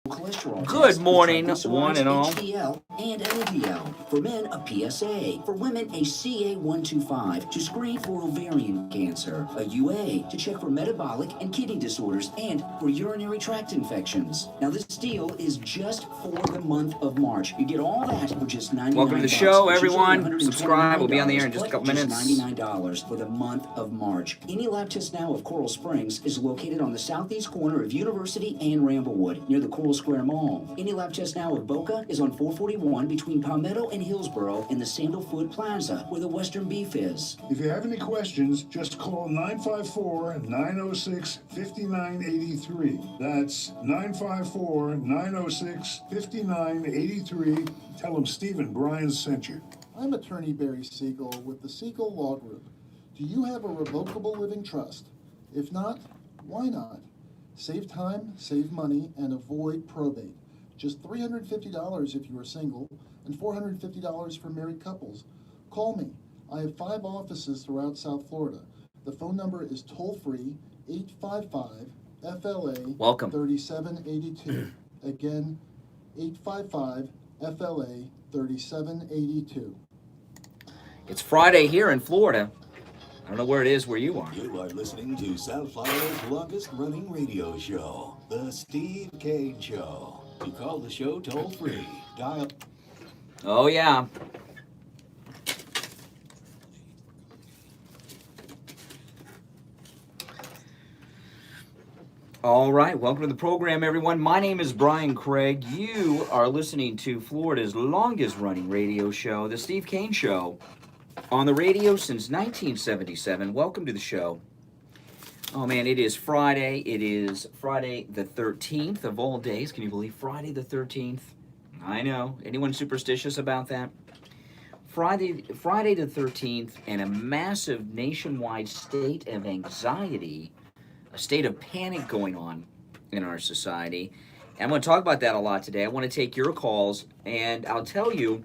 cholesterol Good test, morning, triglycerides, one and all. HDL, and LDL. For men, a PSA. For women, a CA125 to screen for ovarian cancer, a UA to check for metabolic and kidney disorders, and for urinary tract infections. Now, this deal is just for the month of March. You get all that for just $99. Welcome to the show, everyone. Subscribe. We'll be on the air in just a couple minutes. $99 for the month of March. Any lab test now of Coral Springs is located on the southeast corner of University and Ramblewood, near the Coral Square Mall. Any lab test now of Boca is on 441 between Palmetto and Hillsboro in the Sandalfoot Plaza, where the Western Beef is. If you have any questions, just call 954-906-5983. That's 954-906-5983. Tell them Steve and Brian sent you. I'm attorney Barry Siegel with the Siegel Law Group. Do you have a revocable living trust? If not, why not? Save time, save money, and avoid probate. Just $350 if you are single, and $450 for married couples. Call me. I have 5 offices throughout South Florida. The phone number is toll-free, 855-FLA Welcome. 3782. Again, 855-FLA 3782. It's Friday here in Florida. I don't know where it is where you are. You are listening to South Florida's longest-running radio show, The Steve Kane Show. To call the show toll-free, dial... Oh, yeah. All right, welcome to the program, everyone. My name is Brian Craig. You are listening to Florida's longest-running radio show, The Steve Kane Show. On the radio since 1977. Welcome to the show. Oh man, it is Friday. It is Friday the 13th of all days. Can you believe Friday the 13th? I know. Anyone superstitious about that? Friday the 13th, and a massive nationwide state of anxiety, a state of panic going on in our society. And I'm going to talk about that a lot today. I want to take your calls, and I'll tell you,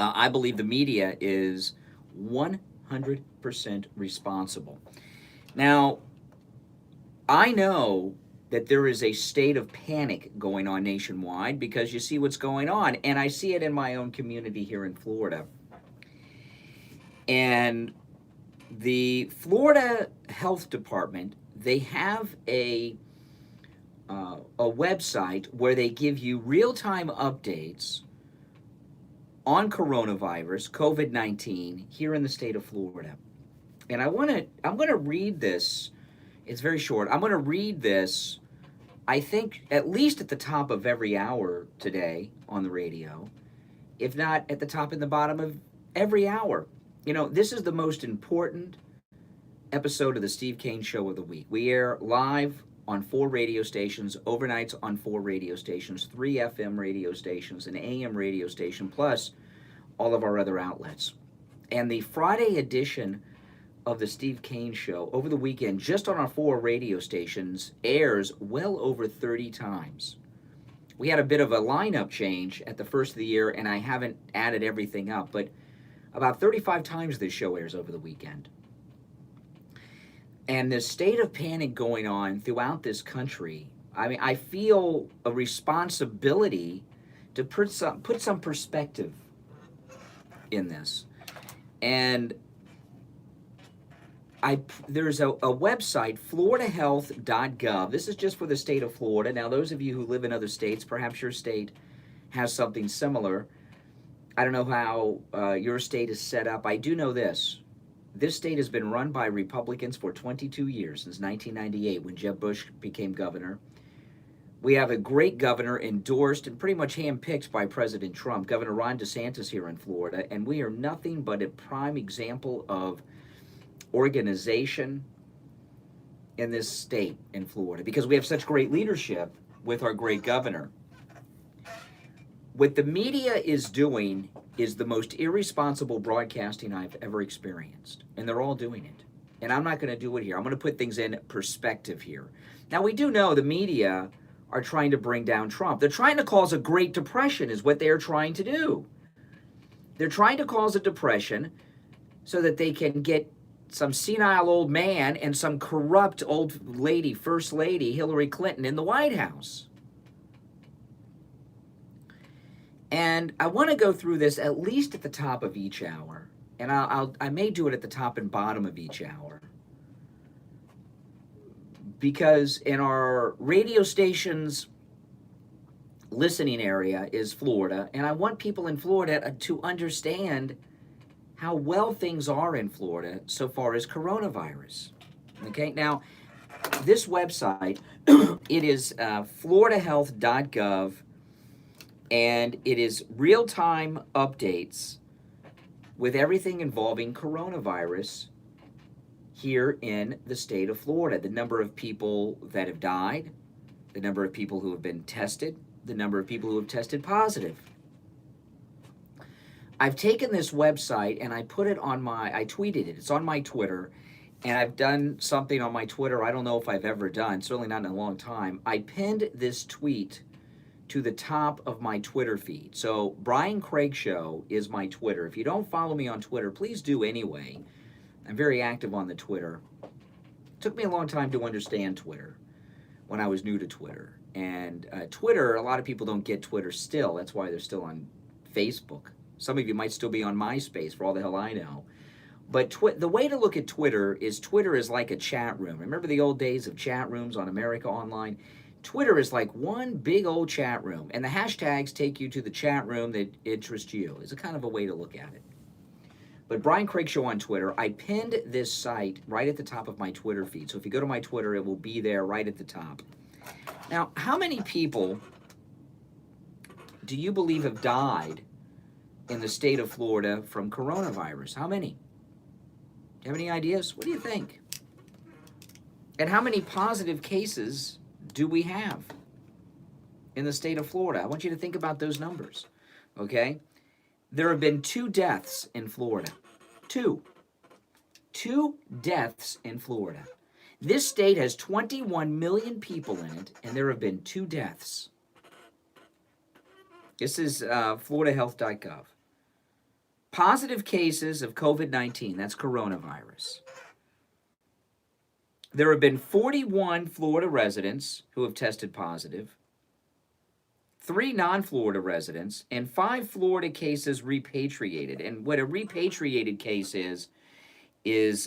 I believe the media is 100% responsible. Now, I know that there is a state of panic going on nationwide because you see what's going on, and I see it in my own community here in Florida. And the Florida Health Department, they have a website where they give you real-time updates on coronavirus, COVID-19, here in the state of Florida. And I'm going to read this. It's very short. I'm going to read this, I think, at least at the top of every hour today on the radio, if not at the top and the bottom of every hour. You know, this is the most important episode of the Steve Kane Show of the week. We air live on 4 radio stations, overnights on 4 radio stations, 3 FM radio stations, an AM radio station, plus all of our other outlets. And the Friday edition of the Steve Kane Show over the weekend, just on our 4 radio stations, airs well over 30 times. We had a bit of a lineup change at the first of the year, and I haven't added everything up, but about 35 times this show airs over the weekend. And the state of panic going on throughout this country, I mean, I feel a responsibility to put some perspective in this. And there's a website, floridahealth.gov. This is just for the state of Florida. Now, those of you who live in other states, perhaps your state has something similar. I don't know how your state is set up. I do know this. This state has been run by Republicans for 22 years, since 1998, when Jeb Bush became governor. We have a great governor endorsed and pretty much handpicked by President Trump, Governor Ron DeSantis here in Florida, and we are nothing but a prime example of organization in this state in Florida because we have such great leadership with our great governor. What the media is doing is the most irresponsible broadcasting I've ever experienced, and they're all doing it. And I'm not going to do it here. I'm going to put things in perspective here. Now, we do know the media are trying to bring down Trump. They're trying to cause a Great Depression is what they are trying to do. They're trying to cause a depression so that they can get some senile old man and some corrupt old lady, First Lady Hillary Clinton, in the White House. And I want to go through this at least at the top of each hour. And I may do it at the top and bottom of each hour. Because in our radio station's listening area is Florida. And I want people in Florida to understand how well things are in Florida so far as coronavirus. Okay, now this website, it is floridahealth.gov, and it is real-time updates with everything involving coronavirus here in the state of Florida. The number of people that have died, the number of people who have been tested, the number of people who have tested positive. I've taken this website and I put it on I tweeted it. It's on my Twitter, and I've done something on my Twitter I don't know if I've ever done, certainly not in a long time. I pinned this tweet to the top of my Twitter feed. So Brian Craig Show is my Twitter. If you don't follow me on Twitter, please do anyway. I'm very active on the Twitter. It took me a long time to understand Twitter when I was new to Twitter. And Twitter, a lot of people don't get Twitter still. That's why they're still on Facebook. Some of you might still be on MySpace, for all the hell I know. But the way to look at Twitter is like a chat room. Remember the old days of chat rooms on America Online? Twitter is like one big old chat room, and the hashtags take you to the chat room that interests you. It's a kind of a way to look at it. But Brian Craig Show on Twitter, I pinned this site right at the top of my Twitter feed. So if you go to my Twitter, it will be there right at the top. Now, how many people do you believe have died in the state of Florida from coronavirus? How many? Do you have any ideas? What do you think? And how many positive cases do we have in the state of Florida? I want you to think about those numbers, okay? There have been 2 deaths in Florida. 2 deaths in Florida. This state has 21 million people in it, and there have been 2 deaths. This is floridahealth.gov. Positive cases of COVID-19, that's coronavirus. There have been 41 Florida residents who have tested positive, 3 non-Florida residents, and 5 Florida cases repatriated. And what a repatriated case is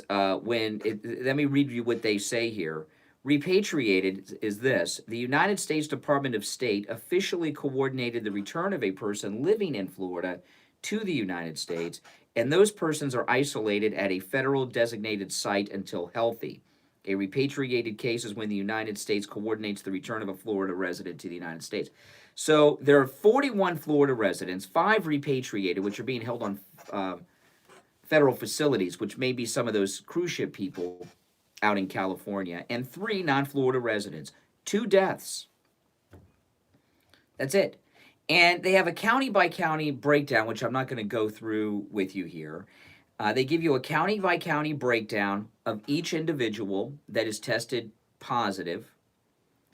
let me read you what they say here. Repatriated is this: the United States Department of State officially coordinated the return of a person living in Florida to the United States, and those persons are isolated at a federal designated site until healthy. A repatriated case is when the United States coordinates the return of a Florida resident to the United States. So there are 41 Florida residents, 5 repatriated, which are being held on federal facilities, which may be some of those cruise ship people out in California, and 3 non-Florida residents. 2 deaths. That's it. And they have a county-by-county breakdown, which I'm not going to go through with you here. They give you a county-by-county breakdown of each individual that is tested positive,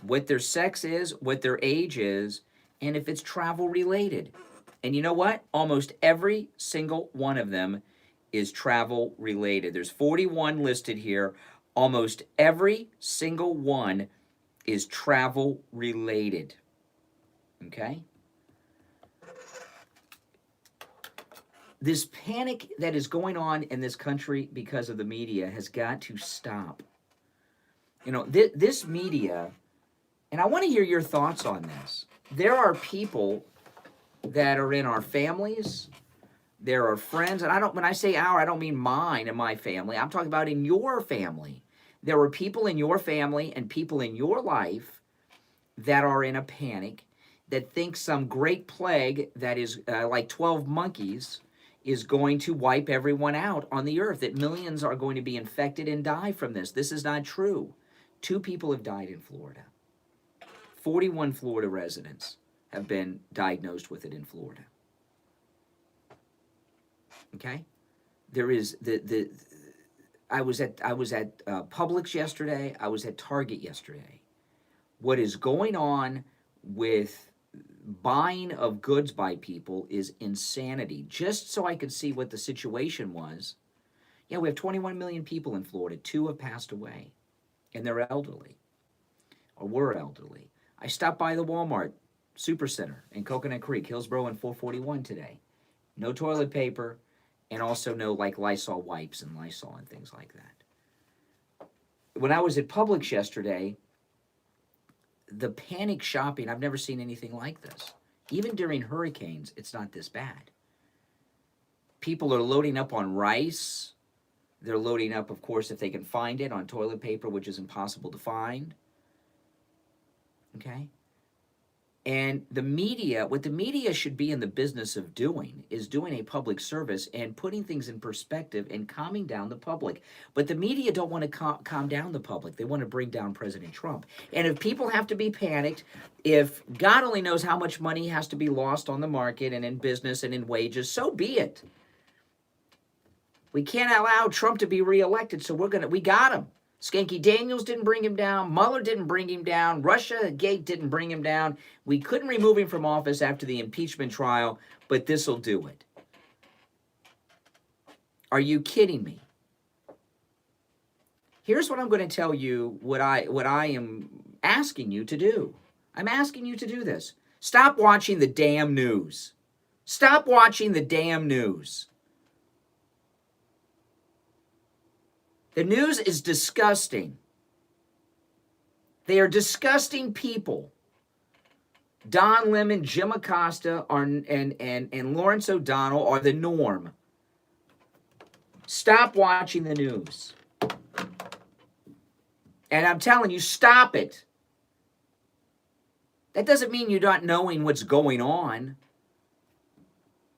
what their sex is, what their age is, and if it's travel-related. And you know what? Almost every single one of them is travel-related. There's 41 listed here. Almost every single one is travel-related. Okay? This panic that is going on in this country because of the media has got to stop. You know, this media, and I want to hear your thoughts on this. There are people that are in our families, there are friends, and when I say our, I don't mean mine and my family. I'm talking about in your family. There are people in your family and people in your life that are in a panic, that think some great plague that is like 12 monkeys is going to wipe everyone out on the earth, that millions are going to be infected and die from this. This is not true. 2 people have died in Florida. 41 Florida residents have been diagnosed with it in Florida. Okay? There is I was at Publix yesterday. I was at Target yesterday. What is going on with buying of goods by people is insanity. Just so I could see what the situation was. Yeah, we have 21 million people in Florida. 2 have passed away, and they're elderly, or were elderly. I stopped by the Walmart Supercenter in Coconut Creek, Hillsborough and 441 today. No toilet paper, and also no like Lysol wipes and Lysol and things like that. When I was at Publix yesterday, the panic shopping, I've never seen anything like this. Even during hurricanes, it's not this bad. People are loading up on rice. They're loading up, of course, if they can find it, on toilet paper, which is impossible to find. Okay? And the media, what the media should be in the business of doing is doing a public service and putting things in perspective and calming down the public. But the media don't want to calm down the public. They want to bring down President Trump. And if people have to be panicked, if God only knows how much money has to be lost on the market and in business and in wages, so be it. We can't allow Trump to be reelected, so we got him. Skanky Daniels didn't bring him down. Mueller didn't bring him down. Russia Gate didn't bring him down. We couldn't remove him from office after the impeachment trial, but this will do it. Are you kidding me? Here's what I'm going to tell you, what I am asking you to do. I'm asking you to do this. Stop watching the damn news. Stop watching the damn news. The news is disgusting. They are disgusting people. Don Lemon, Jim Acosta, and Lawrence O'Donnell are the norm. Stop watching the news. And I'm telling you, stop it. That doesn't mean you're not knowing what's going on.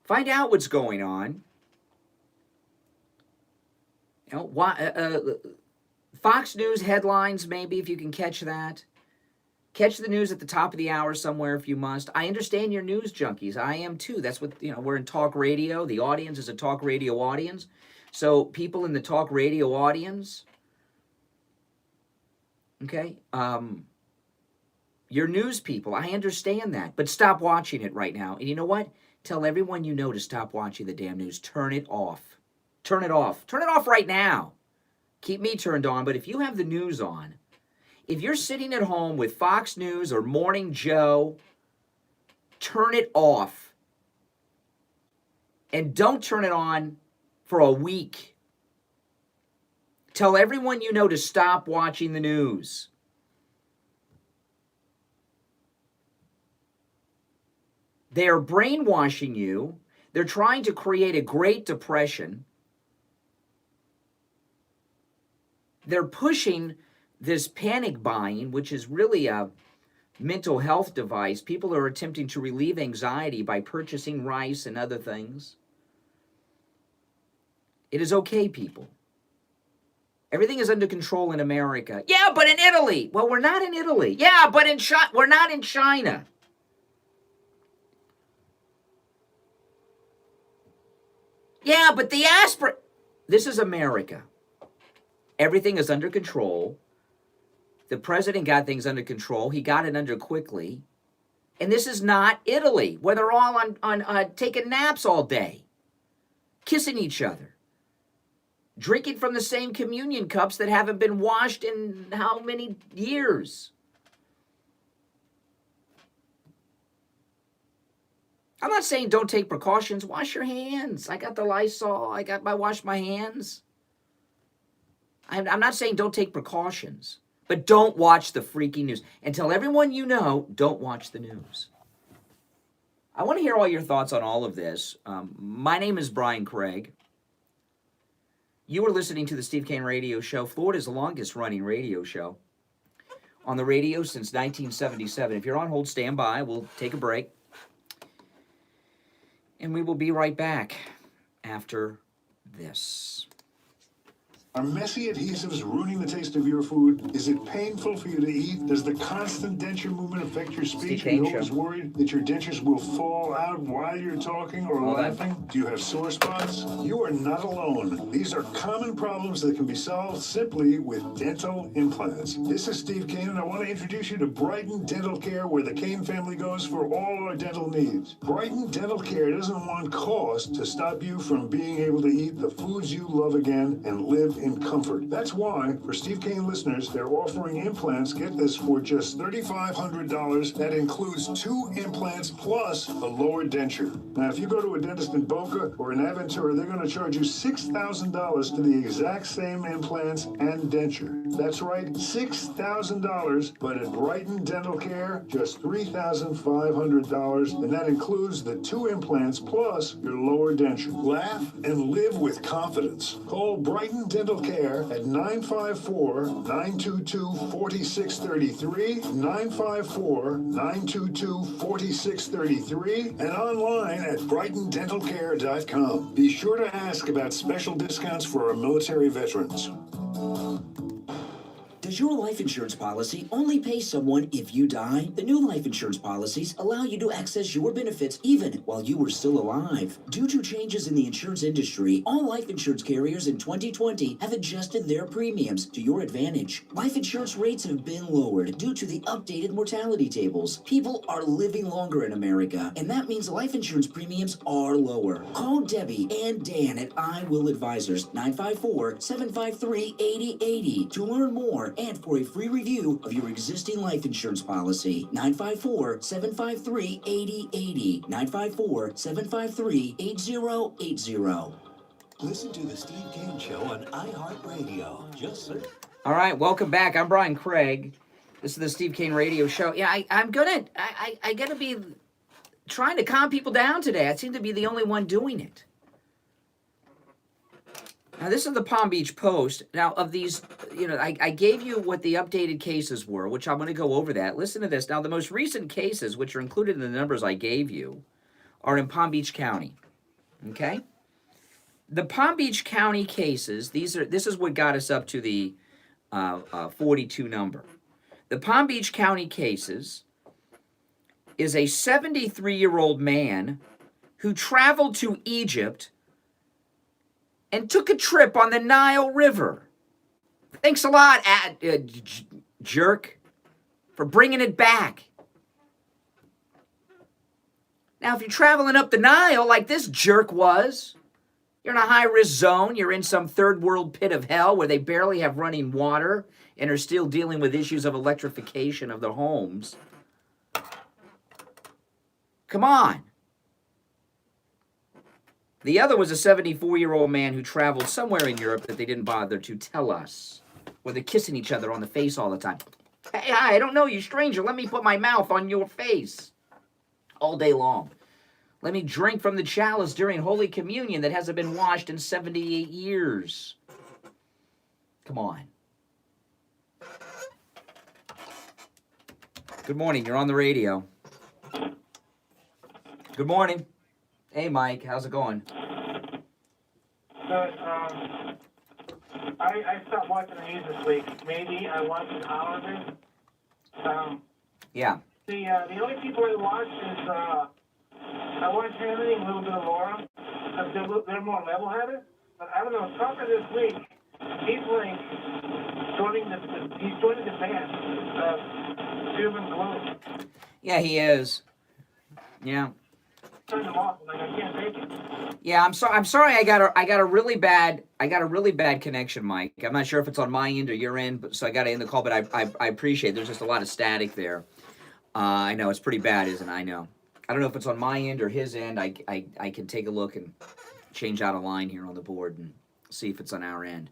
Find out what's going on. You know, Fox News headlines, maybe, if you can catch that. Catch the news at the top of the hour somewhere if you must. I understand you're news junkies. I am too. That's what, we're in talk radio. The audience is a talk radio audience. So people in the talk radio audience, okay, you're news people. I understand that. But stop watching it right now. And you know what? Tell everyone you know to stop watching the damn news. Turn it off. Turn it off. Turn it off right now. Keep me turned on, but if you have the news on, if you're sitting at home with Fox News or Morning Joe, turn it off. And don't turn it on for a week. Tell everyone you know to stop watching the news. They are brainwashing you. They're trying to create a Great Depression. They're pushing this panic buying, which is really a mental health device. People are attempting to relieve anxiety by purchasing rice and other things. It is okay, people. Everything is under control in America. Yeah, but in Italy. Well, we're not in Italy. Yeah, but we're not in China. Yeah, but the aspirin. This is America. Everything is under control. The president got things under control. He got it under quickly. And this is not Italy, where they're all on taking naps all day, kissing each other, drinking from the same communion cups that haven't been washed in how many years? I'm not saying don't take precautions. Wash your hands. I got the Lysol. I wash my hands. I'm not saying don't take precautions, but don't watch the freaking news. And tell everyone you know, don't watch the news. I want to hear all your thoughts on all of this. My name is Brian Craig. You are listening to the Steve Kane Radio Show, Florida's longest running radio show on the radio since 1977. If you're on hold, stand by. We'll take a break. And we will be right back after this. Are messy adhesives ruining the taste of your food? Is it painful for you to eat? Does the constant denture movement affect your speech? Are you always worried that your dentures will fall out while you're talking or laughing? Do you have sore spots? You are not alone. These are common problems that can be solved simply with dental implants. This is Steve Kane, and I want to introduce you to Brighton Dental Care, where the Kane family goes for all our dental needs. Brighton Dental Care doesn't want cost to stop you from being able to eat the foods you love again and live in comfort. That's why, for Steve Kane listeners, they're offering implants, get this, for just $3,500. That includes 2 implants plus a lower denture. Now, if you go to a dentist in Boca or in Aventura, they're going to charge you $6,000 to the exact same implants and denture. That's right, $6,000, but at Brighton Dental Care, just $3,500, and that includes the 2 implants plus your lower denture. Laugh and live with confidence. Call Brighton Dental Care at 954-922-4633, 954-922-4633, and online at brightondentalcare.com. Be sure to ask about special discounts for our military veterans. Does your life insurance policy only pay someone if you die? The new life insurance policies allow you to access your benefits even while you were still alive. Due to changes in the insurance industry, all life insurance carriers in 2020 have adjusted their premiums to your advantage. Life insurance rates have been lowered due to the updated mortality tables. People are living longer in America, and that means life insurance premiums are lower. Call Debbie and Dan at I Will Advisors, 954-753-8080 to learn more and for a free review of your existing life insurance policy. 954-753-8080. 954-753-8080. Listen to the Steve Kane Show on iHeartRadio. Just search. All right, welcome back. I'm Brian Craig. This is the Steve Kane Radio Show. Yeah, I'm gonna be trying to calm people down today. I seem to be the only one doing it. Now, this is the Palm Beach Post. Now, of these, I gave you what the updated cases were, which I'm going to go over that. Listen to this. Now, the most recent cases, which are included in the numbers I gave you, are in Palm Beach County. Okay? The Palm Beach County cases, this is what got us up to the 42 number. The Palm Beach County cases is a 73-year-old man who traveled to Egypt and took a trip on the Nile River. Thanks a lot, jerk, for bringing it back. Now, if you're traveling up the Nile like this jerk was, you're in a high-risk zone, you're in some third-world pit of hell where they barely have running water and are still dealing with issues of electrification of their homes. Come on. The other was a 74-year-old man who traveled somewhere in Europe that they didn't bother to tell us, where they're kissing each other on the face all the time. Hey, I don't know you, stranger. Let me put my mouth on your face all day long. Let me drink from the chalice during Holy Communion that hasn't been washed in 78 years. Come on. Good morning. You're on the radio. Good morning. Hey, Mike, how's it going? Good. I stopped watching the news this week. Maybe I watched an hour of it. Yeah. The only people I watch is I watch Hannity and a little bit of Laura because they're more level-headed. But I don't know. Tucker this week, he's like joining the band, Doom and Gloom. Yeah, he is. Yeah. Turn them off. Like I can't take it. Yeah, I'm sorry. I got a really bad connection, Mike. I'm not sure if it's on my end or your end, but so I got to end the call. But I appreciate it. There's just a lot of static there. I know it's pretty bad, isn't it? I know. I don't know if it's on my end or his end. I can take a look and change out a line here on the board and see if it's on our end.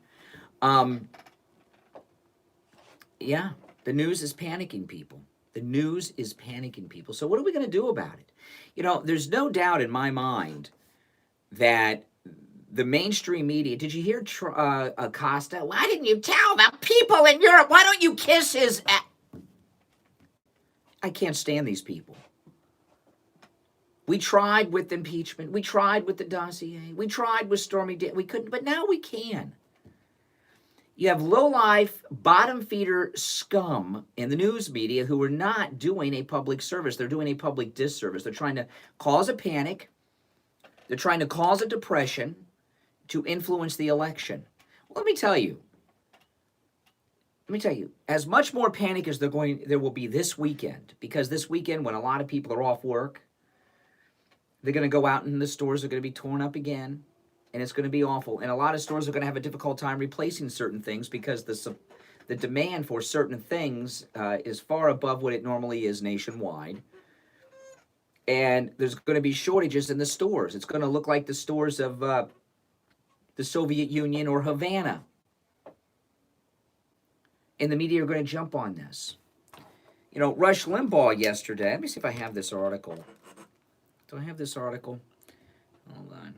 Yeah, the news is panicking people. The news is panicking people. So what are we going to do about it? There's no doubt in my mind that the mainstream media, did you hear Acosta? Why didn't you tell the people in Europe? Why don't you kiss his ass? I can't stand these people. We tried with impeachment. We tried with the dossier. We tried with Stormy Daniels. We couldn't, but now we can. You have low-life, bottom-feeder scum in the news media who are not doing a public service. They're doing a public disservice. They're trying to cause a panic. They're trying to cause a depression to influence the election. Well, let me tell you, as much more panic as there will be this weekend, because this weekend when a lot of people are off work, they're going to go out and the stores are going to be torn up again. and it's going to be awful. And a lot of stores are going to have a difficult time replacing certain things because the demand for certain things is far above what it normally is nationwide. And there's going to be shortages in the stores. It's going to look like the stores of the Soviet Union or Havana. And the media are going to jump on this. You know, Rush Limbaugh yesterday, let me see if I have this article. Do I have this article? Hold on.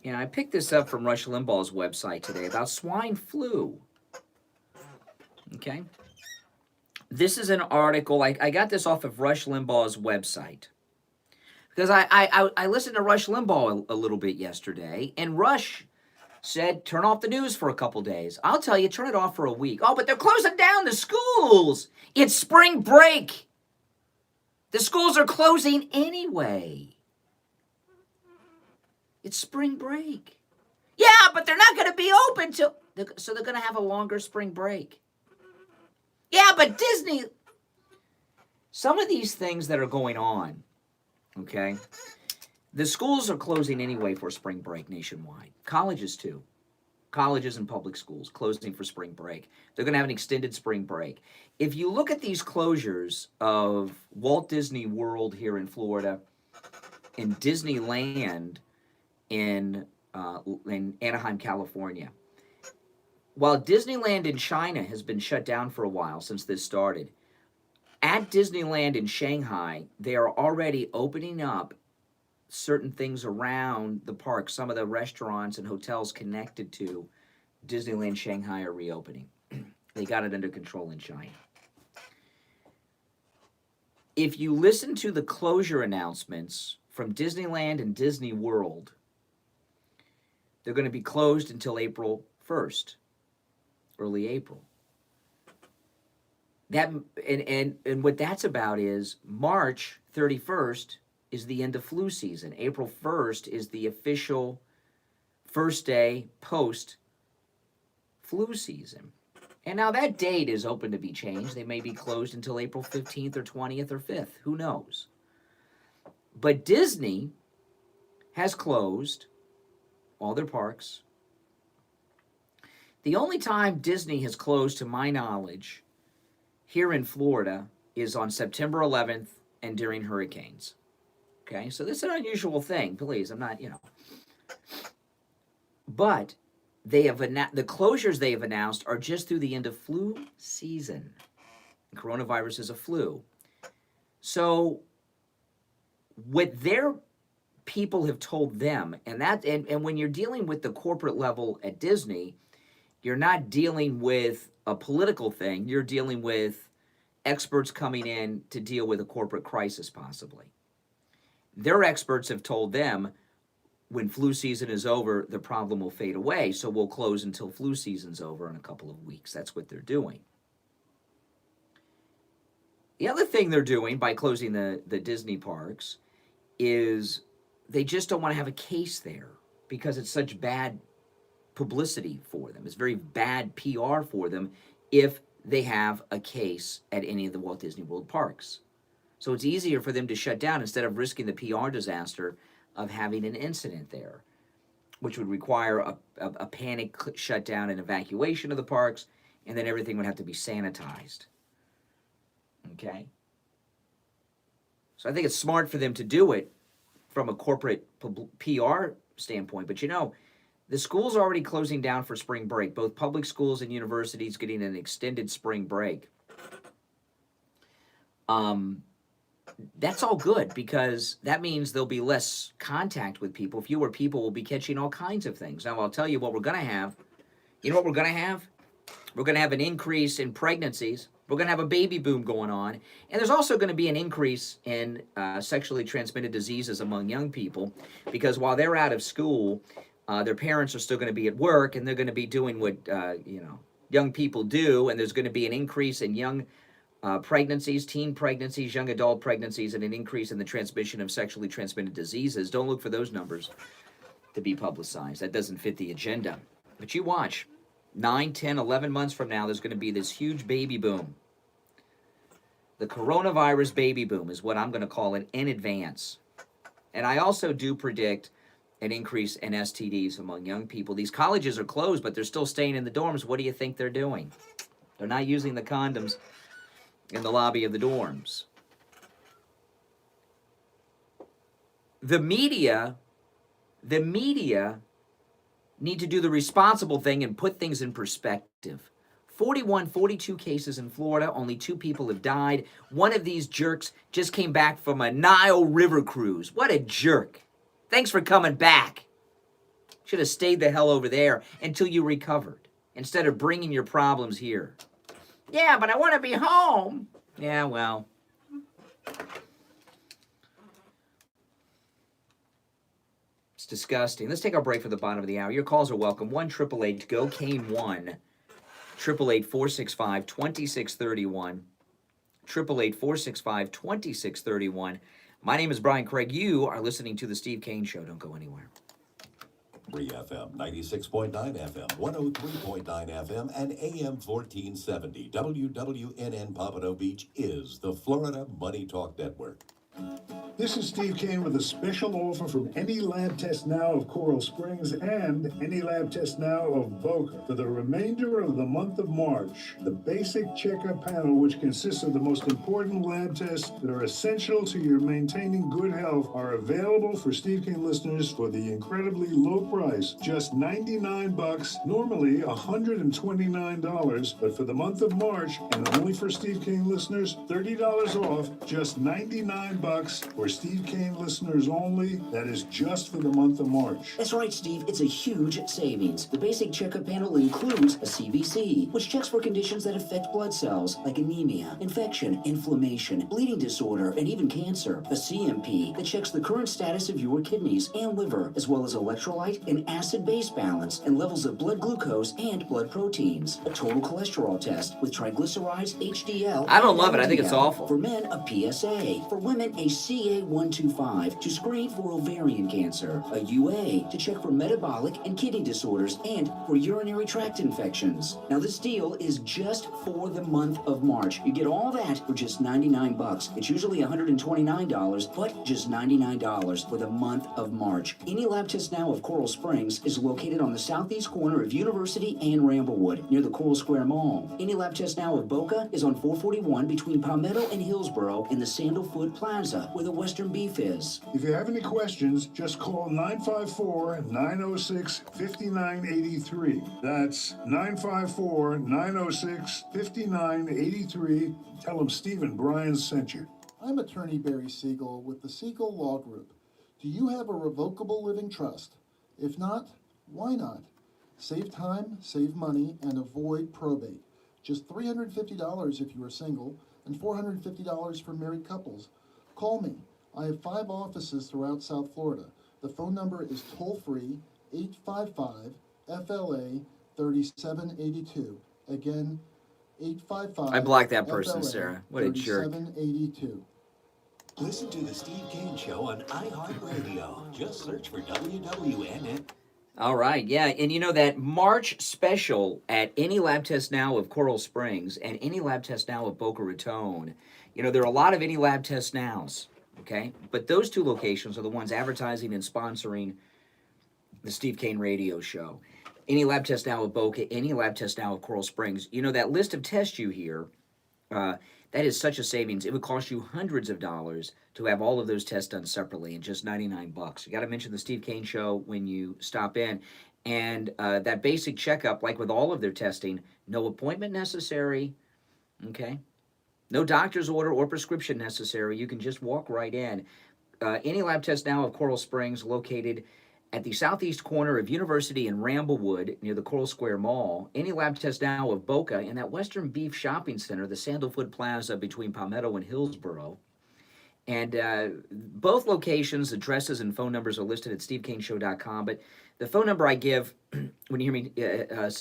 Yeah, I picked this up from Rush Limbaugh's website today about swine flu. Okay. This is an article, I got this off of Rush Limbaugh's website. Because I listened to Rush Limbaugh a little bit yesterday, and Rush said, turn off the news for a couple days. I'll tell you, turn it off for a week. Oh, but they're closing down the schools. It's spring break. The schools are closing anyway. It's spring break. Yeah, but they're not going to be open till... So they're going to have a longer spring break. Yeah, but Disney... Some of these things that are going on, okay? The schools are closing anyway for spring break nationwide. Colleges too. Colleges and public schools closing for spring break. They're going to have an extended spring break. If you look at these closures of Walt Disney World here in Florida and Disneyland in Anaheim, California, while Disneyland in China has been shut down for a while since this started, at Disneyland in Shanghai, they are already opening up certain things around the park. Some of the restaurants and hotels connected to Disneyland Shanghai are reopening. They got it under control in China. If you listen to the closure announcements from Disneyland and Disney World, they're going to be closed until April 1st, early April. That and what that's about is March 31st is the end of flu season. April 1st is the official first day post flu season. And now that date is open to be changed. They may be closed until April 15th or 20th or 5th. Who knows? But Disney has closed all their parks. The only time Disney has closed, to my knowledge, here in Florida is on September 11th and during hurricanes. Okay, so this is an unusual thing. Please, I'm not, But they have the closures they have announced are just through the end of flu season. Coronavirus is a flu. So what their people have told them, and when you're dealing with the corporate level at Disney, you're not dealing with a political thing. You're dealing with experts coming in to deal with a corporate crisis, possibly. Their experts have told them when flu season is over, the problem will fade away, so we'll close until flu season's over in a couple of weeks. That's what they're doing. The other thing they're doing by closing the Disney parks is they just don't want to have a case there because it's such bad publicity for them. It's very bad PR for them if they have a case at any of the Walt Disney World parks. So it's easier for them to shut down instead of risking the PR disaster of having an incident there, which would require a panic shutdown and evacuation of the parks, and then everything would have to be sanitized. Okay? So I think it's smart for them to do it from a corporate PR standpoint. But the schools are already closing down for spring break. Both public schools and universities getting an extended spring break. That's all good because that means there'll be less contact with people. Fewer people will be catching all kinds of things. Now, I'll tell you what we're going to have. You know what we're going to have? We're going to have an increase in pregnancies. We're going to have a baby boom going on. And there's also going to be an increase in sexually transmitted diseases among young people because while they're out of school, their parents are still going to be at work and they're going to be doing what, young people do. And there's going to be an increase in young pregnancies, teen pregnancies, young adult pregnancies, and an increase in the transmission of sexually transmitted diseases. Don't look for those numbers to be publicized. That doesn't fit the agenda. But you watch. 9, 10, 11 months from now, there's going to be this huge baby boom. The coronavirus baby boom is what I'm going to call it in advance. And I also do predict an increase in STDs among young people. These colleges are closed, but they're still staying in the dorms. What do you think they're doing? They're not using the condoms in the lobby of the dorms. The media need to do the responsible thing and put things in perspective. 42 cases in Florida, only 2 people have died. One of these jerks just came back from a Nile River cruise. What a jerk. Thanks for coming back. Should have stayed the hell over there until you recovered, instead of bringing your problems here. Yeah, but I want to be home. Yeah, well. It's disgusting. Let's take our break for the bottom of the hour. Your calls are welcome. 1-888-GO-CANE-1. 888-465-2631. 888-465-2631. My name is Brian Craig. You are listening to The Steve Kane Show. Don't go anywhere. Free FM 96.9 FM, 103.9 FM, and AM 1470. WWNN Pompano Beach is the Florida Money Talk Network. This is Steve Kane with a special offer from Any Lab Test Now of Coral Springs and Any Lab Test Now of Boca for the remainder of the month of March. The basic checkup panel, which consists of the most important lab tests that are essential to your maintaining good health, are available for Steve Kane listeners for the incredibly low price, just $99, normally $129, but for the month of March, and only for Steve Kane listeners, $30 off, just $99 for Steve Kane listeners only. That is just for the month of March. That's right, Steve. It's a huge savings. The basic checkup panel includes a CBC, which checks for conditions that affect blood cells, like anemia, infection, inflammation, bleeding disorder, and even cancer. A CMP that checks the current status of your kidneys and liver, as well as electrolyte and acid-base balance, and levels of blood glucose and blood proteins. A total cholesterol test with triglycerides, HDL. I don't love it. I think it's awful. For men, a PSA. For women, a CA125 to screen for ovarian cancer, a UA to check for metabolic and kidney disorders, and for urinary tract infections. Now this deal is just for the month of March. You get all that for just $99. It's usually $129, but just $99 for the month of March. Any Lab Test Now of Coral Springs is located on the southeast corner of University and Ramblewood, near the Coral Square Mall. Any Lab Test Now of Boca is on 441 between Palmetto and Hillsborough in the Sandalfoot Plaza, where the Western Beef is. If you have any questions, just call 954-906-5983. That's 954-906-5983. Tell them Steve and Brian sent you. I'm attorney Barry Siegel with the Siegel Law Group. Do you have a revocable living trust? If not, why not? Save time, save money, and avoid probate. Just $350 if you are single, and $450 for married couples. Call me. I have 5 offices throughout South Florida. The phone number is toll-free, 855-FLA-3782. Again, 855. I blocked that person, Sarah. What a jerk. 3782. Listen to The Steve Kane Show on iHeartRadio. Just search for WWNN. All right, yeah, and you know that March special at Any Lab Test Now of Coral Springs and Any Lab Test Now of Boca Raton, you know, there are a lot of Any Lab Test Nows, okay? But those 2 locations are the ones advertising and sponsoring the Steve Kane Radio Show. Any Lab Test Now of Boca, Any Lab Test Now of Coral Springs. You know, that list of tests you hear, that is such a savings. It would cost you hundreds of dollars to have all of those tests done separately and just $99. You got to mention the Steve Kane Show when you stop in. And that basic checkup, like with all of their testing, no appointment necessary, okay? No doctor's order or prescription necessary. You can just walk right in. Any Lab Test Now of Coral Springs, located at the southeast corner of University and Ramblewood, near the Coral Square Mall. Any Lab Test Now of Boca in that Western Beef Shopping Center, the Sandalfoot Plaza between Palmetto and Hillsborough. And both locations, addresses, and phone numbers are listed at stevekaneshow.com. But the phone number I give when you hear me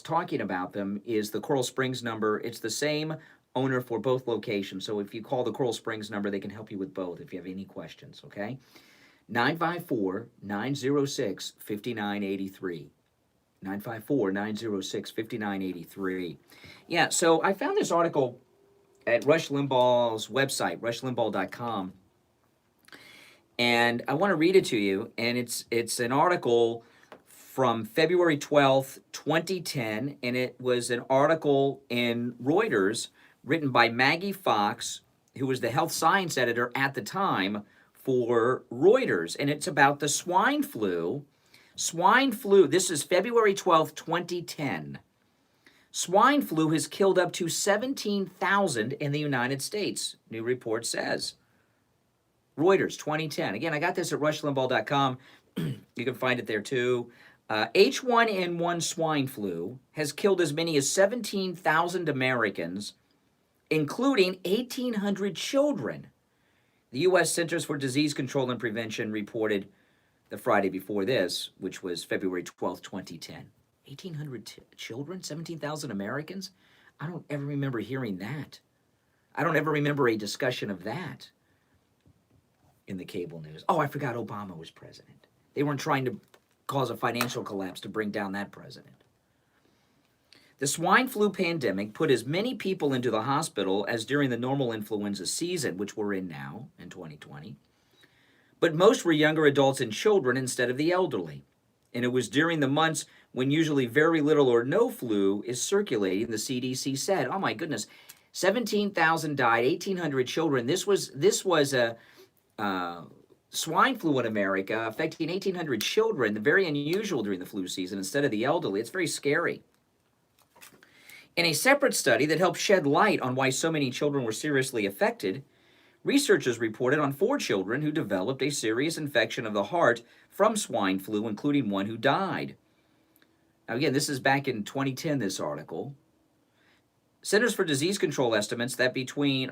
talking about them is the Coral Springs number. It's the same owner for both locations. So if you call the Coral Springs number, they can help you with both if you have any questions, okay? 954-906-5983. 954-906-5983. Yeah, so I found this article at Rush Limbaugh's website, rushlimbaugh.com. And I want to read it to you. And it's an article from February 12th, 2010. And it was an article in Reuters written by Maggie Fox, who was the health science editor at the time for Reuters. And it's about the swine flu. Swine flu, this is February 12th, 2010. Swine flu has killed up to 17,000 in the United States, new report says. Reuters, 2010. Again, I got this at rushlimbaugh.com. You can find it there too. H1N1 swine flu has killed as many as 17,000 Americans, including 1,800 children. The U.S. Centers for Disease Control and Prevention reported the Friday before this, which was February 12th, 2010. 1,800 children, 17,000 Americans? I don't ever remember hearing that. I don't ever remember a discussion of that in the cable news. Oh, I forgot Obama was president. They weren't trying to cause a financial collapse to bring down that president. The swine flu pandemic put as many people into the hospital as during the normal influenza season, which we're in now in 2020. But most were younger adults and children instead of the elderly. And it was during the months when usually very little or no flu is circulating, the CDC said. Oh my goodness, 17,000 died, 1,800 children. This was a swine flu in America affecting 1,800 children, very unusual during the flu season instead of the elderly. It's very scary. In a separate study that helped shed light on why so many children were seriously affected, researchers reported on 4 children who developed a serious infection of the heart from swine flu, including one who died. Now again, this is back in 2010, this article. Centers for Disease Control estimates that between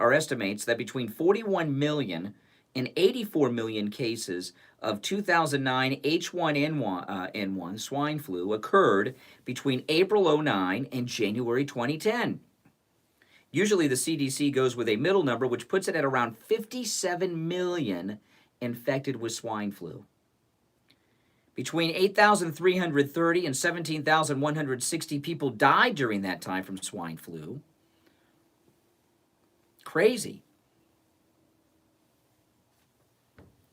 41 million and 84 million cases of 2009 H1N1 swine flu occurred between April 09 and January 2010. Usually the CDC goes with a middle number, which puts it at around 57 million infected with swine flu. Between 8,330 and 17,160 people died during that time from swine flu. Crazy.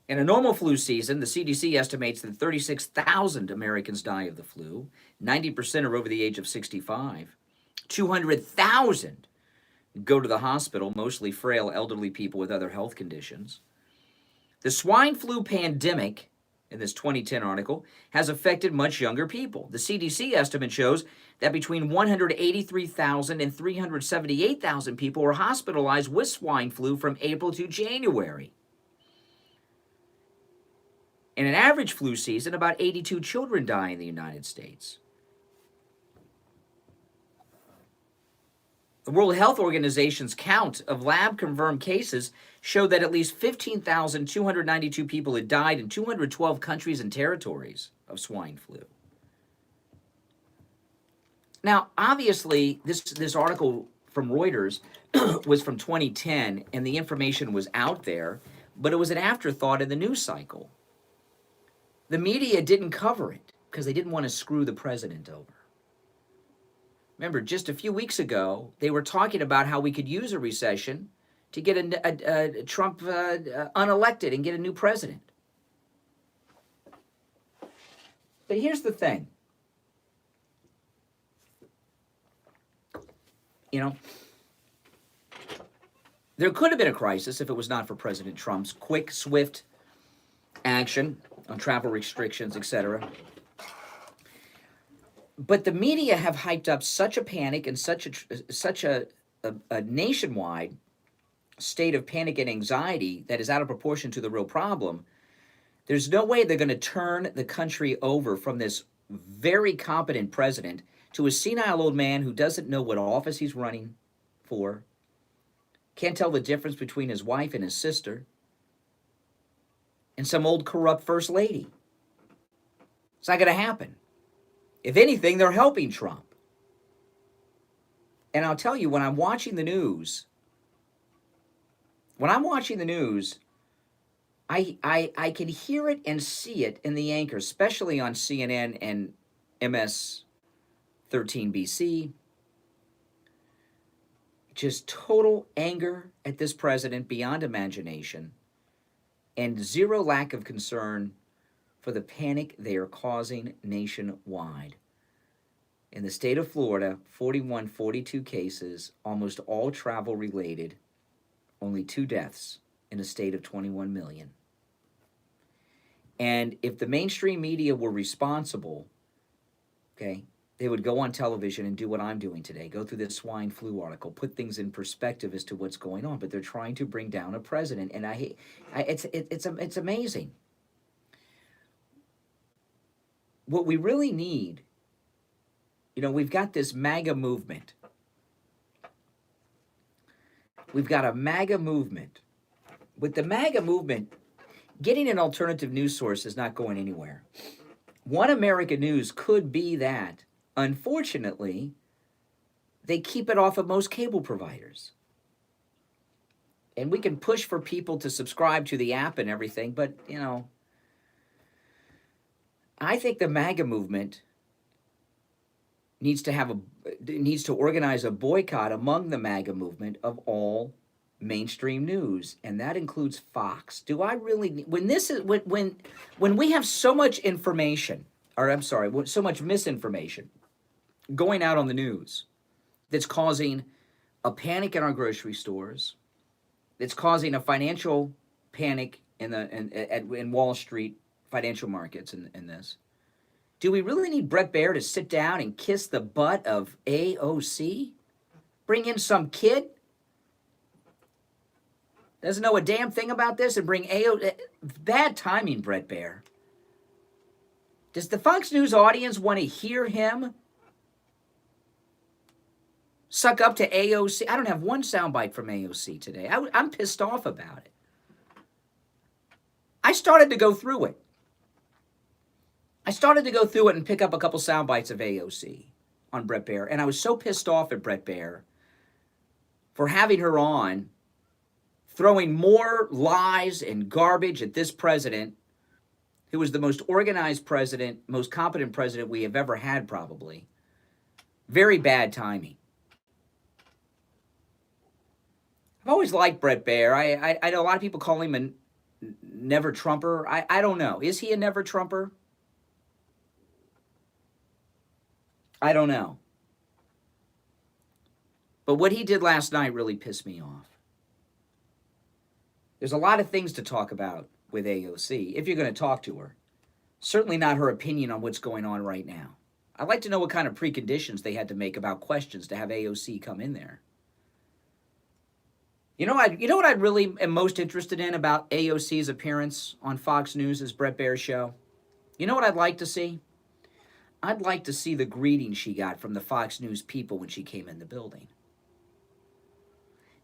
In a normal flu season, the CDC estimates that 36,000 Americans die of the flu. 90% are over the age of 65. 200,000 go to the hospital, mostly frail elderly people with other health conditions. The swine flu pandemic, in this 2010 article, has affected much younger people. The CDC estimate shows that between 183,000 and 378,000 people were hospitalized with swine flu from April to January. In an average flu season, about 82 children die in the United States. The World Health Organization's count of lab-confirmed cases showed that at least 15,292 people had died in 212 countries and territories of swine flu. Now, obviously, this article from Reuters was from 2010, and the information was out there, but it was an afterthought in the news cycle. The media didn't cover it because they didn't want to screw the president over. Remember, just a few weeks ago, they were talking about how we could use a recession to get a Trump unelected and get a new president. But here's the thing. You know, there could have been a crisis if it was not for President Trump's quick, swift action on travel restrictions, etc. But the media have hyped up such a panic and such a nationwide state of panic and anxiety that is out of proportion to the real problem. There's no way they're going to turn the country over from this very competent president to a senile old man who doesn't know what office he's running for, can't tell the difference between his wife and his sister, and some old corrupt first lady. It's not going to happen. If anything, they're helping Trump. And I'll tell you, when I'm watching the news, I can hear it and see it in the anchors, especially on CNN and MS-13BC. Just total anger at this president beyond imagination. and zero lack of concern for the panic they are causing nationwide. In the state of Florida, 42 cases, almost all travel related, only 2 deaths in a state of 21 million. And if the mainstream media were responsible, okay, they would go on television and do what I'm doing today, go through this swine flu article, put things in perspective as to what's going on. But they're trying to bring down a president, and it's amazing. What we really need, we've got this MAGA movement. We've got a MAGA movement. With the MAGA movement, getting an alternative news source is not going anywhere. One American News could be that. Unfortunately, they keep it off of most cable providers. And we can push for people to subscribe to the app and everything, but, I think the MAGA movement needs to organize a boycott among the MAGA movement of all mainstream news, and that includes Fox. Do I really, when we have so much information, so much misinformation going out on the news that's causing a panic in our grocery stores, that's causing a financial panic in Wall Street financial markets in this, do we really need Bret Baier to sit down and kiss the butt of AOC? Bring in some kid doesn't know a damn thing about this and bring bad timing, Bret Baier. Does the Fox News audience want to hear him suck up to AOC? I don't have one soundbite from AOC today. I'm pissed off about it. I started to go through it. And pick up a couple sound bites of AOC on Bret Baier. And I was so pissed off at Bret Baier for having her on, throwing more lies and garbage at this president, who was the most organized president, most competent president we have ever had, probably. Very bad timing. I've always liked Bret Baier. I know a lot of people call him a never-Trumper. I don't know. Is he a never-Trumper? I don't know. But what he did last night really pissed me off. There's a lot of things to talk about with AOC, if you're going to talk to her. Certainly not her opinion on what's going on right now. I'd like to know what kind of preconditions they had to make about questions to have AOC come in there. You know what I really am most interested in about AOC's appearance on Fox News' Bret Baier show? You know what I'd like to see? I'd like to see the greeting she got from the Fox News people when she came in the building.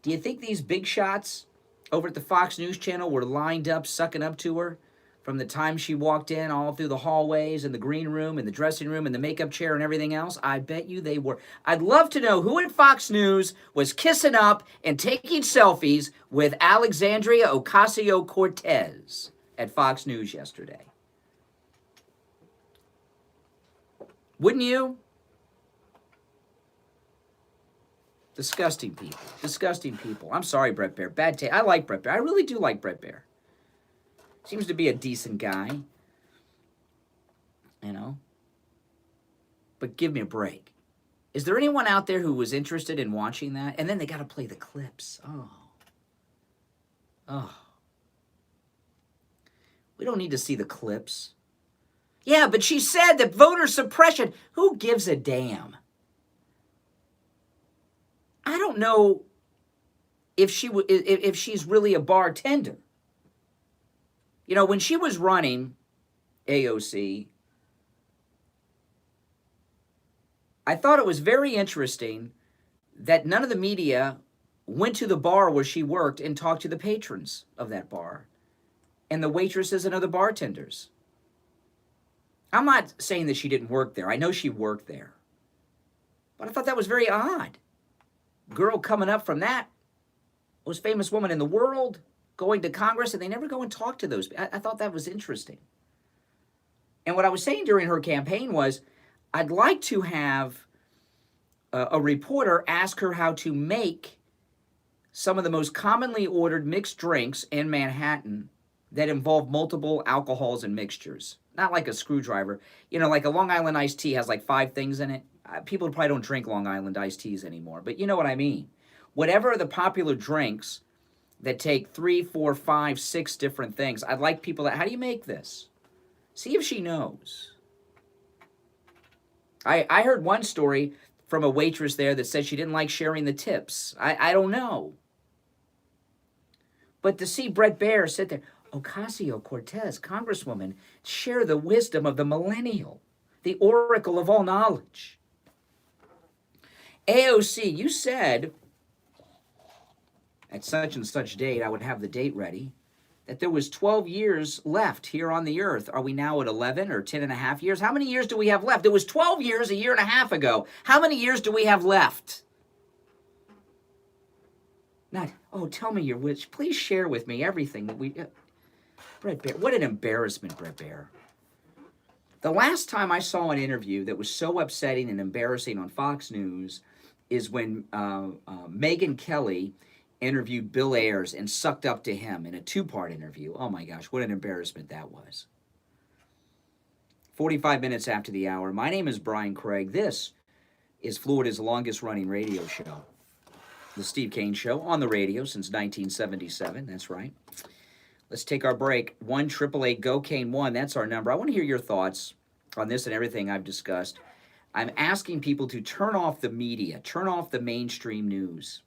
Do you think these big shots over at the Fox News channel were lined up, sucking up to her from the time she walked in, all through the hallways and the green room and the dressing room and the makeup chair and everything else? I bet you they were. I'd love to know who at Fox News was kissing up and taking selfies with Alexandria Ocasio-Cortez at Fox News yesterday. Wouldn't you? Disgusting people. Disgusting people. I'm sorry, Bret Baier. Bad taste. I like Bret Baier. I really do like Bret Baier. Seems to be a decent guy. But give me a break. Is there anyone out there who was interested in watching that? And then they got to play the clips. Oh. We don't need to see the clips. Yeah, but she said that voter suppression. Who gives a damn? I don't know if she's really a bartender. When she was running AOC, I thought it was very interesting that none of the media went to the bar where she worked and talked to the patrons of that bar and the waitresses and other bartenders. I'm not saying that she didn't work there. I know she worked there. But I thought that was very odd. Girl coming up from that, most famous woman in the world, going to Congress, and they never go and talk to those. I thought that was interesting. And what I was saying during her campaign was, I'd like to have a reporter ask her how to make some of the most commonly ordered mixed drinks in Manhattan that involve multiple alcohols and mixtures. Not like a screwdriver. You know, like a Long Island iced tea has like 5 things in it. People probably don't drink Long Island iced teas anymore, but you know what I mean. Whatever are the popular drinks that take 3, 4, 5, 6 different things, I'd like people that, how do you make this? See if she knows. I heard one story from a waitress there that said she didn't like sharing the tips. I don't know. But to see Brett Baer sit there, Ocasio-Cortez, Congresswoman, share the wisdom of the millennial, the oracle of all knowledge. AOC, you said at such and such date, I would have the date ready, that there was 12 years left here on the earth. Are we now at 11 or 10 and a half years? How many years do we have left? It was 12 years a year and a half ago. How many years do we have left? Not, oh, tell me your wish. Please share with me everything that we... Brett Baer, what an embarrassment, Brett Baer. The last time I saw an interview that was so upsetting and embarrassing on Fox News is when Megyn Kelly interviewed Bill Ayers and sucked up to him in a 2-part interview. Oh my gosh, what an embarrassment that was. 45 minutes after the hour. My name is Brian Craig. This is Florida's longest running radio show. The Steve Kane Show on the radio since 1977. That's right. Let's take our break. 1-888-GO-KANE-1. That's our number. I want to hear your thoughts on this and everything I've discussed. I'm asking people to turn off the media, turn off the mainstream news.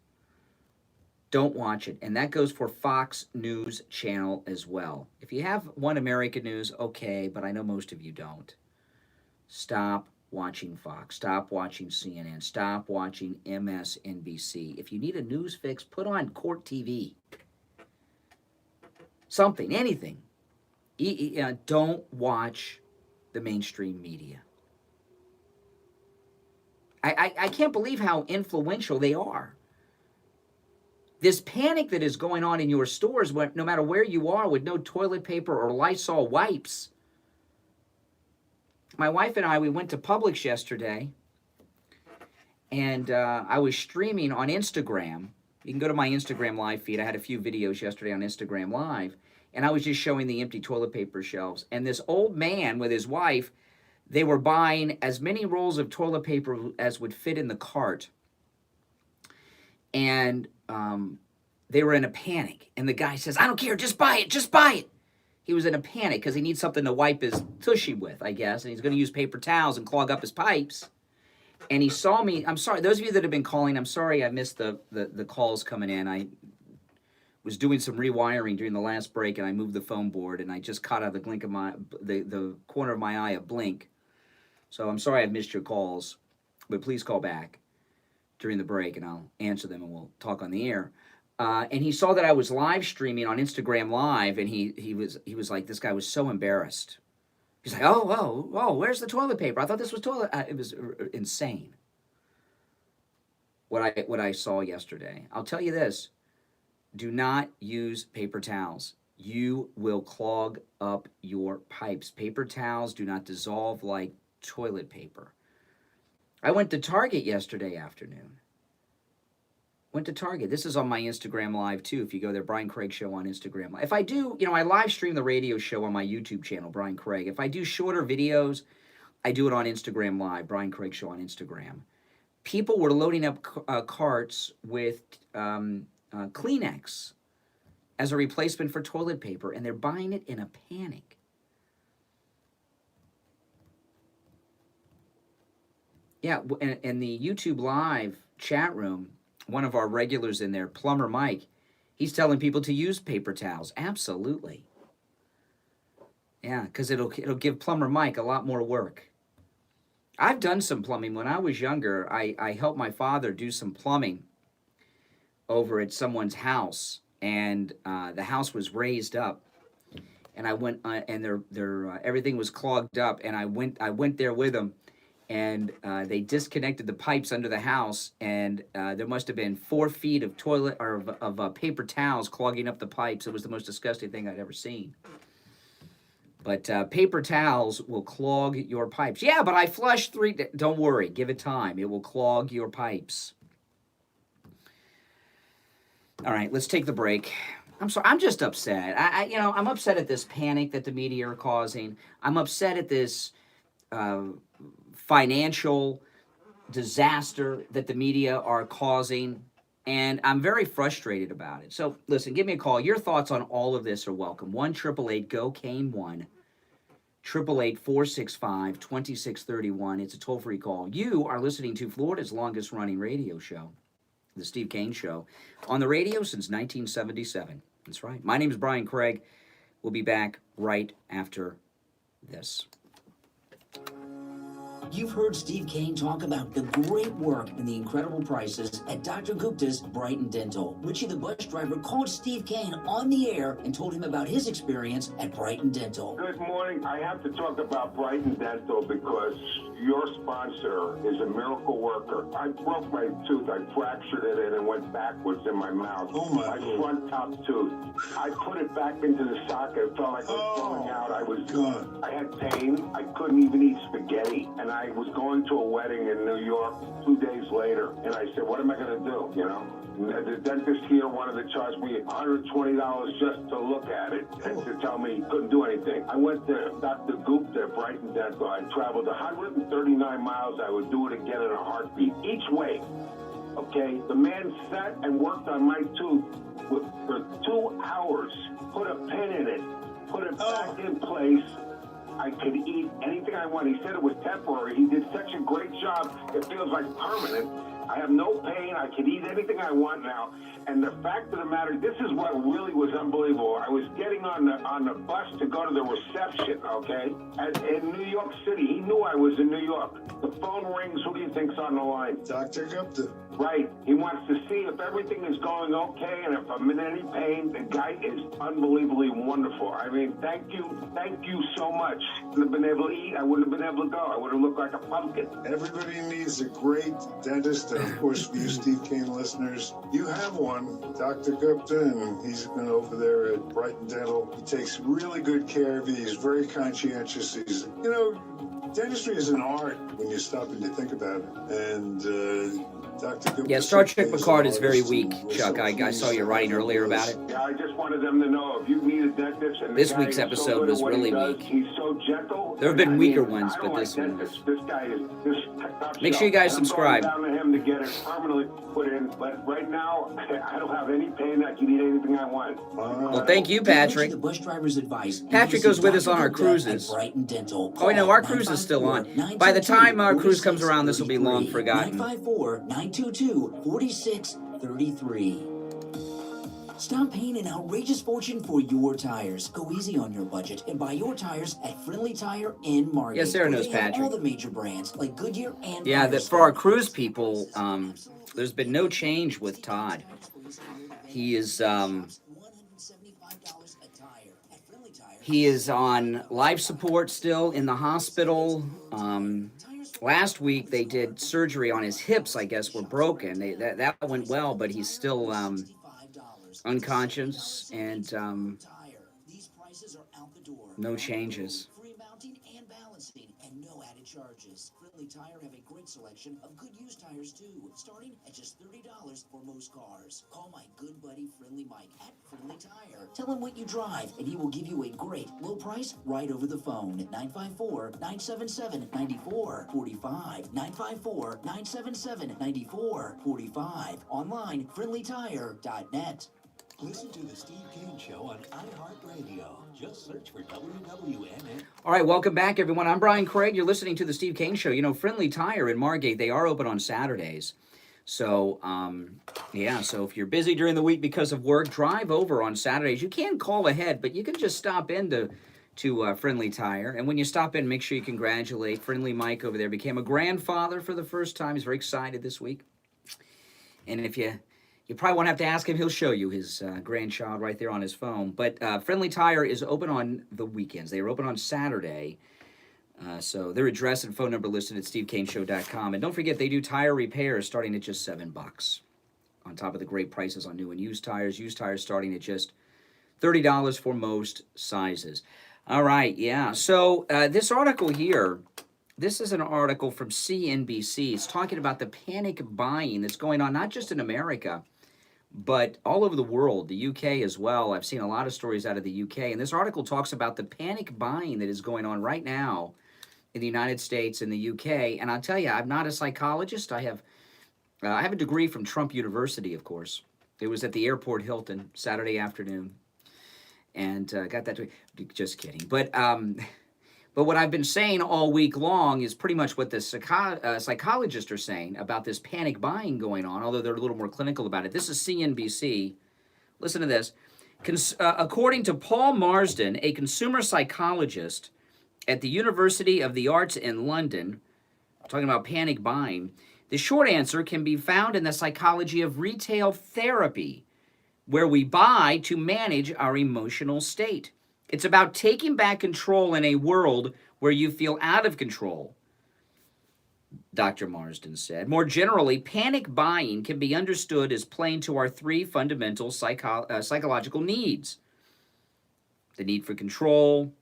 Don't watch it. And that goes for Fox News Channel as well. If you have One American News, okay, but I know most of you don't. Stop watching Fox. Stop watching CNN. Stop watching MSNBC. If you need a news fix, put on Court TV. Something, anything. Don't watch the mainstream media. I can't believe how influential they are. This panic that is going on in your stores, no matter where you are, with no toilet paper or Lysol wipes. My wife and I, we went to Publix yesterday, and I was streaming on Instagram. You can go to my Instagram live feed. I had a few videos yesterday on Instagram Live, and I was just showing the empty toilet paper shelves. And this old man with his wife, they were buying as many rolls of toilet paper as would fit in the cart. And they were in a panic. And the guy says, I don't care, just buy it, just buy it. He was in a panic because he needs something to wipe his tushy with, I guess. And he's going to use paper towels and clog up his pipes. And he saw me. I'm sorry, those of you that have been calling, I'm sorry I missed the calls coming in. I was doing some rewiring during the last break, and I moved the phone board, and I just caught out of the blink of the corner of my eye a blink. So I'm sorry I missed your calls, but please call back during the break, and I'll answer them, and we'll talk on the air. And he saw that I was live streaming on Instagram Live, and he was like, this guy was so embarrassed. He's like, oh, where's the toilet paper? I thought this was toilet. It was insane. What I saw yesterday. I'll tell you this: do not use paper towels. You will clog up your pipes. Paper towels do not dissolve like toilet paper. I went to Target yesterday afternoon. Went to Target. This is on my Instagram Live, too, if you go there, Brian Craig Show on Instagram Live. If I do, I live stream the radio show on my YouTube channel, Brian Craig. If I do shorter videos, I do it on Instagram Live, Brian Craig Show on Instagram. People were loading up carts with Kleenex as a replacement for toilet paper, and they're buying it in a panic. Yeah, and the YouTube Live chat room, one of our regulars in there, Plumber Mike, he's telling people to use paper towels. Absolutely. Yeah, because it'll give Plumber Mike a lot more work. I've done some plumbing. When I was younger, I helped my father do some plumbing over at someone's house, and the house was raised up. And I went, and their everything was clogged up, and I went there with them. And they disconnected the pipes under the house, and there must have been 4 feet of toilet or of paper towels clogging up the pipes. It was the most disgusting thing I'd ever seen. But paper towels will clog your pipes. Yeah, but I flushed 3. Don't worry, give it time. It will clog your pipes. All right, let's take the break. I'm sorry. I'm just upset. I'm upset at this panic that the media are causing. I'm upset at this financial disaster that the media are causing, and I'm very frustrated about it. So, listen, give me a call. Your thoughts on all of this are welcome. 1-888-GO-CANE-1, 888-465-2631. It's a toll-free call. You are listening to Florida's longest-running radio show, The Steve Kane Show, on the radio since 1977. That's right. My name is Brian Craig. We'll be back right after this. You've heard Steve Kane talk about the great work and the incredible prices at Dr. Gupta's Brighton Dental. Richie the bus driver called Steve Kane on the air and told him about his experience at Brighton Dental. Good morning. I have to talk about Brighton Dental because your sponsor is a miracle worker. I broke my tooth. I fractured it and it went backwards in my mouth. Oh, my God. front top tooth. I put it back into the socket. It felt like it was falling out. I had pain. I couldn't even eat spaghetti. And I was going to a wedding in New York 2 days later. And I said, what am I going to do? You know? The dentist here wanted to charge me $120 just to look at it and to tell me he couldn't do anything. I went to Dr. Gupta at Brighton Dental. I traveled 139 miles. I would do it again in a heartbeat, each way. Okay? The man sat and worked on my tooth for 2 hours, put a pin in it, put it back in place. I could eat anything I want. He said it was temporary. He did such a great job. It feels like permanent. I have no pain. I can eat anything I want now. And the fact of the matter, this is what really was unbelievable. I was getting on the bus to go to the reception, okay, in New York City. He knew I was in New York. The phone rings. Who do you think's on the line? Dr. Gupta. Right. He wants to see if everything is going okay and if I'm in any pain. The guy is unbelievably wonderful. I mean, thank you so much. I wouldn't have been able to eat. I wouldn't have been able to go. I would have looked like a pumpkin. Everybody needs a great dentist, and of course, for you Steve Kane listeners, you have one, Dr. Gupta, and he's been over there at Brighton Dental. He takes really good care of you. He's very conscientious. He's, dentistry is an art when you stop and you think about it. And Dr. Gupta. Yeah, Star Trek Picard is very weak, Chuck. I saw you writing earlier about it. Yeah, I just wanted them to know if you need a dentist. And this week's episode was really weak. He's so gentle. There have been weaker ones, but this one was. This guy is just. Make sure you guys subscribe. I'm going down to him to get it permanently put in, but right now I don't have any pain. I can eat anything I want. Well, thank you, Patrick. The bus driver's advice. Patrick goes with us on our cruises. Oh, no, our cruise is still on. By the time our cruise comes around, this will be long forgotten. 954-922-4633. Stop paying an outrageous fortune for your tires. Go easy on your budget and buy your tires at Friendly Tire in Margate. Yes, Sarah knows They have Patrick. all the major brands like Goodyear and Yeah, that for our cruise people, there's been no change with Todd. He is on life support still in the hospital. Last week they did surgery on his hips. I guess were broken. That went well, but he's still unconscious and no changes. Free mounting and balancing and no added charges. Friendly Tire have a great selection of good used tires too, starting at just $30 for most cars. Call my good buddy Friendly Mike at Friendly Tire. Tell him what you drive and he will give you a great low price right over the phone at 954-977-9445. 954-977-9445. Online, friendlytire.net. Listen to the Steve Kane Show on iHeartRadio. Just search for WWNN. All right, welcome back, everyone. I'm Brian Craig. You're listening to the Steve Kane Show. Friendly Tire in Margate, they are open on Saturdays. So, so if you're busy during the week because of work, drive over on Saturdays. You can call ahead, but you can just stop in to Friendly Tire. And when you stop in, make sure you congratulate Friendly Mike over there. Became a grandfather for the first time. He's very excited this week. And if you probably won't have to ask him. He'll show you his grandchild right there on his phone. But Friendly Tire is open on the weekends. They are open on Saturday. So their address and phone number listed at stevekaneshow.com. And don't forget, they do tire repairs starting at just $7. On top of the great prices on new and used tires. Used tires starting at just $30 for most sizes. All right, yeah. So this article here, this is an article from CNBC. It's talking about the panic buying that's going on not just in America, but all over the world, the UK as well. I've seen a lot of stories out of the UK, and this article talks about the panic buying that is going on right now in the United States and the UK. And I'll tell you, I'm not a psychologist. I have a degree from Trump University, of course. It was at the Airport Hilton Saturday afternoon, and got that degree. Just kidding. But what I've been saying all week long is pretty much what the psychologists are saying about this panic buying going on, although they're a little more clinical about it. This is CNBC. Listen to this. According to Paul Marsden, a consumer psychologist at the University of the Arts in London, talking about panic buying, the short answer can be found in the psychology of retail therapy, where we buy to manage our emotional state. It's about taking back control in a world where you feel out of control, Dr. Marsden said. More generally, panic buying can be understood as playing to our three fundamental psychological needs: the need for control,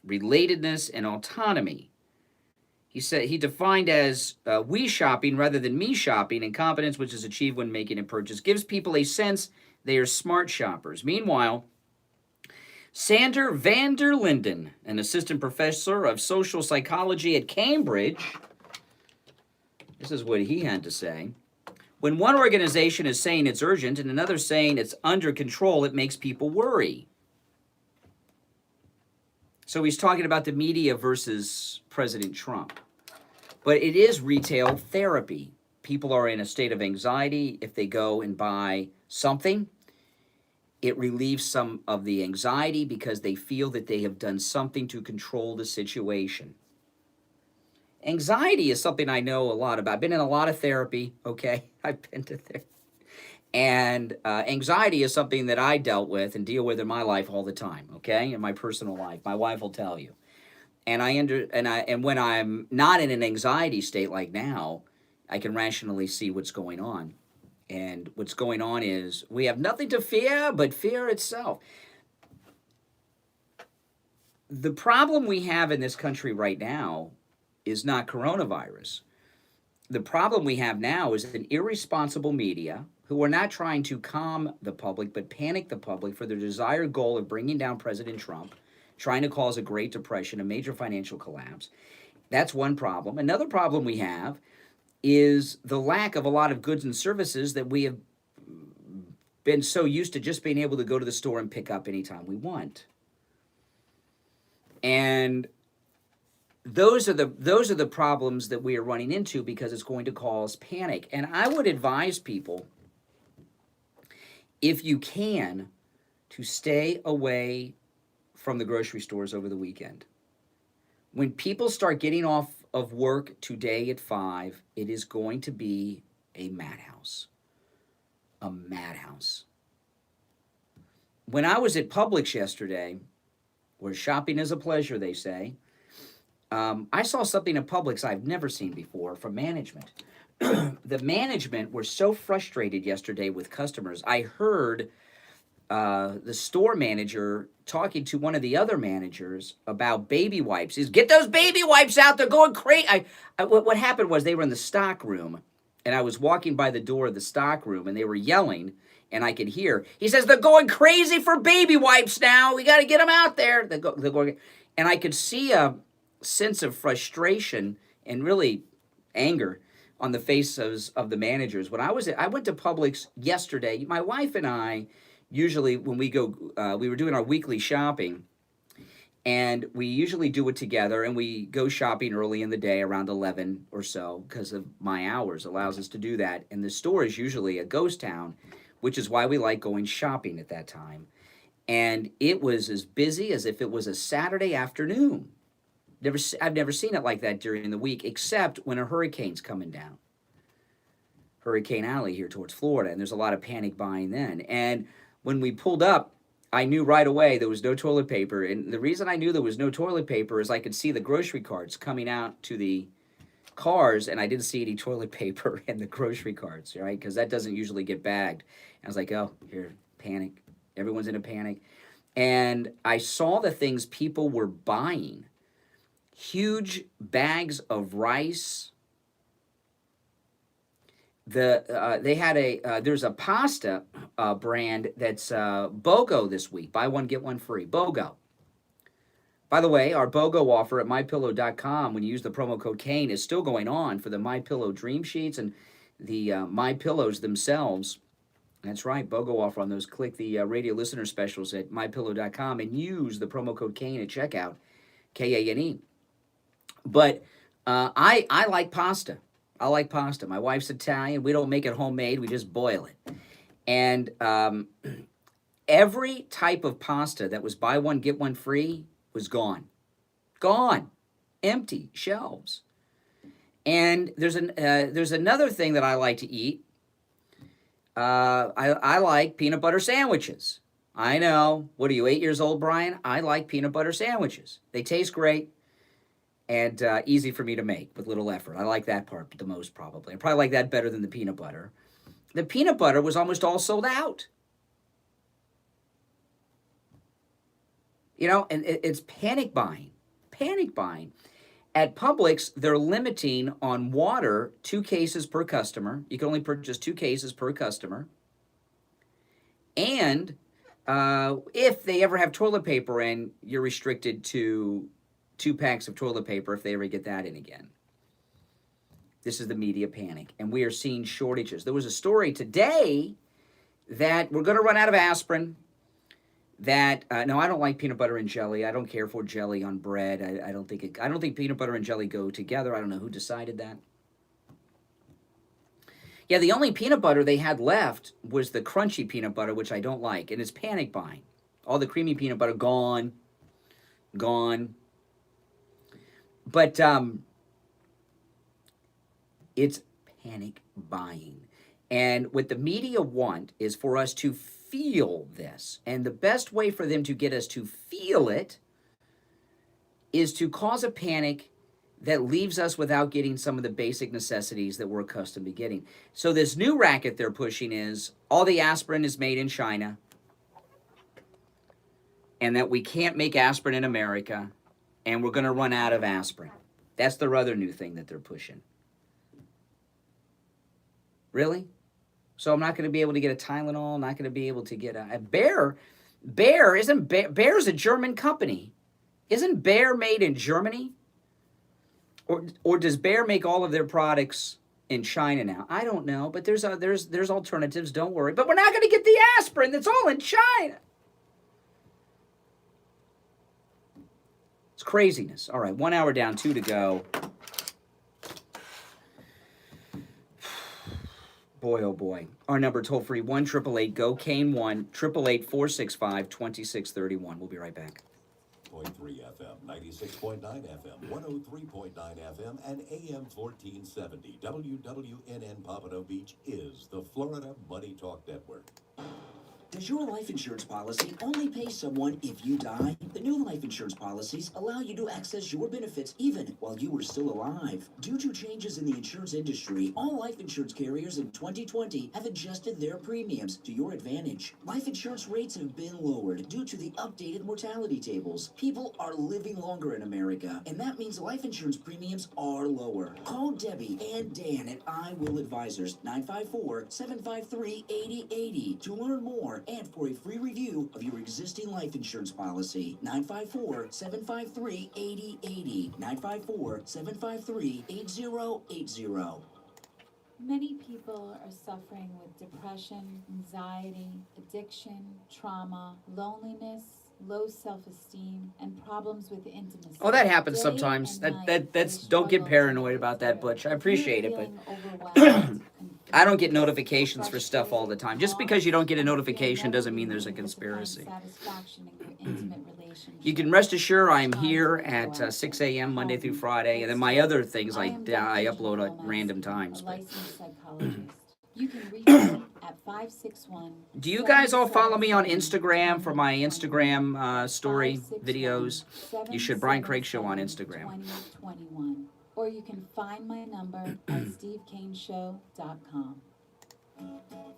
relatedness, and autonomy. He said he defined as we shopping rather than me shopping, and confidence, which is achieved when making a purchase, gives people a sense they are smart shoppers. Meanwhile, Sander van der Linden, an assistant professor of social psychology at Cambridge, this is what he had to say. When one organization is saying it's urgent and another saying it's under control, it makes people worry. So he's talking about the media versus President Trump. But it is retail therapy. People are in a state of anxiety. If they go and buy something, it relieves some of the anxiety because they feel that they have done something to control the situation. Anxiety is something I know a lot about. I've been in a lot of therapy, okay? I've been to therapy. And anxiety is something that I dealt with and deal with in my life all the time, okay? In my personal life. My wife will tell you. And when I'm not in an anxiety state like now, I can rationally see what's going on. And what's going on is we have nothing to fear but fear itself. The problem we have in this country right now is not coronavirus. The problem we have now is an irresponsible media who are not trying to calm the public but panic the public for their desired goal of bringing down President Trump, trying to cause a Great Depression, a major financial collapse. That's one problem. Another problem we have is the lack of a lot of goods and services that we have been so used to just being able to go to the store and pick up anytime we want. And those are the problems that we are running into because it's going to cause panic. And I would advise people, if you can, to stay away from the grocery stores over the weekend. When people start getting off of work today at 5, it is going to be a madhouse. A madhouse. When I was at Publix yesterday, where shopping is a pleasure, they say, I saw something at Publix I've never seen before from management. The management were so frustrated yesterday with customers. I heard the store manager talking to one of the other managers about baby wipes. He's, get those baby wipes out. They're going crazy. What happened was they were in the stock room, and I was walking by the door of the stock room, and they were yelling, and I could hear. He says, they're going crazy for baby wipes now. We got to get them out there. They're going, and I could see a sense of frustration and really anger on the faces of the managers. When I went to Publix yesterday. My wife and I, usually when we go, we were doing our weekly shopping, and we usually do it together, and we go shopping early in the day around 11 or so because of my hours allows us to do that. And the store is usually a ghost town, which is why we like going shopping at that time. And it was as busy as if it was a Saturday afternoon. I've never seen it like that during the week, except when a hurricane's coming down. Hurricane Alley here towards Florida, and there's a lot of panic buying then. And when we pulled up, I knew right away there was no toilet paper. And the reason I knew there was no toilet paper is I could see the grocery carts coming out to the cars, and I didn't see any toilet paper in the grocery carts, right? Because that doesn't usually get bagged. And I was like, oh, here, panic. Everyone's in a panic. And I saw the things people were buying. Huge bags of rice, they had there's a pasta brand that's BOGO this week. Buy one, get one free. BOGO. By the way, our BOGO offer at MyPillow.com when you use the promo code Kane is still going on for the MyPillow Dream Sheets and the MyPillows themselves. That's right, BOGO offer on those. Click the radio listener specials at MyPillow.com and use the promo code Kane at checkout, Kane. But I like pasta. I like pasta. My wife's Italian. We don't make it homemade. We just boil it. And every type of pasta that was buy one, get one free was gone. Gone. Empty shelves. And there's another thing that I like to eat. I like peanut butter sandwiches. I know. What are you, 8 years old, Brian? I like peanut butter sandwiches. They taste great and easy for me to make with little effort. I like that part the most, probably. I probably like that better than the peanut butter. The peanut butter was almost all sold out. You know, and it's panic buying. Panic buying. At Publix, they're limiting on water 2 cases per customer. You can only purchase 2 cases per customer. And if they ever have toilet paper in, you're restricted to 2 packs of toilet paper if they ever get that in again. This is the media panic, and we are seeing shortages. There was a story today that we're going to run out of aspirin. That no, I don't like peanut butter and jelly. I don't care for jelly on bread. I don't think peanut butter and jelly go together. I don't know who decided that. Yeah, the only peanut butter they had left was the crunchy peanut butter, which I don't like, and it's panic buying. All the creamy peanut butter gone. But it's panic buying. And what the media want is for us to feel this. And the best way for them to get us to feel it is to cause a panic that leaves us without getting some of the basic necessities that we're accustomed to getting. So this new racket they're pushing is all the aspirin is made in China and that we can't make aspirin in America and we're going to run out of aspirin. That's their other new thing that they're pushing. Really? So I'm not going to be able to get a Tylenol. I'm not going to be able to get a Bayer. Bayer's a German company. Isn't Bayer made in Germany? Or does Bayer make all of their products in China now? I don't know, but there's alternatives. Don't worry. But we're not going to get the aspirin. That's all in China. It's craziness. All right, 1 hour down, 2 to go. Boy, oh boy. Our number toll free 1-888-GO-KANE 1-888-465-2631. We'll be right back. 106.3 FM, 96.9 FM, 103.9 FM, and AM 1470. WWNN Pompano Beach is the Florida Money Talk Network. Does your life insurance policy only pay someone if you die? The new life insurance policies allow you to access your benefits even while you are still alive. Due to changes in the insurance industry, all life insurance carriers in 2020 have adjusted their premiums to your advantage. Life insurance rates have been lowered due to the updated mortality tables. People are living longer in America, and that means life insurance premiums are lower. Call Debbie and Dan at I Will Advisors, 954-753-8080 to learn more and for a free review of your existing life insurance policy. 954-753-8080. 954-753-8080. Many people are suffering with depression, anxiety, addiction, trauma, loneliness, low self-esteem, and problems with intimacy. Oh, that happens sometimes. That's don't get paranoid about that, Butch. I appreciate it, but I don't get notifications for stuff all the time. Just because you don't get a notification doesn't mean there's a conspiracy. You can rest assured I'm here at 6 a.m. Monday through Friday, and then my other things I upload at random times. But you can reach me at 561. Do you guys all follow me on Instagram for my Instagram story videos? You should. Brian Craig Show on Instagram. Or you can find my number at stevekaneshow.com.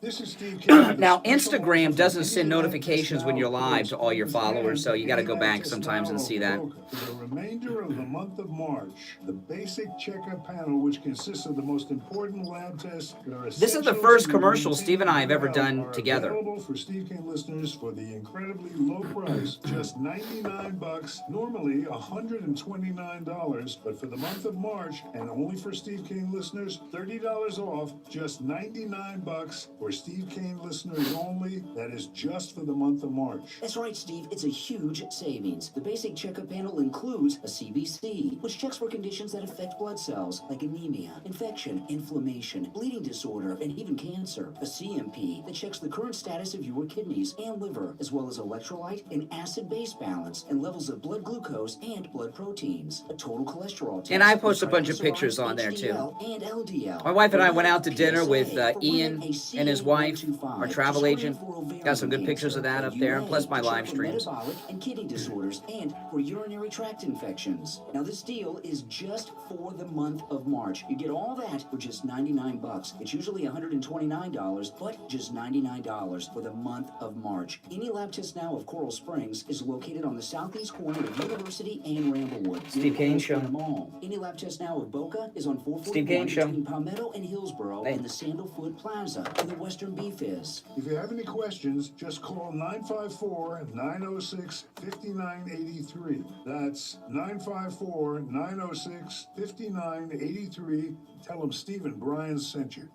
This is Steve King. Now, Instagram doesn't send notifications when you're live to all your followers, so you got to go back sometimes and see that. For the remainder of the month of March, the basic checkup panel, which consists of the most important lab tests that are This is the first commercial Steve and I have ever done together. Available for Steve King listeners for the incredibly low price, just $99. Normally $129, but for the month of March and only for Steve King listeners, $30 off, just $99 for Steve Kane listeners only. That is just for the month of March. That's right, Steve. It's a huge savings. The basic checkup panel includes a CBC, which checks for conditions that affect blood cells like anemia, infection, inflammation, bleeding disorder, and even cancer. A CMP that checks the current status of your kidneys and liver, as well as electrolyte and acid-base balance and levels of blood glucose and blood proteins. A total cholesterol test. And I post a bunch of pictures on there, too. And LDL. My wife and I went out to dinner with Ian and his wife, our travel agent. Got some good pictures of that up there, plus my live streams. Metabolic and kidney disorders and for urinary tract infections. Now this deal is just for the month of March. You get all that for just $99. It's usually $129, but just $99 for the month of March. Any Lab Test Now of Coral Springs is located on the southeast corner of University and Ramblewood. Steve Kane Show. Any Lab Test Now of Boca is on 441 Steve Kane Show. between Palmetto and Hillsborough and the Sandalfoot Plaza in the Western Beef is. If you have any questions, just call 954-906-5983. That's 954-906-5983. Tell them Steve and Brian sent you.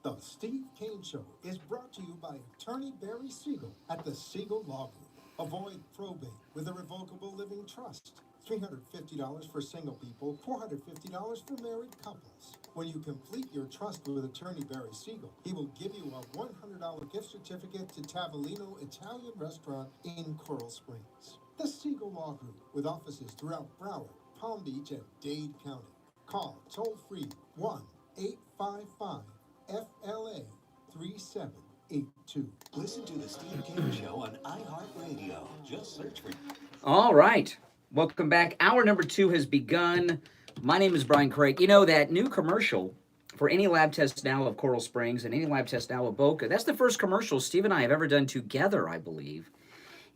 The Steve Kane Show is brought to you by Attorney Barry Siegel at the Siegel Law Group. Avoid probate with a revocable living trust. $350 for single people, $450 for married couples. When you complete your trust with Attorney Barry Siegel, he will give you a $100 gift certificate to Tavolino Italian Restaurant in Coral Springs. The Siegel Law Group, with offices throughout Broward, Palm Beach, and Dade County. Call toll-free 1-855-FLA-3782. Listen to the Steve King Show on iHeartRadio. Just search for... All right. Welcome back. Hour number 2 has begun. My name is Brian Craig. You know, that new commercial for Any Lab Test Now of Coral Springs and Any Lab Test Now of Boca, that's the first commercial Steve and I have ever done together, I believe.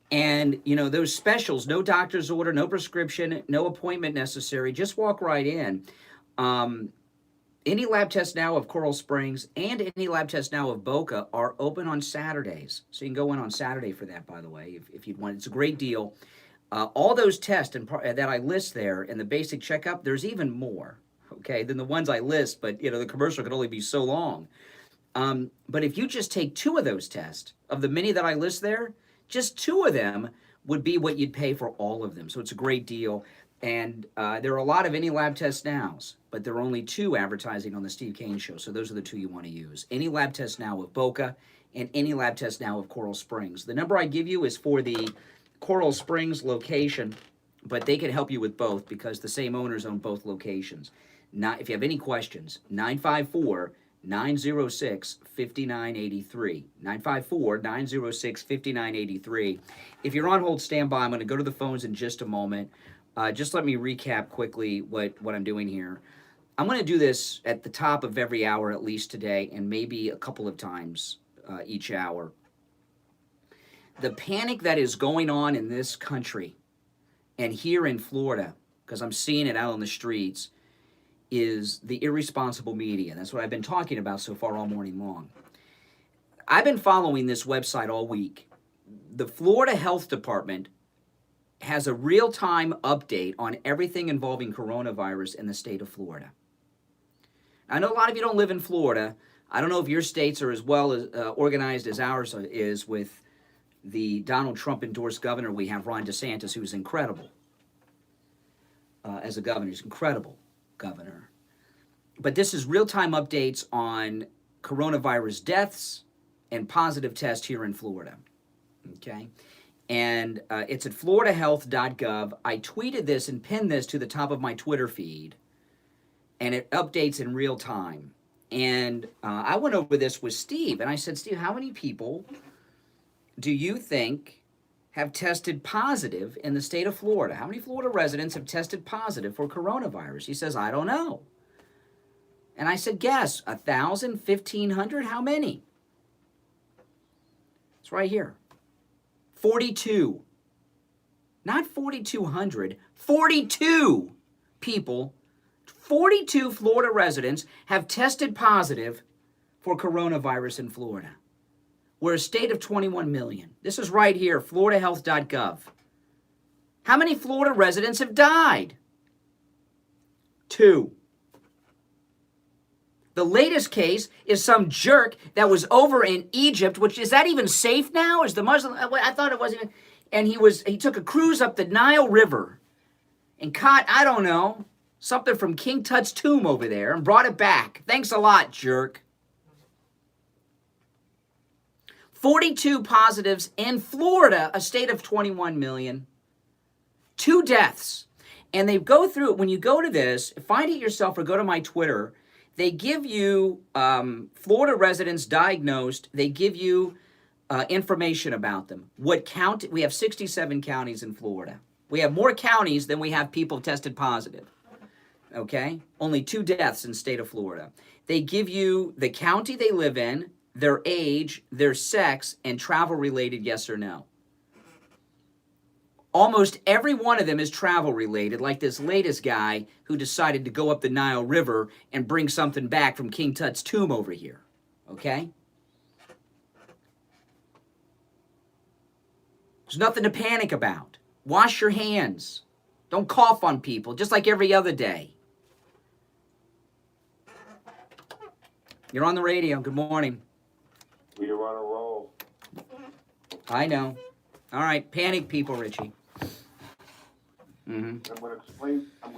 And, you know, those specials, no doctor's order, no prescription, no appointment necessary, just walk right in. Any Lab Test Now of Coral Springs and Any Lab Test Now of Boca are open on Saturdays. So you can go in on Saturday for that, by the way, if you'd want. It's a great deal. All those tests that I list there in the basic checkup, there's even more, okay, than the ones I list, but, you know, the commercial could only be so long. But if you just take 2 of those tests, of the many that I list there, just 2 of them would be what you'd pay for all of them. So it's a great deal. And there are a lot of Any Lab Test Nows, but there are only 2 advertising on the Steve Kane Show. So those are the 2 you want to use. Any Lab Test Now of Boca and Any Lab Test Now of Coral Springs. The number I give you is for the Coral Springs location, but they can help you with both because the same owners own both locations. If you have any questions, 954-906-5983. 954-906-5983. If you're on hold, stand by. I'm going to go to the phones in just a moment. Just let me recap quickly what I'm doing here. I'm going to do this at the top of every hour at least today, and maybe a couple of times each hour. The panic that is going on in this country and here in Florida, because I'm seeing it out on the streets, is the irresponsible media. That's what I've been talking about so far all morning long. I've been following this website all week. The Florida Health Department has a real-time update on everything involving coronavirus in the state of Florida. I know a lot of you don't live in Florida. I don't know if your states are as well as organized as ours is with the Donald Trump-endorsed governor we have, Ron DeSantis, who's incredible as a governor. He's an incredible governor. But this is real-time updates on coronavirus deaths and positive tests here in Florida. Okay? And it's at floridahealth.gov. I tweeted this and pinned this to the top of my Twitter feed, and it updates in real time. And I went over this with Steve, and I said, Steve, how many people do you think have tested positive in the state of Florida? How many Florida residents have tested positive for coronavirus? He says, I don't know. And I said, guess, 1,000, 1,500, how many? It's right here. 42. Not 4,200, 42 people, 42 Florida residents have tested positive for coronavirus in Florida. We're a state of 21 million. This is right here, floridahealth.gov. How many Florida residents have died? 2. The latest case is some jerk that was over in Egypt, which is that even safe now? Is the Muslim? I thought it wasn't. And he took a cruise up the Nile River and caught, I don't know, something from King Tut's tomb over there and brought it back. Thanks a lot, jerk. 42 positives in Florida, a state of 21 million. 2 deaths. And they go through it. When you go to this, find it yourself or go to my Twitter. They give you Florida residents diagnosed. They give you information about them. What county? We have 67 counties in Florida. We have more counties than we have people tested positive. Okay? Only 2 deaths in the state of Florida. They give you the county they live in, their age, their sex, and travel-related yes or no. Almost every one of them is travel-related, like this latest guy who decided to go up the Nile River and bring something back from King Tut's tomb over here. Okay? There's nothing to panic about. Wash your hands. Don't cough on people, just like every other day. You're on the radio. Good morning. You're on a roll. I know. All right, panic people, Richie. I'm going to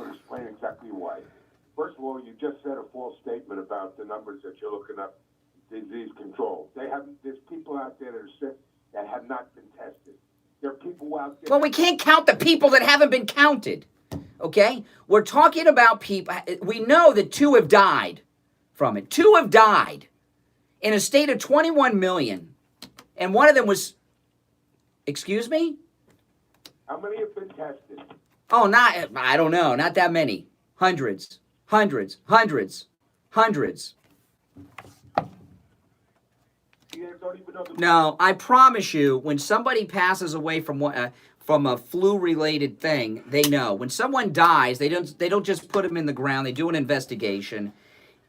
explain exactly why. First of all, you just said a false statement about the numbers that you're looking up, disease control. There's people out there that are sick that have not been tested. There are people out there. Well, we can't count the people that haven't been counted. Okay? We're talking about people. We know that 2 have died from it. 2 have died in a state of 21 million. And one of them was, excuse me? How many have been tested? Oh, I don't know. Not that many. Hundreds. Hundreds. Hundreds. Hundreds. No, I promise you, when somebody passes away from a flu-related thing, they know. When someone dies, they don't just put them in the ground. They do an investigation,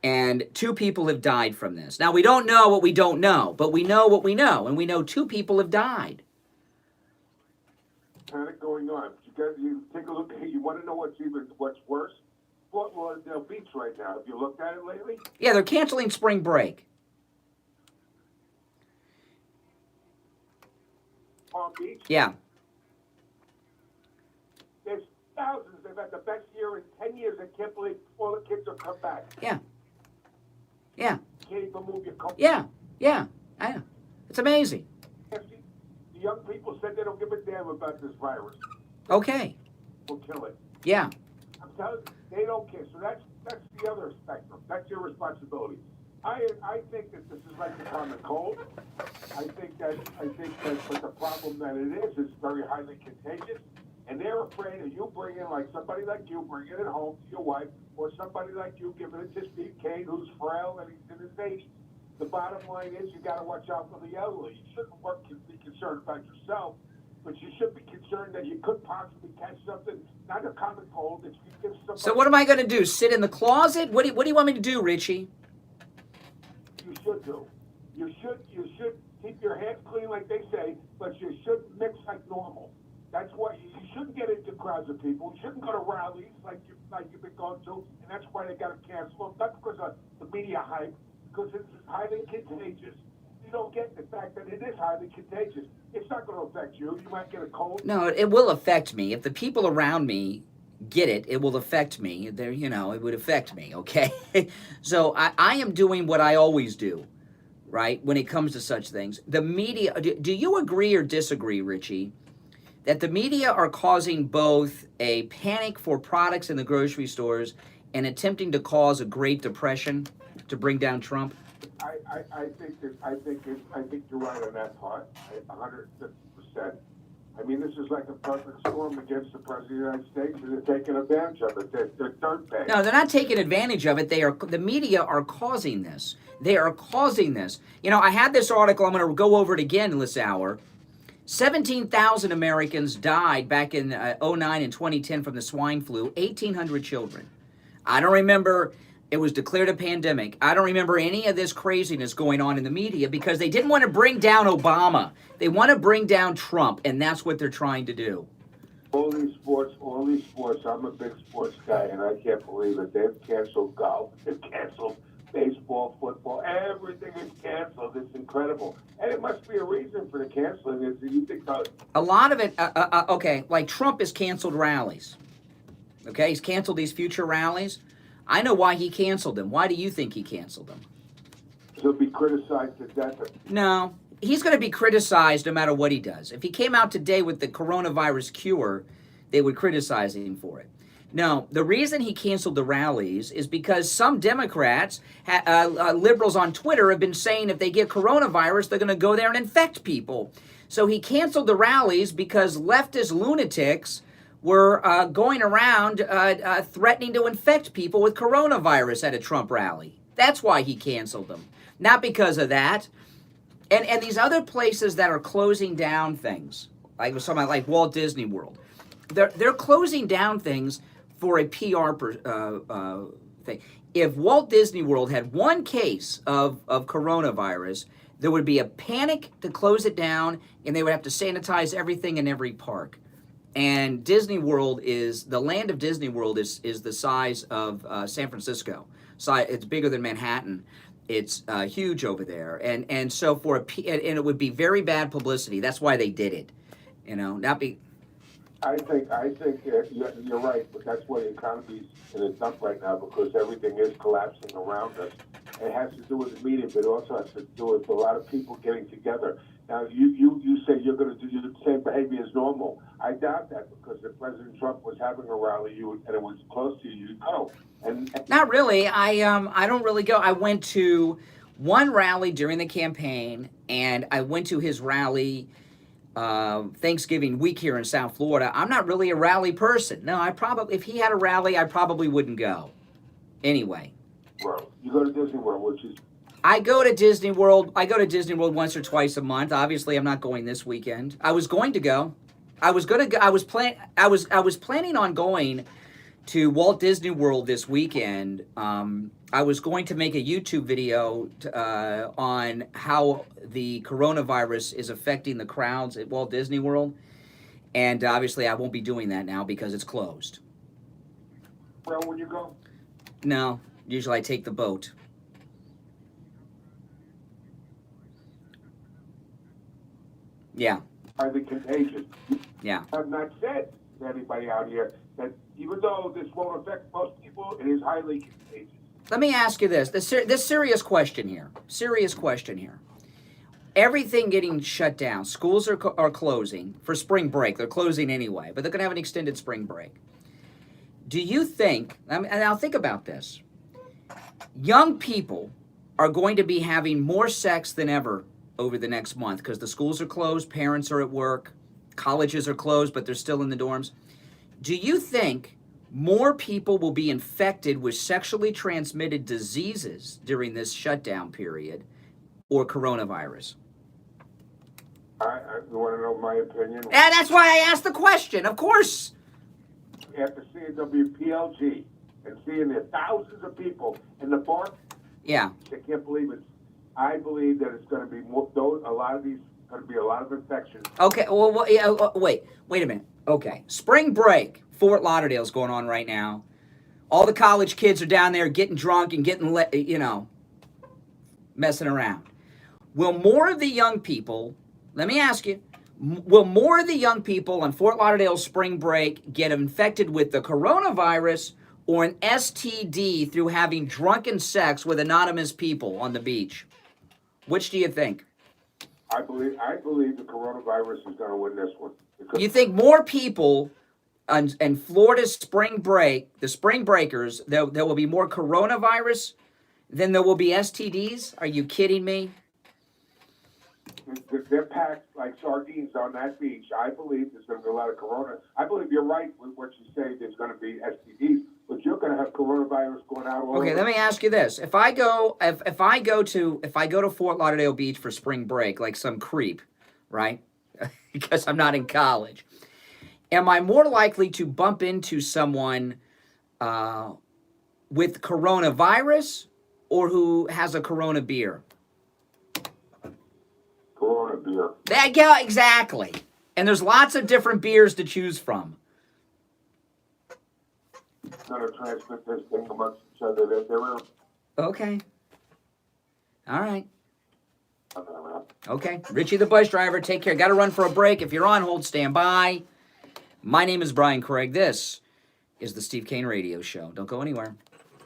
and 2 people have died from this. Now, we don't know what we don't know, but we know what we know, and we know 2 people have died. Panic going on. You take a look. You want to know what's worse? Fort Lauderdale Beach right now. Have you looked at it lately? Yeah, they're canceling spring break. Palm Beach? Yeah. There's thousands. They've had the best year in 10 years. I can't believe all the kids have come back. Yeah. Yeah. You can't even move your car. Yeah. Yeah. I know. It's amazing. The young people said they don't give a damn about this virus. Okay. We'll kill it. Yeah. I'm telling you, they don't care. So that's the other spectrum. That's your responsibility. I think that this is like the common cold. I think that but the problem that it is very highly contagious, and they're afraid of you bringing, like somebody like you, bringing it home to your wife, or somebody like you giving it to Steve Kane, who's frail and he's in his 80s. The bottom line is you got to watch out for the elderly. You shouldn't be concerned about yourself, but you should be concerned that you could possibly catch something, not a common cold. That you give somebody. So what am I going to do? Sit in the closet? What do you want me to do, Richie? You should do. You should keep your hands clean, like they say, but you should mix like normal. That's why you shouldn't get into crowds of people. You shouldn't go to rallies like you've been going to, and that's why they got to cancel them. Not because of the media hype, because it's highly contagious. You don't get the fact that it is highly contagious. It's not going to affect you. You might get a cold. No, it will affect me. If the people around me get it, it will affect me. It would affect me, okay? So I am doing what I always do, right, when it comes to such things. The media, do you agree or disagree, Richie, that the media are causing both a panic for products in the grocery stores and attempting to cause a Great Depression to bring down Trump? I think you're right on that part, 150%. I mean, this is like a perfect storm against the President of the United States, and they're taking advantage of it. They're dirtbags. No, they're not taking advantage of it. The media are causing this. They are causing this. You know, I had this article. I'm going to go over it again in this hour. 17,000 Americans died back in 2009 and 2010 from the swine flu. 1,800 children. I don't remember. It was declared a pandemic. I don't remember any of this craziness going on in the media because they didn't want to bring down Obama. They want to bring down Trump, and that's what they're trying to do. All these sports, I'm a big sports guy, and I can't believe it. They've canceled golf. They've canceled baseball, football. Everything is canceled. It's incredible. And it must be a reason for the canceling. You think a lot of it, okay, like Trump has canceled rallies. Okay, he's canceled these future rallies. I know why he canceled them. Why do you think he canceled them? He'll be criticized to death. No, he's going to be criticized no matter what he does. If he came out today with the coronavirus cure, they would criticize him for it. No, the reason he canceled the rallies is because some Democrats, liberals on Twitter, have been saying if they get coronavirus, they're going to go there and infect people. So he canceled the rallies because leftist lunatics were going around threatening to infect people with coronavirus at a Trump rally. That's why he canceled them. Not because of that. And these other places that are closing down things, like something like Walt Disney World, they're closing down things for a PR thing. If Walt Disney World had one case of coronavirus, there would be a panic to close it down, and they would have to sanitize everything in every park. And Disney World the land of Disney World is the size of San Francisco. So it's bigger than Manhattan. It's huge over there. And so and it would be very bad publicity. That's why they did it. You know, I think you're right, but that's why the economy's in a dump right now because everything is collapsing around us. It has to do with the media, but it also has to do with a lot of people getting together. Now, you say you're going to do the same behavior as normal. I doubt that because if President Trump was having a rally and it was close to you, you'd go. And not really. I don't really go. I went to one rally during the campaign, and I went to his rally Thanksgiving week here in South Florida. I'm not really a rally person. No, if he had a rally, I probably wouldn't go. Anyway. Well, you go to Disney World, which is... I go to Disney World once or twice a month. Obviously, I'm not going this weekend. I was going to go. I was planning on going to Walt Disney World this weekend. I was going to make a YouTube video on how the coronavirus is affecting the crowds at Walt Disney World. And obviously, I won't be doing that now because it's closed. Well, when you go? No, usually I take the boat. Yeah. Highly contagious. Yeah. I have not said to anybody out here that even though this won't affect most people, it is highly contagious. Let me ask you this serious question here. Serious question here. Everything getting shut down. Schools are closing for spring break. They're closing anyway, but they're going to have an extended spring break. Do you think, and now think about this, young people are going to be having more sex than ever over the next month because the schools are closed, parents are at work, colleges are closed, but they're still in the dorms. Do you think more people will be infected with sexually transmitted diseases during this shutdown period or coronavirus? You want to know my opinion? And that's why I asked the question, of course. After seeing WPLG and seeing the thousands of people in the park, yeah, I can't believe it. I believe that it's going to be going to be a lot of infections. Okay, well yeah, wait a minute. Okay, spring break, Fort Lauderdale's going on right now. All the college kids are down there getting drunk and getting, messing around. Will more of the young people, let me ask you, will more of the young people on Fort Lauderdale spring break get infected with the coronavirus or an STD through having drunken sex with anonymous people on the beach? Which do you think? I believe the coronavirus is going to win this one. You think more people on Florida's spring break, the spring breakers, there will be more coronavirus than there will be STDs? Are you kidding me? They're packed like sardines on that beach. I believe there's going to be a lot of corona. I believe you're right with what you say. There's going to be STDs, but you're going to have coronavirus going out all Okay, over. let me ask you this: if I go to Fort Lauderdale Beach for spring break, like some creep, right? Because I'm not in college, am I more likely to bump into someone with coronavirus or who has a Corona beer? Corona beer. Yeah, exactly. And there's lots of different beers to choose from. Going to transmit this thing amongst each other. They're Okay. All right. Okay. Richie the bus driver, take care. Got to run for a break. If you're on hold, stand by. My name is Brian Craig. This is the Steve Kane Radio Show. Don't go anywhere.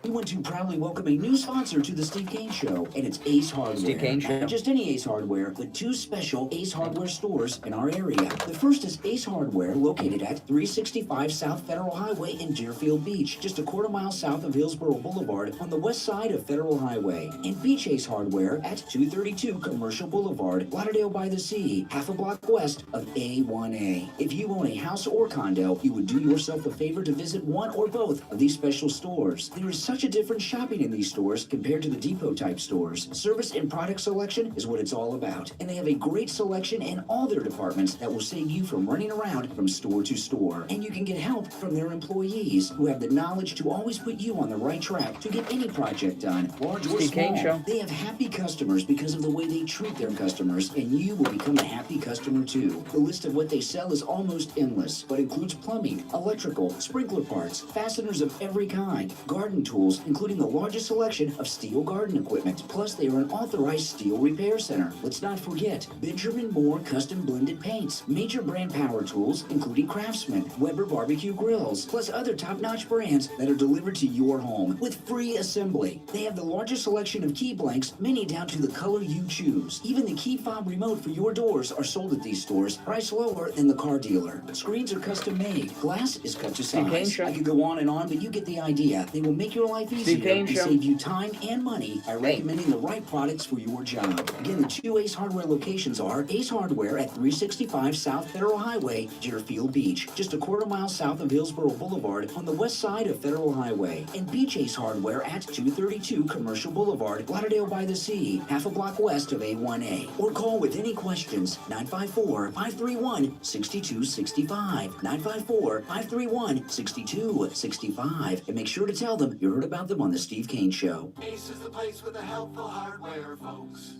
We want to proudly welcome a new sponsor to the Steve Kane Show, and it's Ace Hardware. Steve Kane Show. Not just any Ace Hardware, but two special Ace Hardware stores in our area. The first is Ace Hardware, located at 365 South Federal Highway in Deerfield Beach, just a quarter mile south of Hillsborough Boulevard on the west side of Federal Highway. And Beach Ace Hardware at 232 Commercial Boulevard, Lauderdale by the Sea, half a block west of A1A. If you own a house or condo, you would do yourself a favor to visit one or both of these special stores. There is such a different shopping in these stores compared to the depot type stores. Service and product selection is what it's all about. And they have a great selection in all their departments that will save you from running around from store to store. And you can get help from their employees who have the knowledge to always put you on the right track to get any project done, large or Steve Kane small. Show. They have happy customers because of the way they treat their customers, and you will become a happy customer too. The list of what they sell is almost endless, but includes plumbing, electrical, sprinkler parts, fasteners of every kind, garden tools, including the largest selection of steel garden equipment. Plus, they are an authorized steel repair center. Let's not forget Benjamin Moore custom blended paints, major brand power tools, including Craftsman, Weber barbecue grills, plus other top-notch brands that are delivered to your home with free assembly. They have the largest selection of key blanks, many down to the color you choose. Even the key fob remote for your doors are sold at these stores, priced lower than the car dealer. Screens are custom made. Glass is cut to Steve Kane size. Show. I could go on and on, but you get the idea. They will make your life easier Steve Kane and Show. save you time and money by recommending the right products for your job. Again, the two Ace Hardware locations are Ace Hardware at 365 South Federal Highway, Deerfield Beach, just a quarter mile south of Hillsborough Boulevard on the west side of Federal Highway, and Beach Ace Hardware at 232 Commercial Boulevard, Lauderdale by the Sea, half a block west of A1A. Or call with any questions, 954-531-6265, 954-531-6265, and make sure to tell them you heard about them on the Steve Kane Show. Ace is the place for the helpful hardware, folks.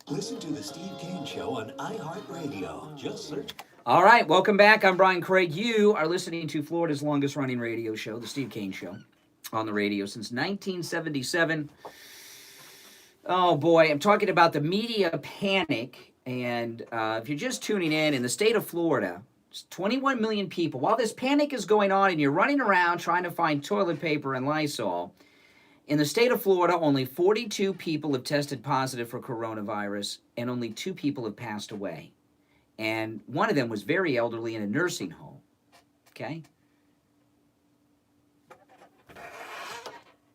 Listen to the Steve Kane Show on iHeartRadio. Just search. All right, welcome back. I'm Brian Craig. You are listening to Florida's longest-running radio show, The Steve Kane Show, on the radio since 1977. Oh, boy, I'm talking about the media panic, and if you're just tuning in the state of Florida, 21 million people. While this panic is going on and you're running around trying to find toilet paper and Lysol, in the state of Florida, only 42 people have tested positive for coronavirus, and only 2 people have passed away. And one of them was very elderly in a nursing home. Okay?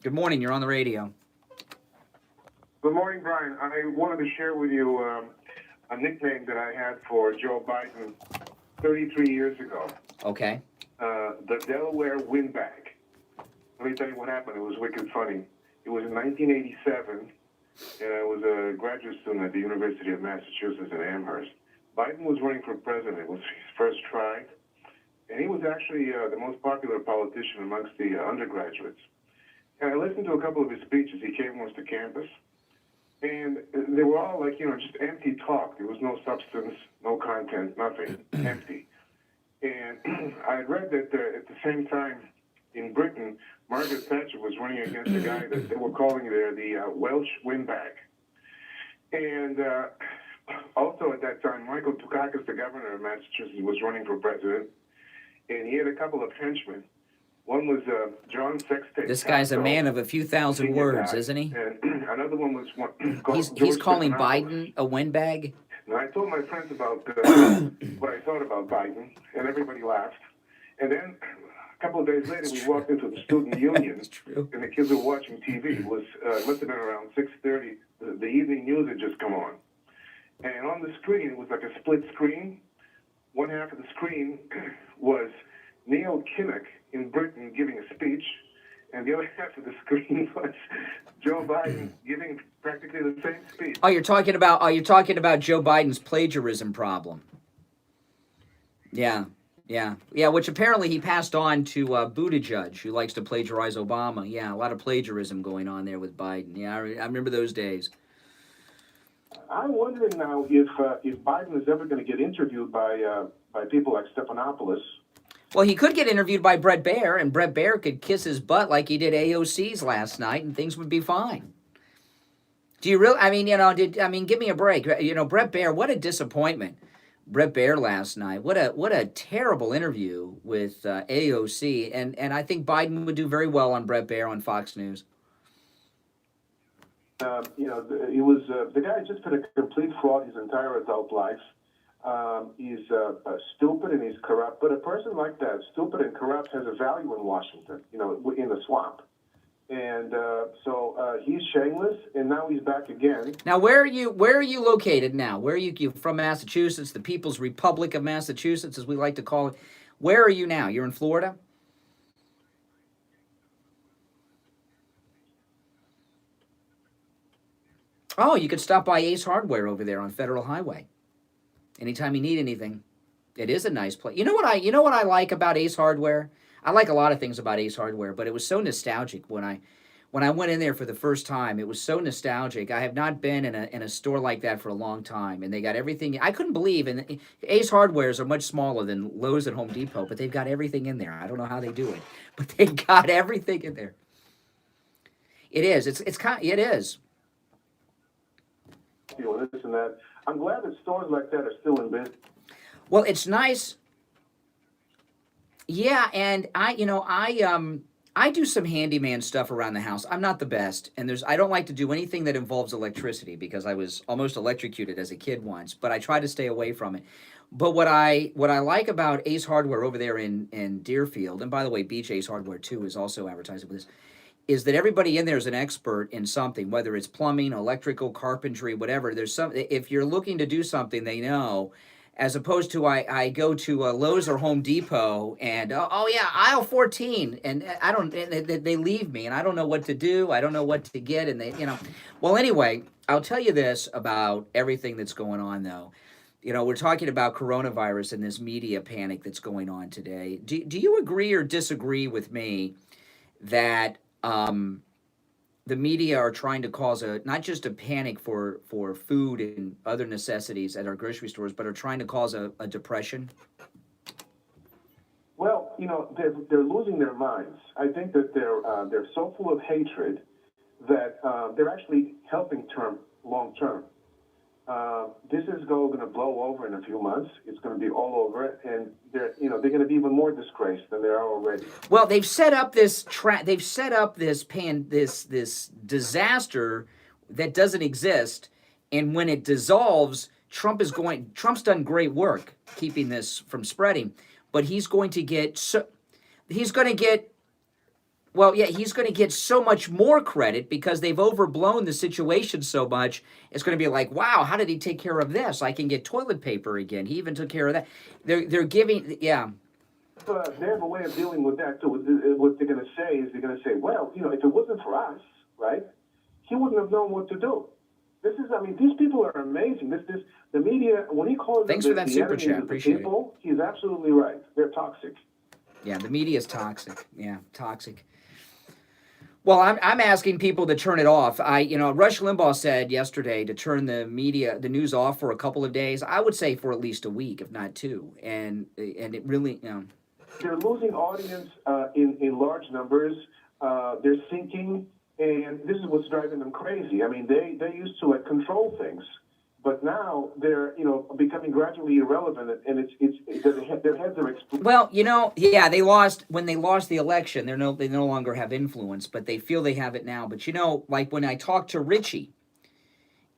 Good morning. You're on the radio. Good morning, Brian. I wanted to share with you a nickname that I had for Joe Biden 33 years ago. Okay. The Delaware Windbag. Let me tell you what happened. It was wicked funny. It was in 1987, and I was a graduate student at the University of Massachusetts in Amherst. Biden was running for president. It was his first try, and he was actually the most popular politician amongst the undergraduates. And I listened to a couple of his speeches. He came once to campus, and they were all like, just empty talk. There was no substance, no content, nothing, empty. And I read that at the same time in Britain, Margaret Thatcher was running against a guy that they were calling there the Welsh Windbag. And also at that time, Michael Dukakis, the governor of Massachusetts, was running for president, and he had a couple of henchmen. One was John Sexton. This guy's a man of a few thousand words, isn't he? And another one was He's calling Biden a windbag? And I told my friends about what I thought about Biden, and everybody laughed. And then a couple of days later, we walked into the student union, and the kids were watching TV. It was must have been around 6:30. The evening news had just come on. And on the screen, it was like a split screen. One half of the screen was Neil Kinnock in Britain giving a speech, and the other half of the screen was Joe Biden giving practically the same speech. Oh, you're talking about Joe Biden's plagiarism problem. Yeah. Which apparently he passed on to Buttigieg, who likes to plagiarize Obama. Yeah, a lot of plagiarism going on there with Biden. Yeah, I remember those days. I'm wondering now if Biden is ever going to get interviewed by people like Stephanopoulos. Well, he could get interviewed by Bret Baier, and Bret Baier could kiss his butt like he did AOC's last night, and things would be fine. Do you really? I mean, give me a break. Bret Baier, what a disappointment. Bret Baier last night. What a terrible interview with AOC, and I think Biden would do very well on Bret Baier on Fox News. He was the guy just been a complete fraud his entire adult life. He's stupid and he's corrupt. But a person like that, stupid and corrupt, has a value in Washington. In the swamp. And so he's shameless, and now he's back again. Now, where are you located now? Where are you from? Massachusetts, the People's Republic of Massachusetts, as we like to call it. Where are you now? You're in Florida? Oh, you could stop by Ace Hardware over there on Federal Highway. Anytime you need anything. It is a nice place. You know what I like about Ace Hardware? I like a lot of things about Ace Hardware, but it was so nostalgic when I went in there for the first time. It was so nostalgic. I have not been in a store like that for a long time, and they got everything. I couldn't believe, and Ace Hardwares are much smaller than Lowe's and Home Depot, but they've got everything in there. I don't know how they do it, but they've got everything in there. It is. It is. This and that. I'm glad that stores like that are still in business. Well, it's nice. Yeah, and I do some handyman stuff around the house. I'm not the best, and I don't like to do anything that involves electricity because I was almost electrocuted as a kid once, but I try to stay away from it. But what I like about Ace Hardware over there in Deerfield, and by the way, BJ's Hardware too is also advertising with this, is that everybody in there is an expert in something, whether it's plumbing, electrical, carpentry, whatever. If you're looking to do something, they know. As opposed to I go to Lowe's or Home Depot and aisle 14, and they leave me and I don't know what to do. I don't know what to get, and Well, anyway, I'll tell you this about everything that's going on though. We're talking about coronavirus and this media panic that's going on today. Do you agree or disagree with me that the media are trying to cause not just a panic for food and other necessities at our grocery stores, but are trying to cause a depression? Well, they're losing their minds. I think that they're so full of hatred that they're actually helping long term. This is going to blow over in a few months. It's going to be all over, and they're going to be even more disgraced than they are already. Well, they've set up this this disaster that doesn't exist, and when it dissolves, Trump's done great work keeping this from spreading, but he's going to get so much more credit because they've overblown the situation so much. It's going to be like, wow, how did he take care of this? I can get toilet paper again. He even took care of that. They're giving, yeah. They have a way of dealing with that too. What they're going to say is well, if it wasn't for us, right, he wouldn't have known what to do. These people are amazing. The media, when he calls Thanks them for that the super enemies chat. of the Appreciate people, he's absolutely right. They're toxic. Yeah, the media is toxic. Yeah, toxic. Well, I'm asking people to turn it off. Rush Limbaugh said yesterday to turn the news off for a couple of days. I would say for at least a week, if not two. And it really, They're losing audience in large numbers. They're sinking, and this is what's driving them crazy. They used to control things, but now they're becoming gradually irrelevant, and their heads are exploding. Well, they lost when they lost the election. They no longer have influence, but they feel they have it now. But like when I talk to Richie,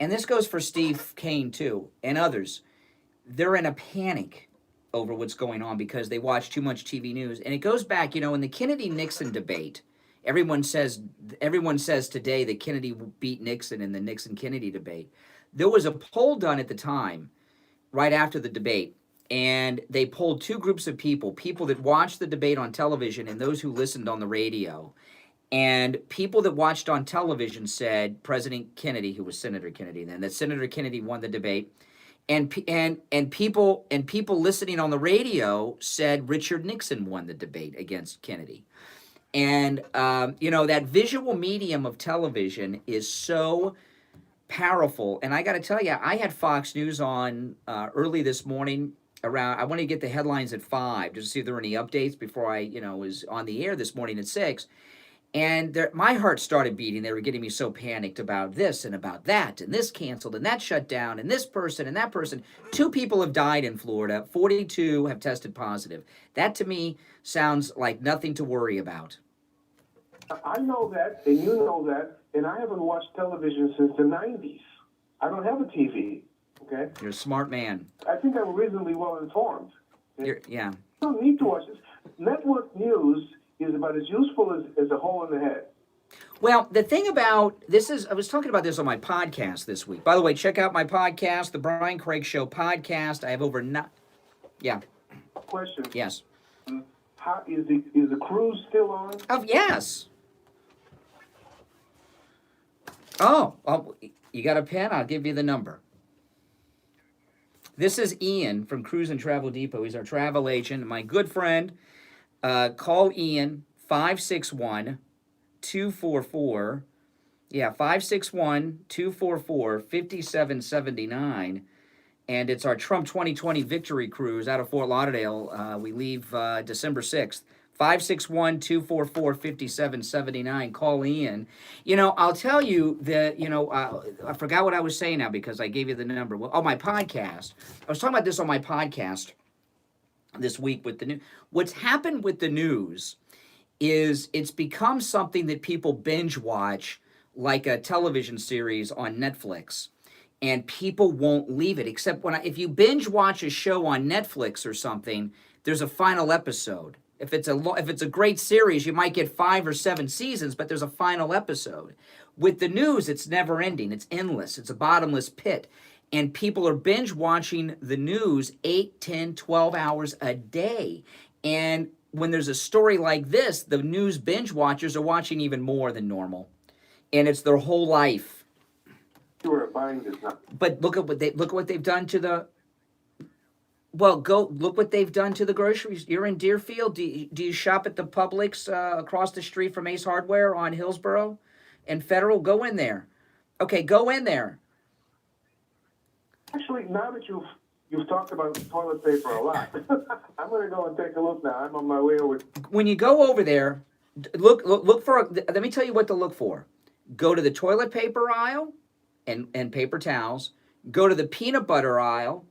and this goes for Steve Kane too, and others, they're in a panic over what's going on because they watch too much TV news. And it goes back, in the Kennedy-Nixon debate, everyone says today that Kennedy beat Nixon in the Nixon-Kennedy debate. There was a poll done at the time, right after the debate, and they polled two groups of people that watched the debate on television and those who listened on the radio. And people that watched on television said President Kennedy, who was Senator Kennedy then, that Senator Kennedy won the debate. And people listening on the radio said Richard Nixon won the debate against Kennedy. And that visual medium of television is so powerful. And I got to tell you, I had Fox News on early this morning. I wanted to get the headlines at 5 just to see if there were any updates before I was on the air this morning at 6. And my heart started beating. They were getting me so panicked about this and about that, and this canceled, and that shut down, and this person and that person. 2 people have died in Florida. 42 have tested positive. That, to me, sounds like nothing to worry about. I know that, and you know that, and I haven't watched television since the 90s. I don't have a TV, okay? You're a smart man. I think I'm reasonably well informed. Yeah. You don't need to watch this. Network news is about as useful as a hole in the head. Well, the thing about this is, I was talking about this on my podcast this week. By the way, check out my podcast, the Brian Craig Show podcast. I have over Yeah. Question. Yes. How is the cruise still on? Yes. Oh, you got a pen? I'll give you the number. This is Ian from Cruise and Travel Depot. He's our travel agent, my good friend. Call Ian, 561-244. Yeah, 561-244-5779. And it's our Trump 2020 Victory Cruise out of Fort Lauderdale. We leave December 6th. 561-244-5779. Call Ian. I'll tell you that, I forgot what I was saying now because I gave you the number. Well, my podcast. I was talking about this on my podcast this week with the news. What's happened with the news is it's become something that people binge watch like a television series on Netflix, and people won't leave it. Except if you binge watch a show on Netflix or something, there's a final episode. If it's a great series, you might get 5 or 7 seasons, but there's a final episode. With the news, it's never ending. It's endless. It's a bottomless pit. And people are binge watching the news 8, 10, 12 hours a day. And when there's a story like this, the news binge watchers are watching even more than normal. And it's their whole life. You are buying this now. But look at what they've done to the. Well, go look what they've done to the groceries. You're in Deerfield. Do you shop at the Publix across the street from Ace Hardware on Hillsborough and Federal? Go in there. Okay, go in there. Actually, now that you've talked about toilet paper a lot, I'm going to go and take a look now. I'm on my way over. When you go over there, look for. Let me tell you what to look for. Go to the toilet paper aisle and paper towels. Go to the peanut butter aisle,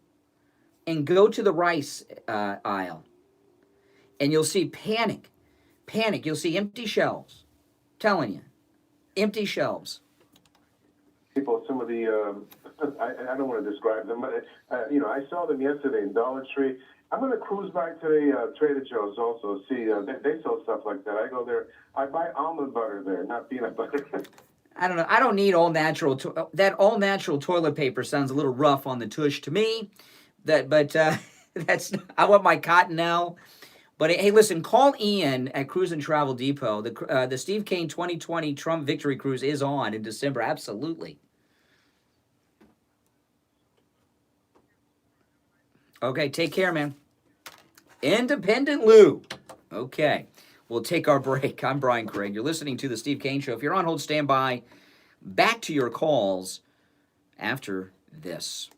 and go to the rice aisle. And you'll see panic. You'll see empty shelves. I'm telling you, empty shelves. People, some of the. I don't want to describe them, but I saw them yesterday in Dollar Tree. I'm going to cruise by today, Trader Joe's also. See, they sell stuff like that. I go there. I buy almond butter there, not peanut butter. I don't know. I don't need all natural. That all natural toilet paper sounds a little rough on the tush to me. But I want my Cottonelle. But hey, listen, call Ian at Cruise and Travel Depot. The Steve Kane 2020 Trump Victory Cruise is on in December. Absolutely. Okay, take care, man. Independent Lou. Okay, we'll take our break. I'm Brian Craig. You're listening to The Steve Kane Show. If you're on hold, stand by. Back to your calls after this.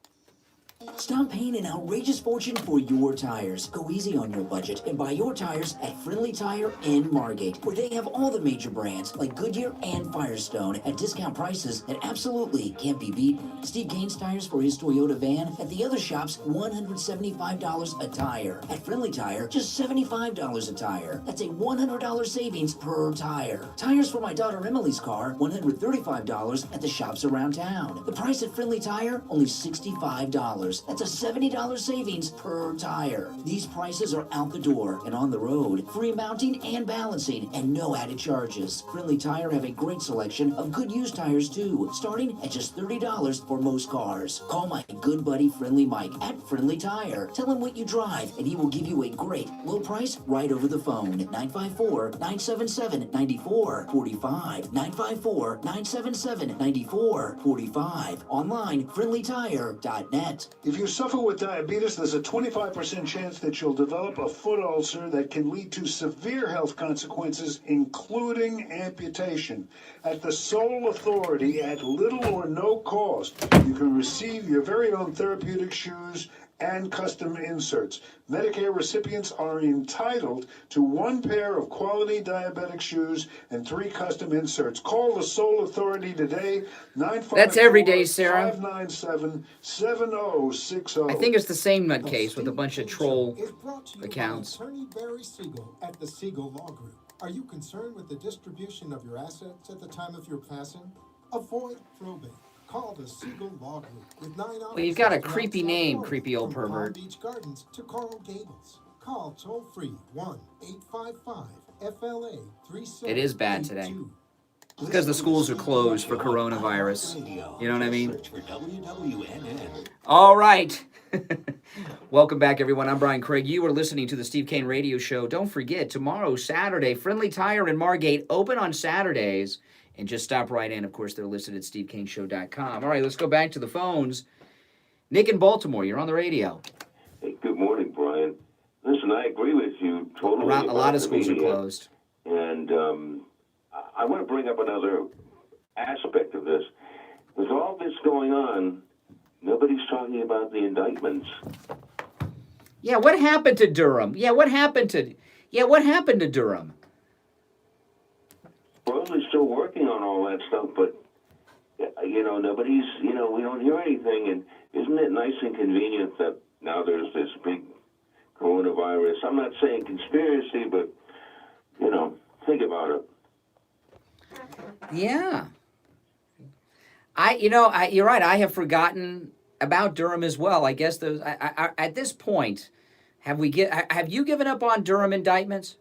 Stop paying an outrageous fortune for your tires. Go easy on your budget and buy your tires at Friendly Tire in Margate, where they have all the major brands like Goodyear and Firestone at discount prices that absolutely can't be beaten. Steve Kane's tires for his Toyota van at the other shops, $175 a tire. At Friendly Tire, just $75 a tire. That's a $100 savings per tire. Tires for my daughter Emily's car, $135 at the shops around town. The price at Friendly Tire, only $65. $70. That's a $70 savings per tire. These prices are out the door and on the road. Free mounting and balancing and no added charges. Friendly Tire have a great selection of good used tires too, starting at just $30 for most cars. Call my good buddy Friendly Mike at Friendly Tire. Tell him what you drive and he will give you a great low price right over the phone. 954-977-9445. 954-977-9445. Online, friendlytire.net. If you suffer with diabetes, there's a 25% chance that you'll develop a foot ulcer that can lead to severe health consequences, including amputation. At the Sole Authority, at little or no cost, you can receive your very own therapeutic shoes and custom inserts. Medicare recipients are entitled to 1 pair of quality diabetic shoes and 3 custom inserts. Call the Sole Authority today, 954 That's every day, Sarah. 597-7060. I think it's the same nutcase with a bunch of troll accounts. Attorney Barry Siegel at the Siegel Law Group. Are you concerned with the distribution of your assets at the time of your passing? Avoid probate. Call the Siegel Law Group with 9 offices. Well, you've got a creepy name, creepy old pervert. Palm Beach Gardens to Coral Gables. Call toll free 1-855-FLA-3782. It is bad today. It's because the schools are closed for coronavirus. You know what I mean? All right. Welcome back, everyone. I'm Brian Craig. You are listening to the Steve Kane Radio Show. Don't forget, tomorrow, Saturday, Friendly Tire in Margate, open on Saturdays. And just stop right in. Of course, they're listed at stevekaneshow.com. All right, let's go back to the phones. Nick in Baltimore, you're on the radio. Hey, good morning, Brian. Listen, I agree with you totally. A lot of schools are closed. And I want to bring up another aspect of this. With all this going on, nobody's talking about the indictments. Yeah, what happened to Durham? What happened to Durham? Probably still working on all that stuff, but, nobody's, we don't hear anything. And isn't it nice and convenient that now there's this big coronavirus? I'm not saying conspiracy, but, think about it. Yeah. You're right. I have forgotten about Durham as well. I guess those, at this point, have you given up on Durham indictments?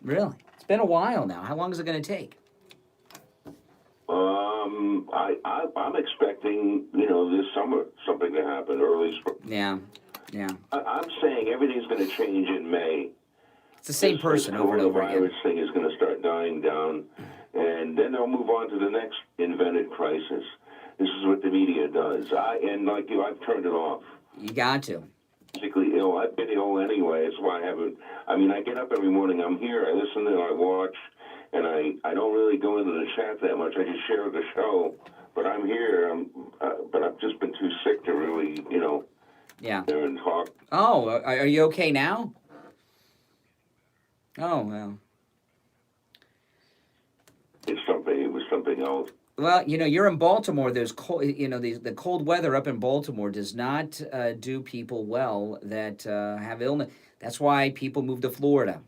Really? It's been a while now. How long is it going to take? I'm expecting, this summer something to happen, early spring. Yeah. I'm saying everything's going to change in May. It's the same person over and over again. The coronavirus thing is going to start dying down, and then they'll move on to the next invented crisis. This is what the media does. Like you, I've turned it off. You got to. Physically ill. I've been ill anyway. That's why I haven't. I get up every morning. I'm here. I listen and I watch, and I don't really go into the chat that much. I just share the show. But I'm here. But I've just been too sick to really, Yeah. There and talk. Oh, are you okay now? Oh well. It was something else. Well, you're in Baltimore. There's cold. The cold weather up in Baltimore does not do people well that have illness. That's why people move to Florida.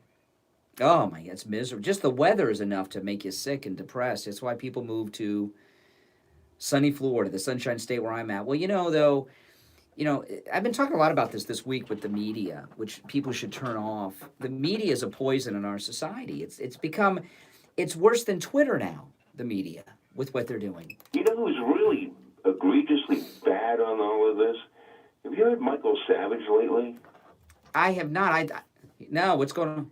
Oh my, it's miserable. Just the weather is enough to make you sick and depressed. That's why people move to sunny Florida, the Sunshine State where I'm at. Well, though, I've been talking a lot about this week with the media, which people should turn off. The media is a poison in our society. It's worse than Twitter now. The media. With what they're doing. You know who's really egregiously bad on all of this? Have you heard Michael Savage lately? I have not. No, what's going on?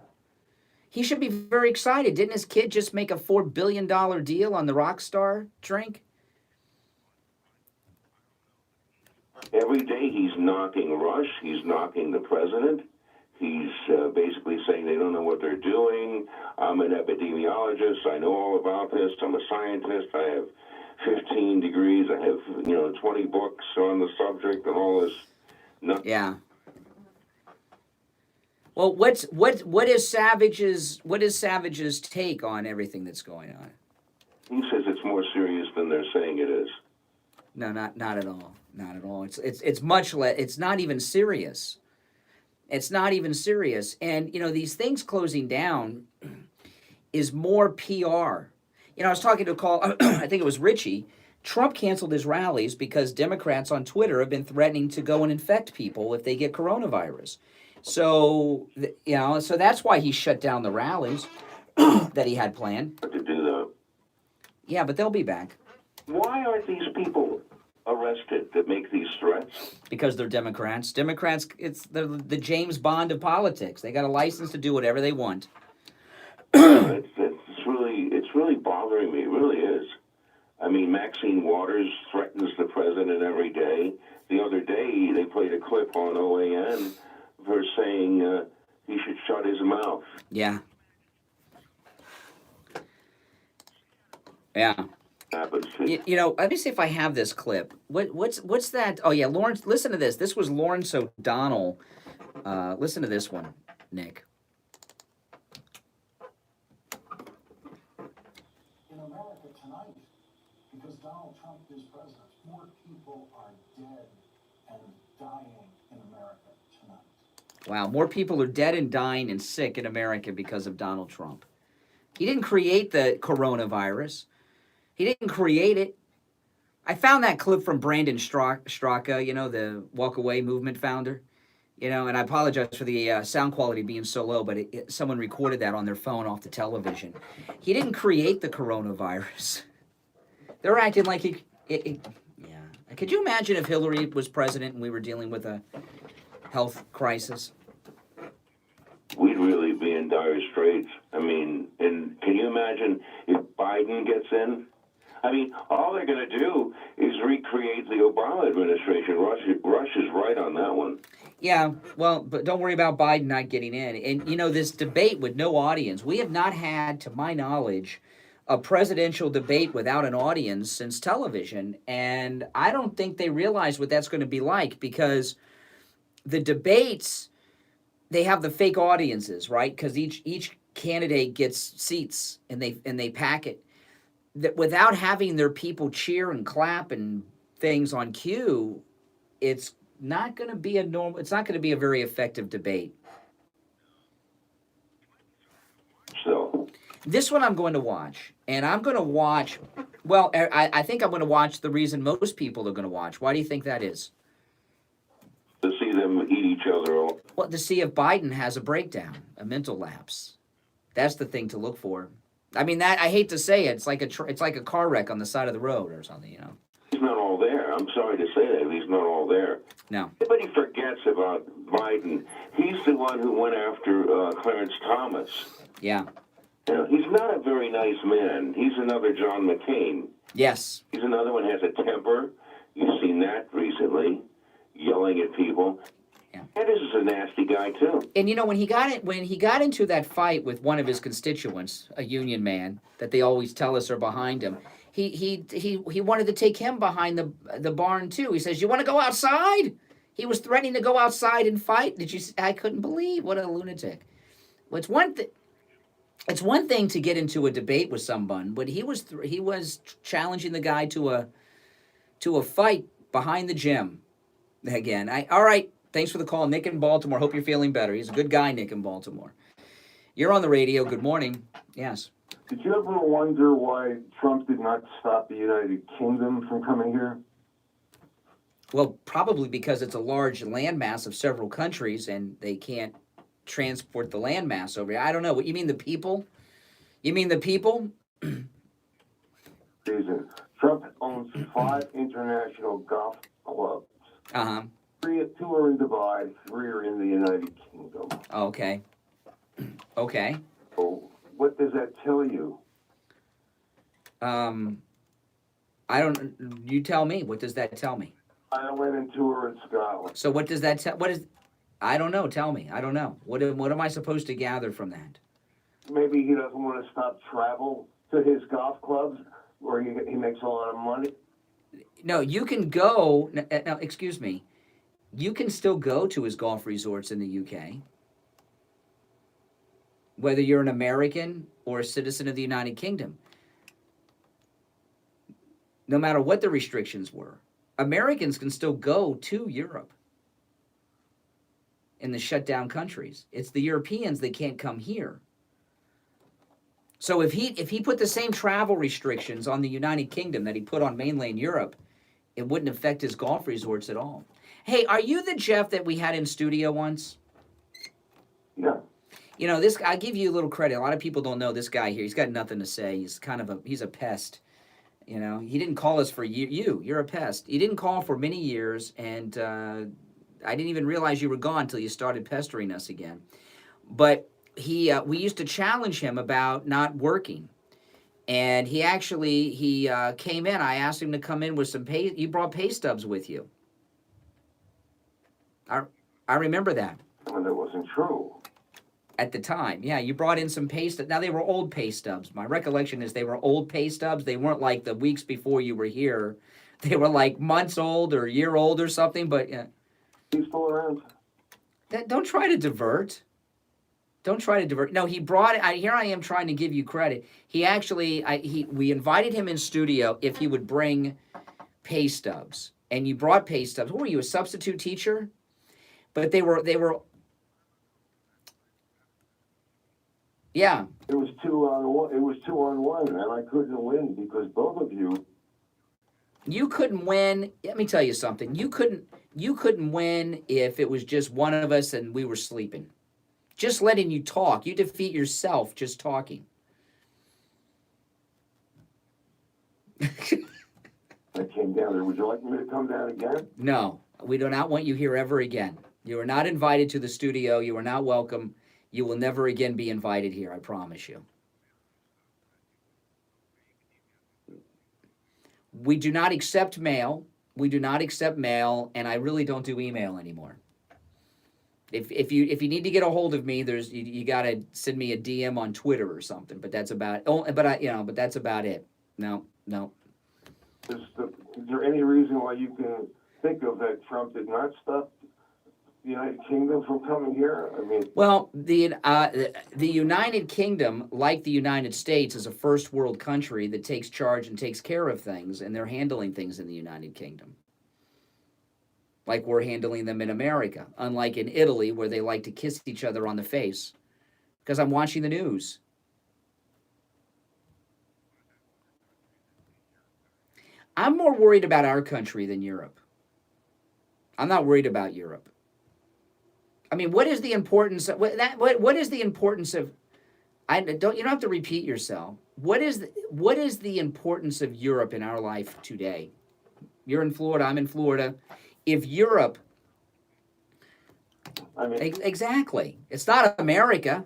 He should be very excited. Didn't his kid just make a $4 billion deal on the Rockstar drink? Every day he's knocking Rush. He's knocking the president. He's basically saying they don't know what they're doing. I'm an epidemiologist. I know all about this. I'm a scientist. I have 15 degrees. I have 20 books on the subject and all this. Yeah. Well, what is Savage's take on everything that's going on? He says it's more serious than they're saying it is. No, not at all. Not at all. It's much less. It's not even serious. It's not even serious. And, these things closing down is more PR. I was talking to I think it was Richie, Trump canceled his rallies because Democrats on Twitter have been threatening to go and infect people if they get coronavirus. So, so that's why he shut down the rallies that he had planned. To do that. Yeah, but they'll be back. Why aren't these people arrested that make these threats? Because they're Democrats. Democrats, it's the James Bond of politics. They got a license to do whatever they want. It's really bothering me. It really is. I mean, Maxine Waters threatens the president every day. The other day, they played a clip on OAN for saying he should shut his mouth. Yeah. Yeah. Happens. Let me see if I have this clip. What's that? Oh yeah, Lawrence. Listen to this. This was Lawrence O'Donnell. Listen to this one, Nick. In America tonight, because Donald Trump is president, more people are dead and dying in America tonight. Wow, more people are dead and dying and sick in America because of Donald Trump. He didn't create the coronavirus. He didn't create it. I found that clip from Brandon Straka, the Walk Away movement founder. And I apologize for the sound quality being so low, but someone recorded that on their phone off the television. He didn't create the coronavirus. They're acting like yeah. Could you imagine if Hillary was president and we were dealing with a health crisis? We'd really be in dire straits. I mean, and can you imagine if Biden gets in? I mean, all they're going to do is recreate the Obama administration. Rush is right on that one. Yeah, well, but don't worry about Biden not getting in. And, this debate with no audience, we have not had, to my knowledge, a presidential debate without an audience since television. And I don't think they realize what that's going to be like, because the debates, they have the fake audiences, right? Because each candidate gets seats and they pack it. That without having their people cheer and clap and things on cue, it's not going to be it's not going to be a very effective debate. So this one I'm going to watch, and I'm going to watch, well, I think I'm going to watch the reason most people are going to watch. Why do you think that is? To see them eat each other up. Well, to see if Biden has a breakdown, a mental lapse. That's the thing to look for. I mean, that I hate to say it, it's like a car wreck on the side of the road or something, He's not all there. I'm sorry to say that, he's not all there. No. Everybody forgets about Biden. He's the one who went after Clarence Thomas. Yeah. He's not a very nice man. He's another John McCain. Yes. He's another one who has a temper. You've seen that recently, yelling at people. Yeah. And this is a nasty guy too. And when he got into that fight with one of his constituents, a union man that they always tell us are behind him, he wanted to take him behind the barn too. He says, "You want to go outside?" He was threatening to go outside and fight. I couldn't believe what a lunatic. Well, it's one thing to get into a debate with someone, but he was challenging the guy to a fight behind the gym. Again, all right. Thanks for the call, Nick in Baltimore. Hope you're feeling better. He's a good guy, Nick in Baltimore. You're on the radio. Good morning. Yes. Did you ever wonder why Trump did not stop the United Kingdom from coming here? Well, probably because it's a large landmass of several countries, and they can't transport the landmass over here. I don't know. What you mean, the people? You mean the people? Reason. Trump owns 5 international golf clubs. Uh-huh. 2 are in Dubai, 3 are in the United Kingdom. Okay. Okay. So what does that tell you? I don't. You tell me. What does that tell me? Ireland and 2 are in Scotland. So what does that tell? What is? I don't know. Tell me. I don't know. What am I supposed to gather from that? Maybe he doesn't want to stop travel to his golf clubs, where he makes a lot of money. No, you can go. Now, excuse me. You can still go to his golf resorts in the UK. Whether you're an American or a citizen of the United Kingdom. No matter what the restrictions were, Americans can still go to Europe in the shut down countries. It's the Europeans that can't come here. So if he put the same travel restrictions on the United Kingdom that he put on mainland Europe, it wouldn't affect his golf resorts at all. Hey, are you the Jeff that we had in studio once? Yeah. You know, this, I give you a little credit. A lot of people don't know this guy here. He's got nothing to say. He's a pest. You know, he didn't call us for you're a pest. He didn't call for many years, and I didn't even realize you were gone until you started pestering us again. But we used to challenge him about not working. And he came in. I asked him to come in with some pay. You brought pay stubs with you. I remember that. Well, that wasn't true. At the time, yeah, you brought in some pay stubs. Now, they were old pay stubs. My recollection is they were old pay stubs. They weren't like the weeks before you were here. They were like months old or a year old or something, but... He's still around. Don't try to divert. Don't try to divert. No, he brought it. Here I am trying to give you credit. He actually, we invited him in studio if he would bring pay stubs. And you brought pay stubs. What were you, a substitute teacher? But they were... Yeah. It was 2-on-1. It was 2-on-1, and I couldn't win because both of you. You couldn't win. Let me tell you something. You couldn't win if it was just one of us and we were sleeping. Just letting you talk. You defeat yourself just talking. I came down there. Would you like me to come down again? No, we do not want you here ever again. You are not invited to the studio. You are not welcome. You will never again be invited here, I promise you. We do not accept mail. We do not accept mail, and I really don't do email anymore. If you need to get a hold of me, you got to send me a DM on Twitter or something. But that's about but that's about it. No. Is there any reason why you can think of that Trump did not stop the United Kingdom from coming here? I mean, well, the United Kingdom, like the United States, is a first world country that takes charge and takes care of things, and they're handling things in the United Kingdom. Like we're handling them in America, unlike in Italy, where they like to kiss each other on the face. Because I'm watching the news. I'm more worried about our country than Europe. I'm not worried about Europe. I mean, what is the importance of what is the importance of? You don't have to repeat yourself. What is the importance of Europe in our life today? You're in Florida. I'm in Florida. If Europe, I mean, exactly, it's not America.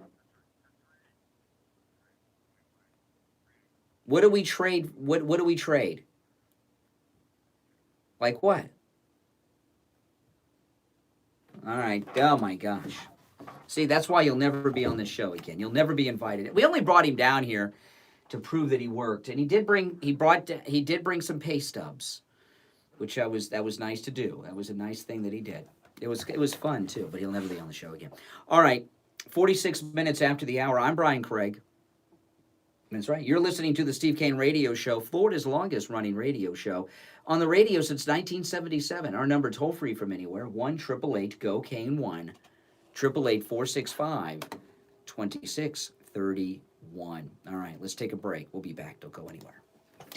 What do we trade? What do we trade? Like what? All right. Oh my gosh. See, that's why you'll never be on this show again. You'll never be invited. We only brought him down here to prove that he worked, and he did bring some pay stubs, which that was nice to do. That was a nice thing that he did. It was fun too, but he'll never be on the show again. All right. 46 minutes after the hour. I'm Brian Craig. That's right. You're listening to the Steve Kane Radio Show, Florida's longest running radio show. On the radio since 1977. Our number toll-free from anywhere, 1-888-GO-KANE 1-888-465-2631. All right, let's take a break. We'll be back. Don't go anywhere.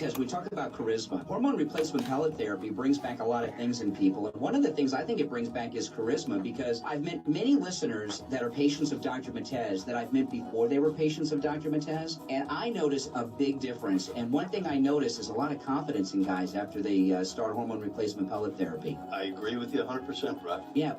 As we talk about charisma, hormone replacement pellet therapy brings back a lot of things in people. And one of the things I think it brings back is charisma, because I've met many listeners that are patients of Dr. Matez that I've met before they were patients of Dr. Matez. And I notice a big difference. And one thing I notice is a lot of confidence in guys after they start hormone replacement pellet therapy. I agree with you 100%, Brett. Yeah,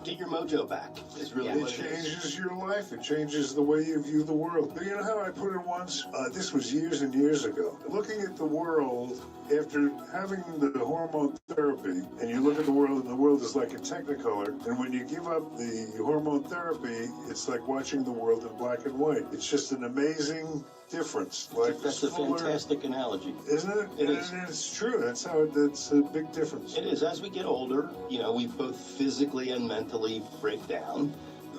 Get your mojo back. It's really It changes your life. It changes the way you view the world. You know how I put it once? This was years and years ago. Looking at the world after having the hormone therapy, and you look at the world, and the world is like a Technicolor, and when you give up the hormone therapy, it's like watching the world in black and white. It's just an amazing difference. That's a fantastic analogy. Isn't it? It is. And it's true. That's a big difference. It is. As we get older, we both physically and mentally break down,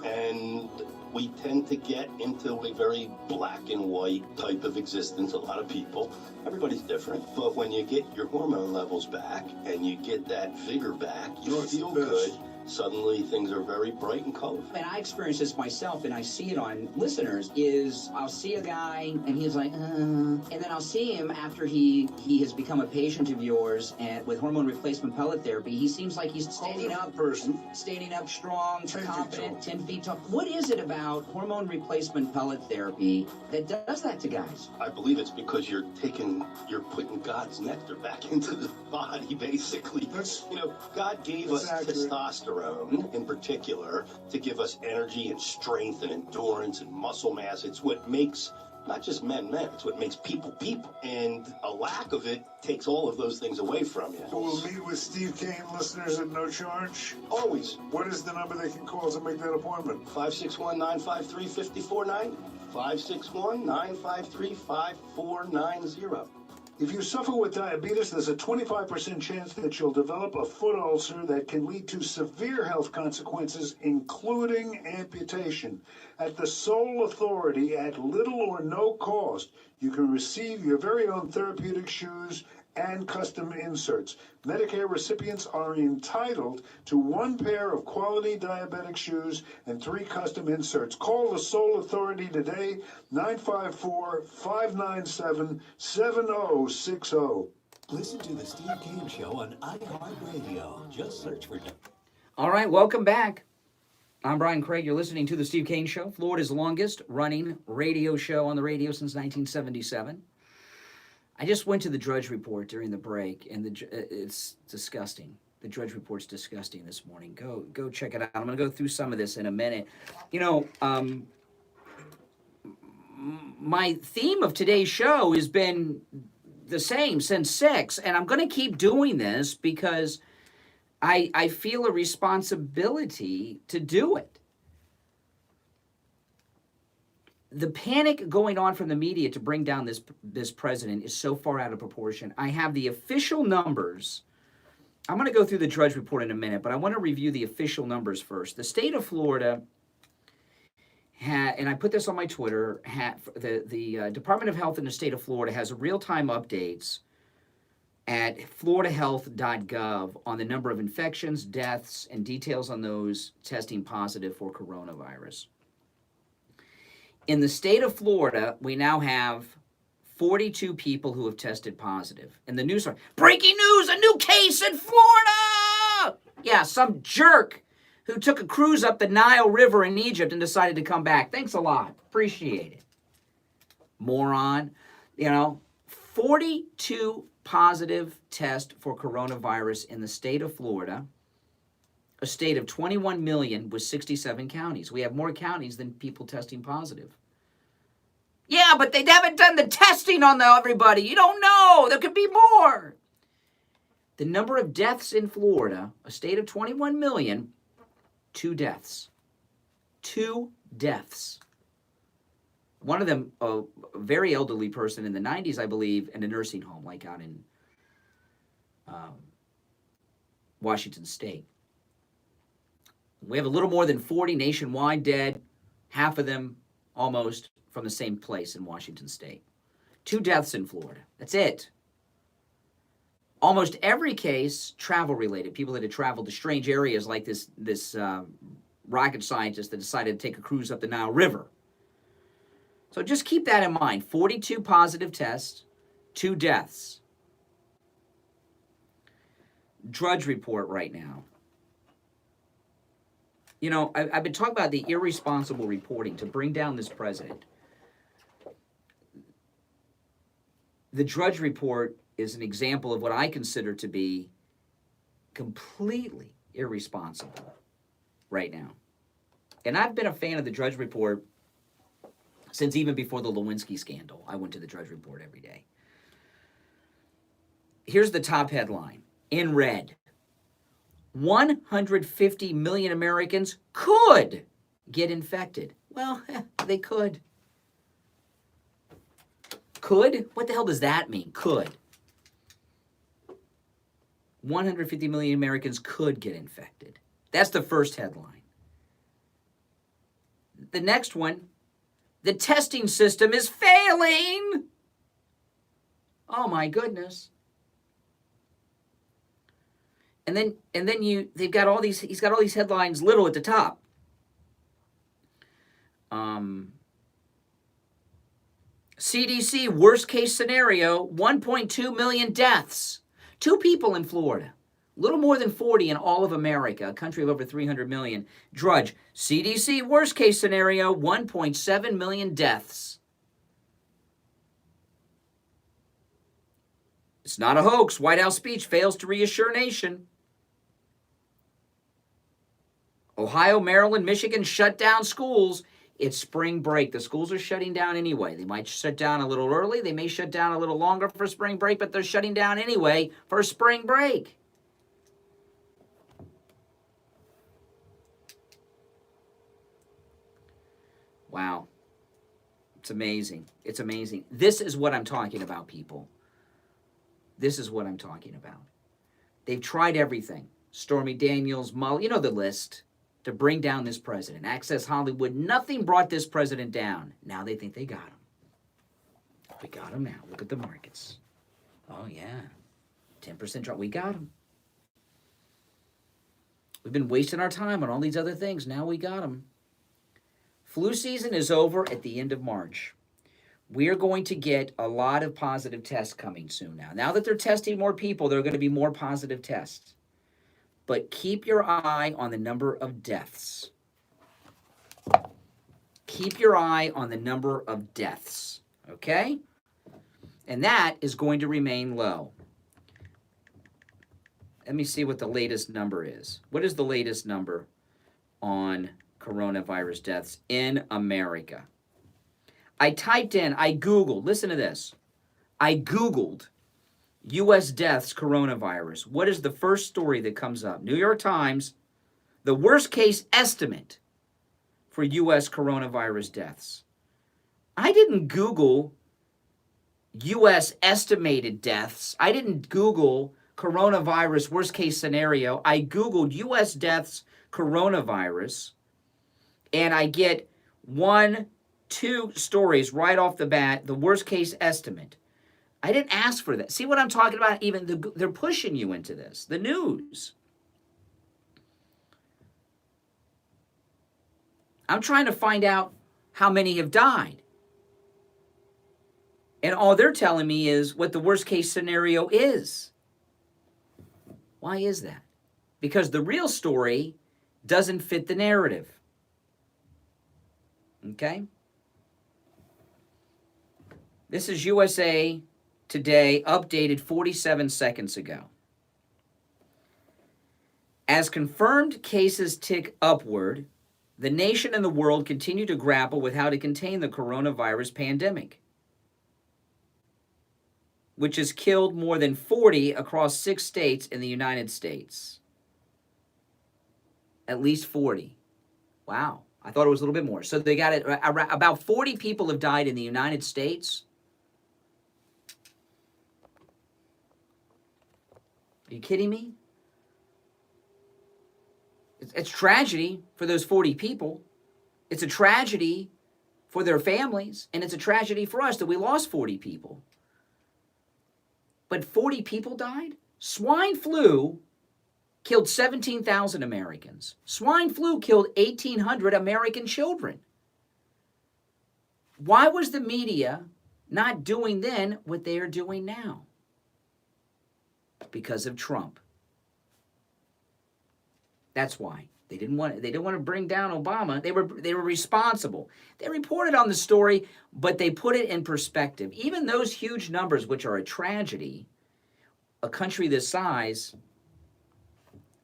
and we tend to get into a very black and white type of existence, a lot of people. Everybody's different. But when you get your hormone levels back and you get that vigor back, you feel good. suddenly things are very bright and colorful. And I experience this myself, and I see it on listeners, is I'll see a guy, and he's like, and then I'll see him after he has become a patient of yours and with hormone replacement pellet therapy. He seems like he's standing up strong, confident, 10 feet tall. What is it about hormone replacement pellet therapy that does that to guys? I believe it's because you're putting God's nectar back into the body, basically. God gave us testosterone in particular to give us energy and strength and endurance and muscle mass. It's what makes not just men, it's what makes people. And a lack of it takes all of those things away from you. We'll meet with Steve Kane listeners at no charge. Always. What is the number they can call to make that appointment? 561-953-5490. 561-953-5490. If you suffer with diabetes, there's a 25% chance that you'll develop a foot ulcer that can lead to severe health consequences, including amputation. At the sole authority, at little or no cost, you can receive your very own therapeutic shoes and custom inserts. Medicare recipients are entitled to 1 pair of quality diabetic shoes and 3 custom inserts. Call the Sole Authority today, 954-597-7060. Listen to the Steve Kane Show on iHeartRadio. Just search for it. All right, welcome back. I'm Brian Craig. You're listening to the Steve Kane Show, Florida's longest running radio show on the radio since 1977. I just went to the Drudge Report during the break, and it's disgusting. The Drudge Report's disgusting this morning. Go check it out. I'm going to go through some of this in a minute. My theme of today's show has been the same since 6, and I'm going to keep doing this because I feel a responsibility to do it. The panic going on from the media to bring down this president is so far out of proportion. I have the official numbers. I'm going to go through the Drudge Report in a minute, but I want to review the official numbers first. The state of Florida had, and I put this on my Twitter, the Department of Health in the state of Florida has real-time updates at floridahealth.gov on the number of infections, deaths, and details on those testing positive for coronavirus. In the state of Florida, we now have 42 people who have tested positive. And the news are, breaking news, a new case in Florida! Yeah, some jerk who took a cruise up the Nile River in Egypt and decided to come back. Thanks a lot. Appreciate it. Moron. 42 positive tests for coronavirus in the state of Florida, a state of 21 million with 67 counties. We have more counties than people testing positive. Yeah, but they haven't done the testing on everybody. You don't know. There could be more. The number of deaths in Florida, a state of 21 million, 2 deaths. 2 deaths. One of them, a very elderly person in the 90s, I believe, in a nursing home, like out in Washington State. We have a little more than 40 nationwide dead, half of them almost from the same place in Washington State. 2 deaths in Florida. That's it. Almost every case travel-related. People that had traveled to strange areas like this rocket scientist that decided to take a cruise up the Nile River. So just keep that in mind. 42 positive tests, 2 deaths. Drudge Report right now. I've been talking about the irresponsible reporting to bring down this president. The Drudge Report is an example of what I consider to be completely irresponsible right now. And I've been a fan of the Drudge Report since even before the Lewinsky scandal. I went to the Drudge Report every day. Here's the top headline, in red. 150 million Americans could get infected. Well, they could. Could? What the hell does that mean? Could. 150 million Americans could get infected. That's the first headline. The next one, the testing system is failing. Oh my goodness. And then they've got all these, he's got all these headlines little at the top. CDC worst case scenario, 1.2 million deaths. 2 people in Florida. Little more than 40 in all of America, a country of over 300 million. Drudge, CDC worst case scenario, 1.7 million deaths. It's not a hoax. White House speech fails to reassure nation. Ohio, Maryland, Michigan shut down schools. It's spring break. The schools are shutting down anyway. They might shut down a little early. They may shut down a little longer for spring break, but they're shutting down anyway for spring break. Wow. It's amazing. It's amazing. This is what I'm talking about, people. This is what I'm talking about. They've tried everything. Stormy Daniels, Mueller, you know the list, to bring down this president. Access Hollywood, nothing brought this president down. Now they think they got him. We got him now. Look at the markets. Oh, yeah. 10% drop. We got him. We've been wasting our time on all these other things. Now we got him. Flu season is over at the end of March. We are going to get a lot of positive tests coming soon now. Now that they're testing more people, there are going to be more positive tests. But keep your eye on the number of deaths. Keep your eye on the number of deaths, okay? And that is going to remain low. Let me see what the latest number is. What is the latest number on coronavirus deaths in America? I Googled, listen to this. I Googled U.S. deaths coronavirus. What is the first story that comes up? New York Times, the worst case estimate for U.S. coronavirus deaths. I didn't Google U.S. estimated deaths. I didn't Google coronavirus worst case scenario. I Googled U.S. deaths coronavirus, and I get 2 stories right off the bat, the worst case estimate. I didn't ask for that. See what I'm talking about? Even they're pushing you into this. The news. I'm trying to find out how many have died. And all they're telling me is what the worst case scenario is. Why is that? Because the real story doesn't fit the narrative. Okay? This is USA Today, updated 47 seconds ago. As confirmed cases tick upward, the nation and the world continue to grapple with how to contain the coronavirus pandemic, which has killed more than 40 across 6 states in the United States. At least 40. Wow. I thought it was a little bit more. So they got it. About 40 people have died in the United States. Are you kidding me? It's tragedy for those 40 people. It's a tragedy for their families, and it's a tragedy for us that we lost 40 people. But 40 people died? Swine flu killed 17,000 Americans. Swine flu killed 1,800 American children. Why was the media not doing then what they are doing now? Because of Trump. That's why. They didn't want to bring down Obama. They were responsible. They reported on the story, but they put it in perspective. Even those huge numbers, which are a tragedy, a country this size,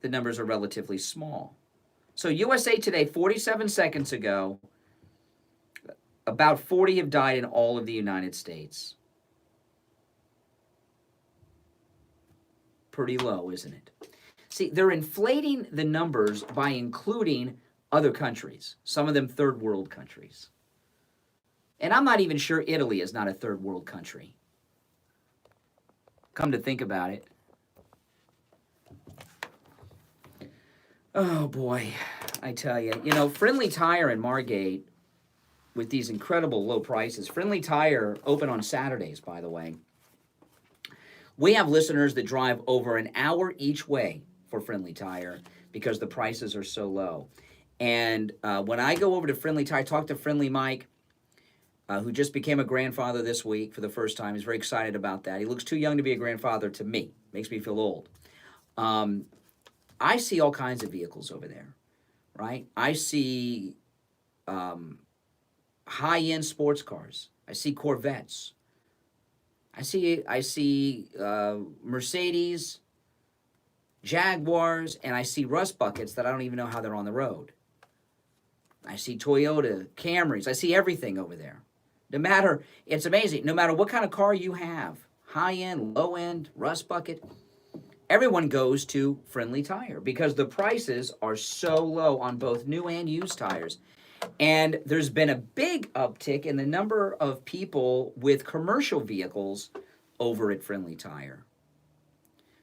the numbers are relatively small. So USA Today, 47 seconds ago, about 40 have died in all of the United States. Pretty low, isn't it? See, they're inflating the numbers by including other countries, some of them third world countries. And I'm not even sure Italy is not a third world country. Come to think about it. Oh boy, I tell you. You know, Friendly Tire in Margate, with these incredible low prices. Friendly Tire open on Saturdays, by the way. We have listeners that drive over an hour each way for Friendly Tire because the prices are so low. And when I go over to Friendly Tire, talk to Friendly Mike, who just became a grandfather this week for the first time. He's very excited about that. He looks too young to be a grandfather to me. Makes me feel old. I see all kinds of vehicles over there, right? I see high-end sports cars. I see Corvettes. I see Mercedes, Jaguars, and I see rust buckets that I don't even know how they're on the road. I see Toyota Camrys. I see everything over there. It's amazing. No matter what kind of car you have, high-end, low-end, rust bucket, everyone goes to Friendly Tire because the prices are so low on both new and used tires. And there's been a big uptick in the number of people with commercial vehicles over at Friendly Tire.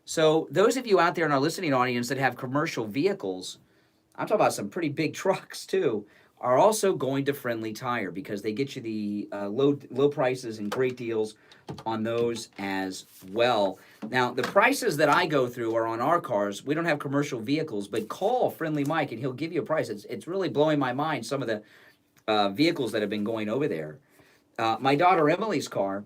So those of you out there in our listening audience that have commercial vehicles, I'm talking about some pretty big trucks too, are also going to Friendly Tire because they get you the low prices and great deals on those as well. Now, the prices that I go through are on our cars. We don't have commercial vehicles, but call Friendly Mike and he'll give you a price. It's really blowing my mind, some of the vehicles that have been going over there. My daughter Emily's car,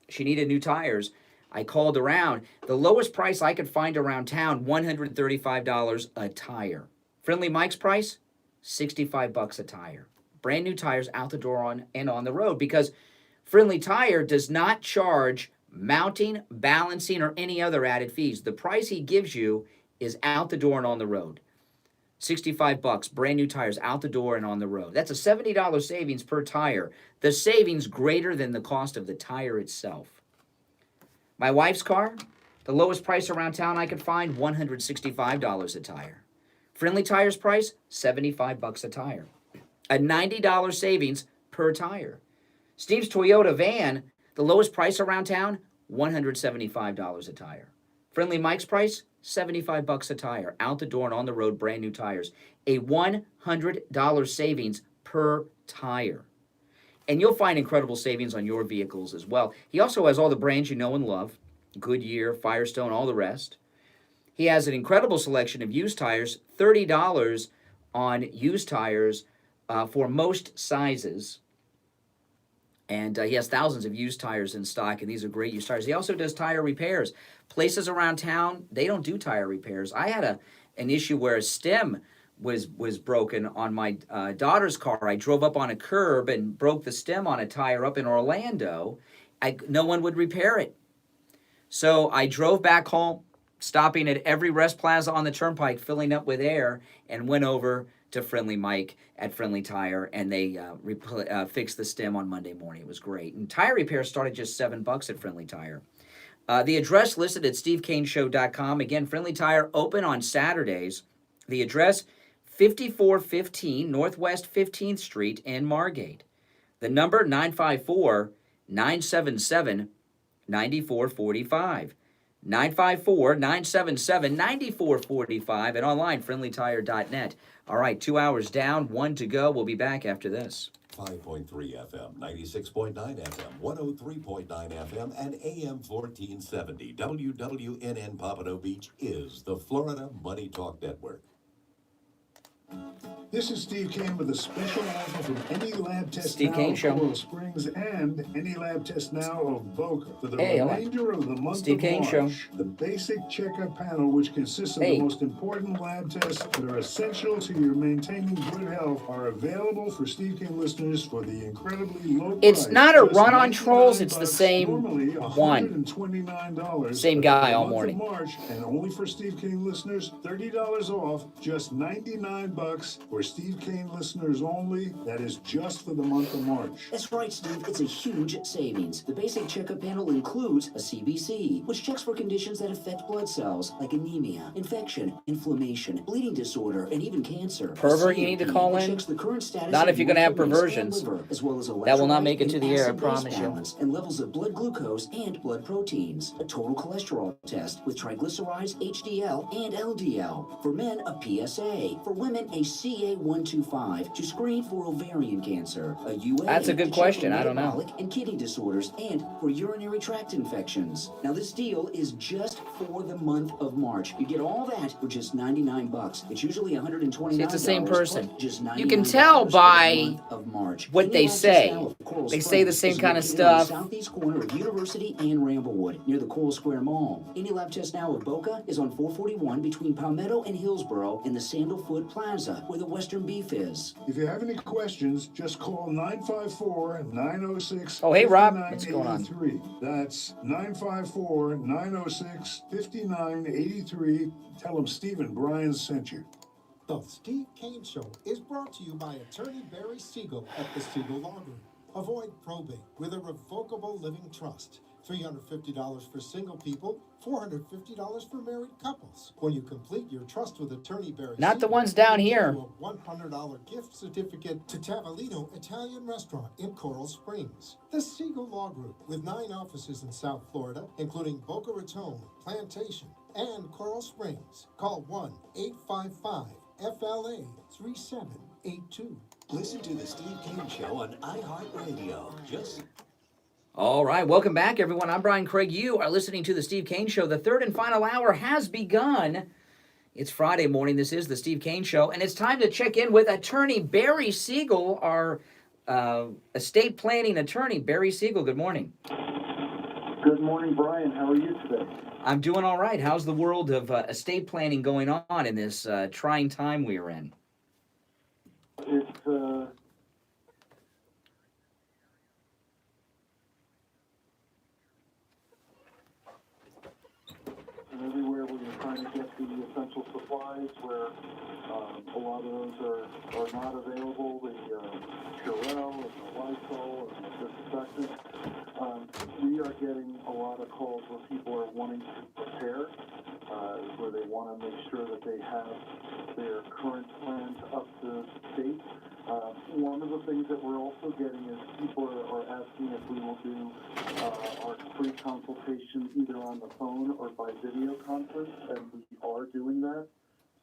she needed new tires. I called around. The lowest price I could find around town, $135 a tire. Friendly Mike's price, $65 a tire. Brand new tires out the door on the road because Friendly Tire does not charge mounting, balancing, or any other added fees. The price he gives you is out the door and on the road. $65, brand new tires out the door and on the road. That's a $70 savings per tire. The savings greater than the cost of the tire itself. My wife's car, the lowest price around town I could find, $165 a tire. Friendly Tire's price, $75 a tire. A $90 savings per tire. Steve's Toyota van, the lowest price around town, $175 a tire. Friendly Mike's price, $75 a tire. Out the door and on the road, brand new tires. A $100 savings per tire. And you'll find incredible savings on your vehicles as well. He also has all the brands you know and love. Goodyear, Firestone, all the rest. He has an incredible selection of used tires, $30 on used tires for most sizes. And he has thousands of used tires in stock, and these are great used tires. He also does tire repairs. Places around town, they don't do tire repairs. I had an issue where a stem was broken on my daughter's car. I drove up on a curb and broke the stem on a tire up in Orlando. No one would repair it. So I drove back home, stopping at every rest plaza on the turnpike, filling up with air, and went over to Friendly Mike at Friendly Tire, and they fixed the stem on Monday morning. It was great. And tire repairs started just $7 at Friendly Tire. The address listed at stevecaneshow.com. Again, Friendly Tire open on Saturdays. The address, 5415 Northwest 15th Street in Margate. The number, 954-977-9445. 954-977-9445 and online, friendlytire.net. All right, 2 hours down, 1 to go. We'll be back after this. 5.3 FM, 96.9 FM, 103.9 FM, and AM 1470. WWNN Pompano Beach is the Florida Money Talk Network. This is Steve Kane with a special offer from Any Lab Test Steve Now Kane of Show. Coral Springs and Any Lab Test Now of Boca for the Hey, remainder of the month Steve of Kane March. Show. The basic checkup panel, which consists of the most important lab tests that are essential to your maintaining good health, are available for Steve Kane listeners for the incredibly low price. It's not a Just run on trolls, it's the $99, same normally one. $129. Same but guy for the all month of morning. March, and only for Steve Kane listeners, $30 off, just $99 for Steve Kane listeners only. That is just for the month of March. That's right, Steve. It's a huge savings. The basic checkup panel includes a CBC, which checks for conditions that affect blood cells like anemia, infection, inflammation, bleeding disorder, and even cancer. Pervert you need to call in? Checks the current status Not of if you're going to have your kidneys and perversions. liver, as well as That will not electrolyte make it to and the air, I acid-base promise you. balance and levels of blood glucose and blood proteins. A total cholesterol test with triglycerides, HDL, and LDL. For men, a PSA. For women, a CA125 to screen for ovarian cancer, a UA That's a good to check question. for I don't know. metabolic and kidney disorders, and for urinary tract infections. Now this deal is just for the month of March. You get all that for just $99. It's usually $129. See, it's the same person. plus just You can $99 tell for the by month of March. what Any they access say. now of Coral They say the Springs same is kind of located on the stuff. southeast corner of University and Ramblewood, near the Coral Square Mall. Any lab test now of Boca is on 441 between Palmetto and Hillsborough in the Sandalfoot Plaza, where the Western Beef is. If you have any questions, just call 954-906-5983. Oh, hey, Rob. What's going on? That's 954-906-5983. Tell them Steve and Brian sent you. The Steve Kane Show is brought to you by attorney Barry Siegel at the Siegel Law Group. Avoid probate with a revocable living trust. $350 for single people, $450 for married couples. When you complete your trust with attorney Barry Not the Siegel, ones down we'll give here. you a $100 gift certificate to Tavolino Italian Restaurant in Coral Springs. The Siegel Law Group, with 9 offices in South Florida, including Boca Raton, Plantation, and Coral Springs. Call 1-855-FLA-3782. Listen to the Steve Kane Show on iHeartRadio. Just All right, welcome back, everyone. I'm Brian Craig. You are listening to The Steve Kane Show. The third and final hour has begun. It's Friday morning. This is The Steve Kane Show, and it's time to check in with attorney Barry Siegel, our estate planning attorney. Barry Siegel, good morning. Good morning, Brian. How are you today? I'm doing all right. How's the world of estate planning going on in this trying time we are in? It's everywhere where you're trying to get the essential supplies, where a lot of those are not available. The Purell and the Lysol and the disinfectant. We are getting a lot of calls where people are wanting to prepare, where they want to make sure that they have their current plans up to date. One of the things that we're also getting is people are asking if we will do our free consultation either on the phone or by video conference, and we are doing that.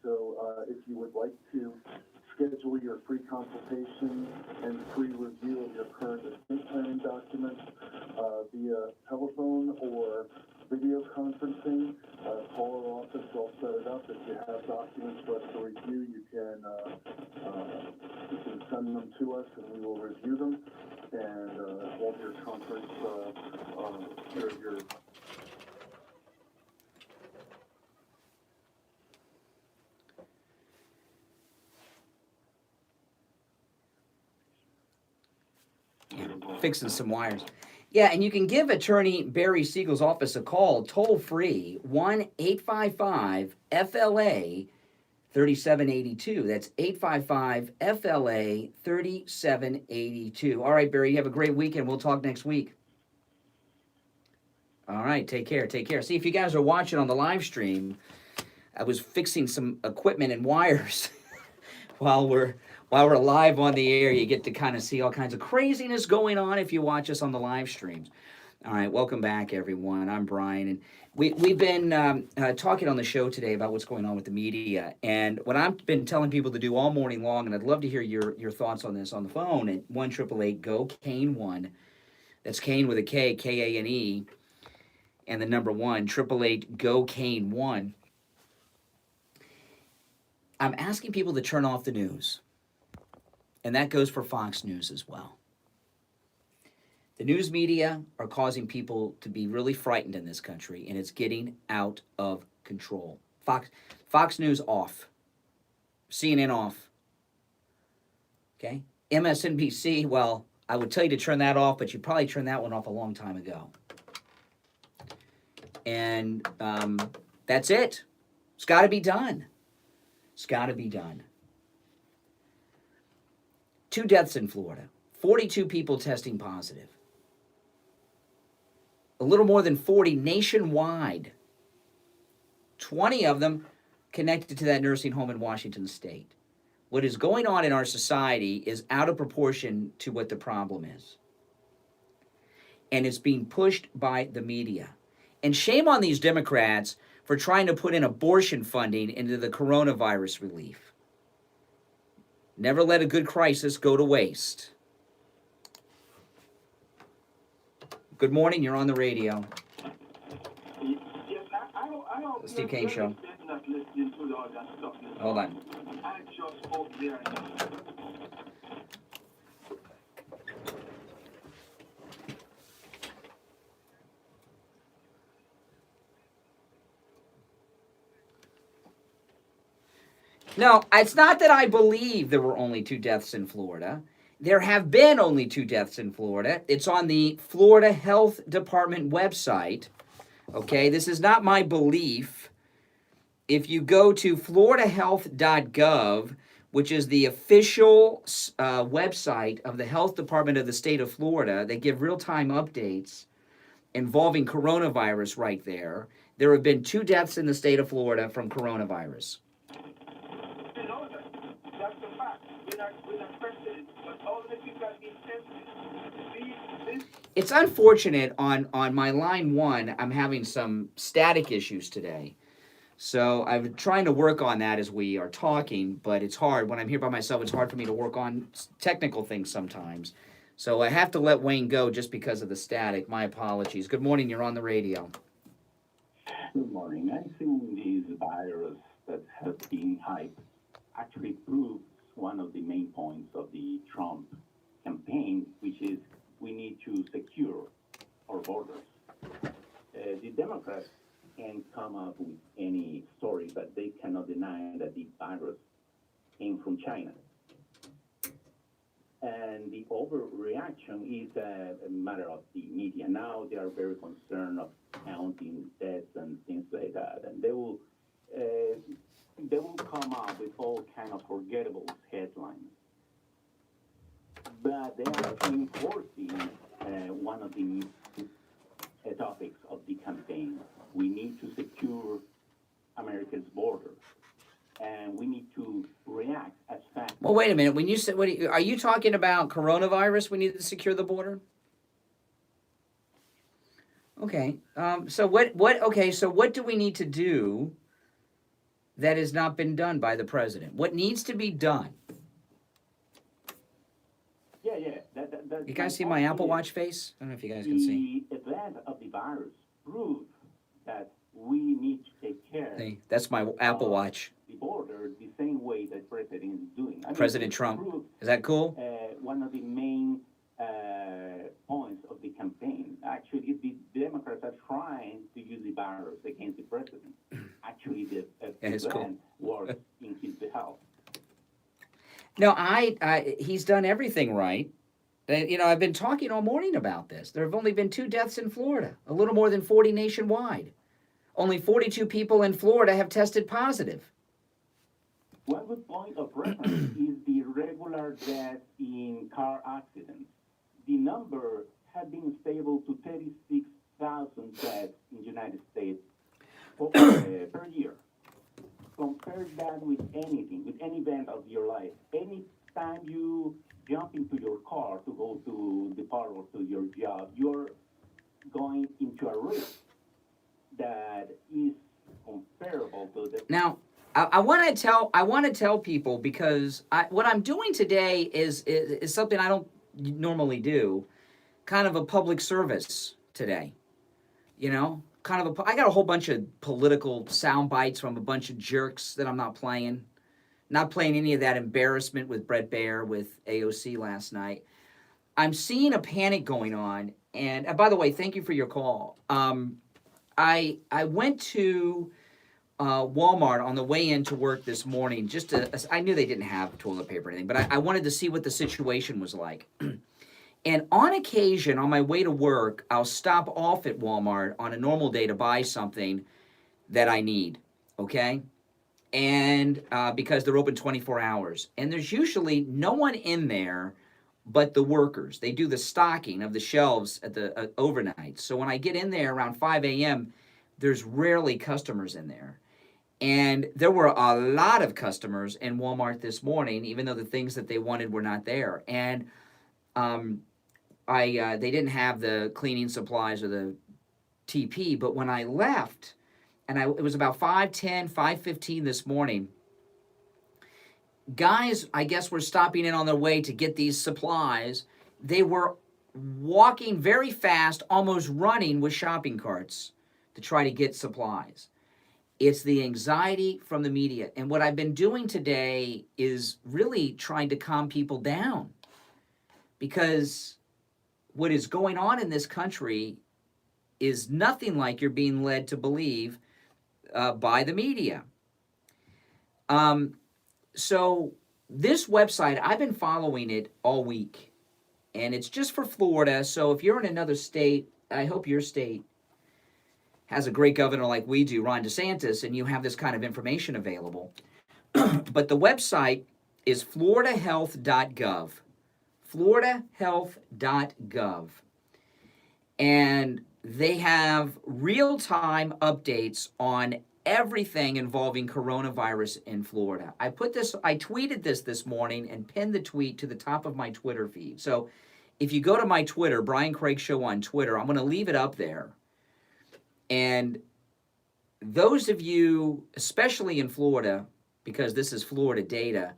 So if you would like to schedule your free consultation and free review of your current estate planning documents via telephone or video conferencing, call our office, we'll set it up. If you have documents for us to review, you can send them to us and we will review them and hold your conference, your Fixing some wires. Yeah, and you can give attorney Barry Siegel's office a call, toll free, 1-855-FLA-3782. That's 855-FLA-3782. All right, Barry, you have a great weekend. We'll talk next week. All right, take care, take care. See, if you guys are watching on the live stream, I was fixing some equipment and wires while we're live on the air. You get to kind of see all kinds of craziness going on if you watch us on the live streams. All right, welcome back, everyone. I'm Brian, and we've been talking on the show today about what's going on with the media, and what I've been telling people to do all morning long, and I'd love to hear your thoughts on this on the phone at 1-888-GO-KANE-1. That's Kane with a K, K-A-N-E, and the number 1-888-GO-KANE-1. I'm asking people to turn off the news. And that goes for Fox News as well. The news media are causing people to be really frightened in this country, and it's getting out of control. Fox News off. CNN off. Okay? MSNBC, well, I would tell you to turn that off, but you probably turned that one off a long time ago. And that's it. It's got to be done. It's got to be done. 2 deaths in Florida. 42 people testing positive. A little more than 40 nationwide. 20 of them connected to that nursing home in Washington State. What is going on in our society is out of proportion to what the problem is. And it's being pushed by the media. And shame on these Democrats for trying to put in abortion funding into the coronavirus relief. Never let a good crisis go to waste. Good morning. You're on the radio. Yes, I don't Steve Kane Show. not listening to all that stuff. Hold on. I just hope there. No, it's not that I believe there were only 2 deaths in Florida. There have been only 2 deaths in Florida. It's on the Florida Health Department website. Okay, this is not my belief. If you go to floridahealth.gov, which is the official website of the Health Department of the state of Florida, they give real-time updates involving coronavirus right there. There have been 2 deaths in the state of Florida from coronavirus. It's unfortunate on my line 1, I'm having some static issues today. So I'm trying to work on that as we are talking, but it's hard. When I'm here by myself, it's hard for me to work on technical things sometimes. So I have to let Wayne go just because of the static. My apologies. Good morning. You're on the radio. Good morning. I think this virus that has been hyped actually proves one of the main points of the Trump campaign, which is we need to secure our borders. The Democrats can come up with any story, but they cannot deny that the virus came from China. And the overreaction is a matter of the media. Now they are very concerned of counting deaths and things like that, and they will come up with all kind of forgettable headlines. But they are enforcing one of the topics of the campaign. We need to secure America's border, and we need to react as fast. Well, wait a minute. When you said, are you talking about coronavirus? We need to secure the border. Okay. So what? Okay. So what do we need to do that has not been done by the president? What needs to be done? Yeah. You guys see my Apple Watch face? I don't know if you guys can see. The event of the virus proved that we need to take care. Hey, that's my Apple Watch. The border the same way that President is doing. President Trump. Is that cool? One of the main points of the campaign. Actually, the Democrats are trying to use the virus against the president. Actually, the event works in his behalf. No, he's done everything right. I've been talking all morning about this. There have only been 2 deaths in Florida, a little more than 40 nationwide. Only 42 people in Florida have tested positive. One good point of reference is the regular deaths in car accidents. The number had been stable to 36,000 deaths in the United States per year. Compare that with anything, with any event of your life. Any time you jump into your car to go to the park or to your job, you're going into a risk that is comparable to the. Now, I want to tell people, because what I'm doing today is something I don't normally do, kind of a public service today. I got a whole bunch of political sound bites from a bunch of jerks that I'm not playing. Not playing any of that embarrassment with Brett Baer, with AOC last night. I'm seeing a panic going on. And by the way, thank you for your call. I went to Walmart on the way into work this morning. I knew they didn't have toilet paper or anything, but I wanted to see what the situation was like. And on occasion, on my way to work, I'll stop off at Walmart on a normal day to buy something that I need, okay? And because they're open 24 hours. And there's usually no one in there but the workers. They do the stocking of the shelves at the overnight. So when I get in there around 5 a.m., there's rarely customers in there. And there were a lot of customers in Walmart this morning, even though the things that they wanted were not there. And they didn't have the cleaning supplies or the TP. But when I left, and it was about 5:10, 5:15 this morning, guys, I guess, were stopping in on their way to get these supplies. They were walking very fast, almost running with shopping carts to try to get supplies. It's the anxiety from the media. And what I've been doing today is really trying to calm people down, because what is going on in this country is nothing like you're being led to believe by the media. So this website, I've been following it all week, and it's just for Florida. So if you're in another state, I hope your state has a great governor like we do, Ron DeSantis, and you have this kind of information available. But the website is floridahealth.gov. floridahealth.gov. And they have real-time updates on everything involving coronavirus in Florida. I tweeted this morning and pinned the tweet to the top of my Twitter feed. So if you go to my Twitter, Brian Craig Show on Twitter, I'm going to leave it up there. And those of you, especially in Florida, because this is Florida data,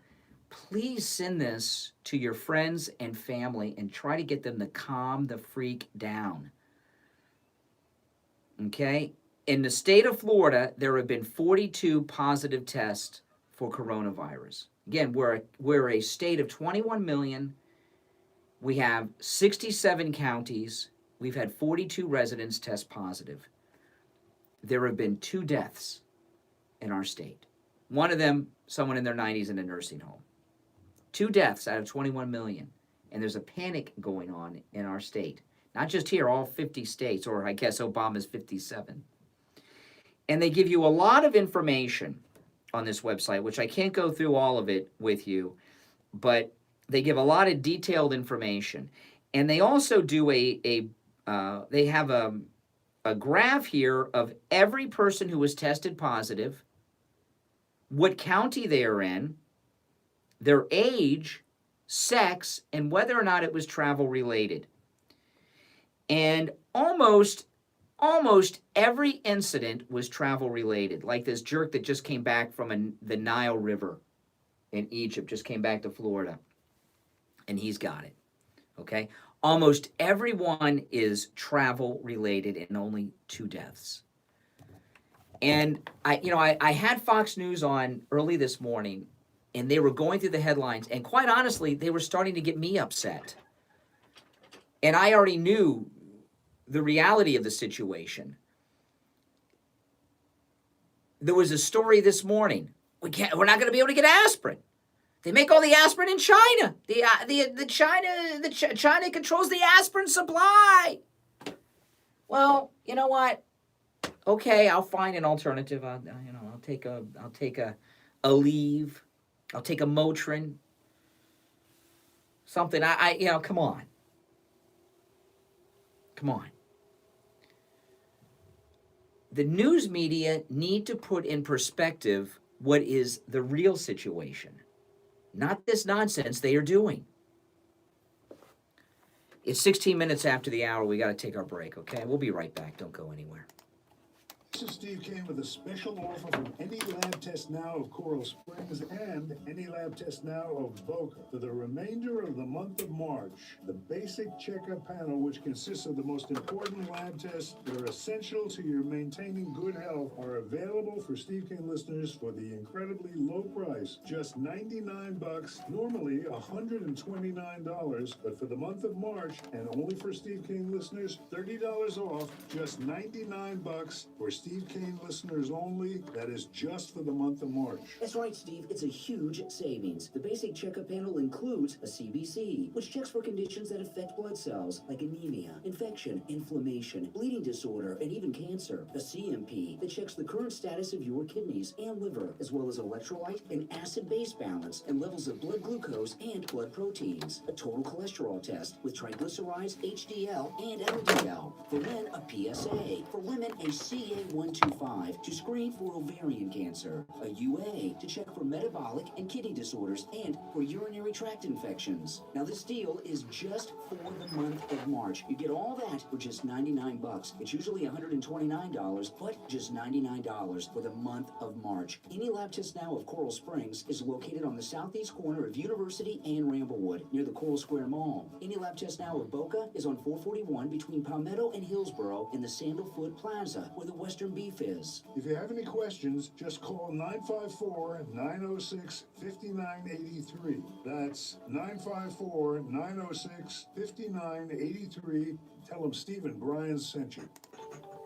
please send this to your friends and family and try to get them to calm the freak down. Okay? In the state of Florida, there have been 42 positive tests for coronavirus. Again, we're a state of 21 million. We have 67 counties. We've had 42 residents test positive. There have been 2 deaths in our state. One of them, someone in their 90s in a nursing home. 2 deaths out of 21 million. And there's a panic going on in our state. Not just here, all 50 states, or I guess Obama's 57. And they give you a lot of information on this website, which I can't go through all of it with you, but they give a lot of detailed information. And they also do they have a graph here of every person who was tested positive, what county they are in, their age, sex, and whether or not it was travel related. And almost every incident was travel related, like this jerk that just came back from the Nile River in Egypt, just came back to Florida, and he's got it, okay? Almost everyone is travel related, and only 2 deaths. And I had Fox News on early this morning, and they were going through the headlines, and quite honestly, they were starting to get me upset. And I already knew the reality of the situation. There was a story this morning. We're not going to be able to get aspirin. They make all the aspirin in China. China controls the aspirin supply. Well, you know what? Okay, I'll find an alternative. I'll take a Aleve. I'll take a Motrin. Something. Come on. Come on. The news media need to put in perspective what is the real situation, not this nonsense they are doing. It's 16 minutes after the hour. We got to take our break, okay? We'll be right back. Don't go anywhere. This is Steve Kane with a special offer from any lab test now of Coral Springs and any lab test now of Boca. For the remainder of the month of March, the basic checkup panel, which consists of the most important lab tests that are essential to your maintaining good health, are available for Steve Kane listeners for the incredibly low price, just $99, normally $129, but for the month of March, and only for Steve Kane listeners, $30 off, just $99 for Steve Kane listeners only. That is just for the month of March. That's right, Steve. It's a huge savings. The basic checkup panel includes a CBC, which checks for conditions that affect blood cells like anemia, infection, inflammation, bleeding disorder, and even cancer. A CMP that checks the current status of your kidneys and liver, as well as electrolyte and acid-base balance and levels of blood glucose and blood proteins. A total cholesterol test with triglycerides, HDL, and LDL. For men, a PSA. For women, a CA CA125 to screen for ovarian cancer, a UA to check for metabolic and kidney disorders, and for urinary tract infections. Now this deal is just for the month of March. You get all that for just $99. It's usually $129, but just $99 for the month of March. Any Lab Test Now of Coral Springs is located on the southeast corner of University and Ramblewood, near the Coral Square Mall. Any Lab Test Now of Boca is on 441 between Palmetto and Hillsborough in the Sandalfoot Plaza, where the Western Beef is. If you have any questions, just call 954-906-5983. That's 954-906-5983. Tell them Stephen Bryan sent you.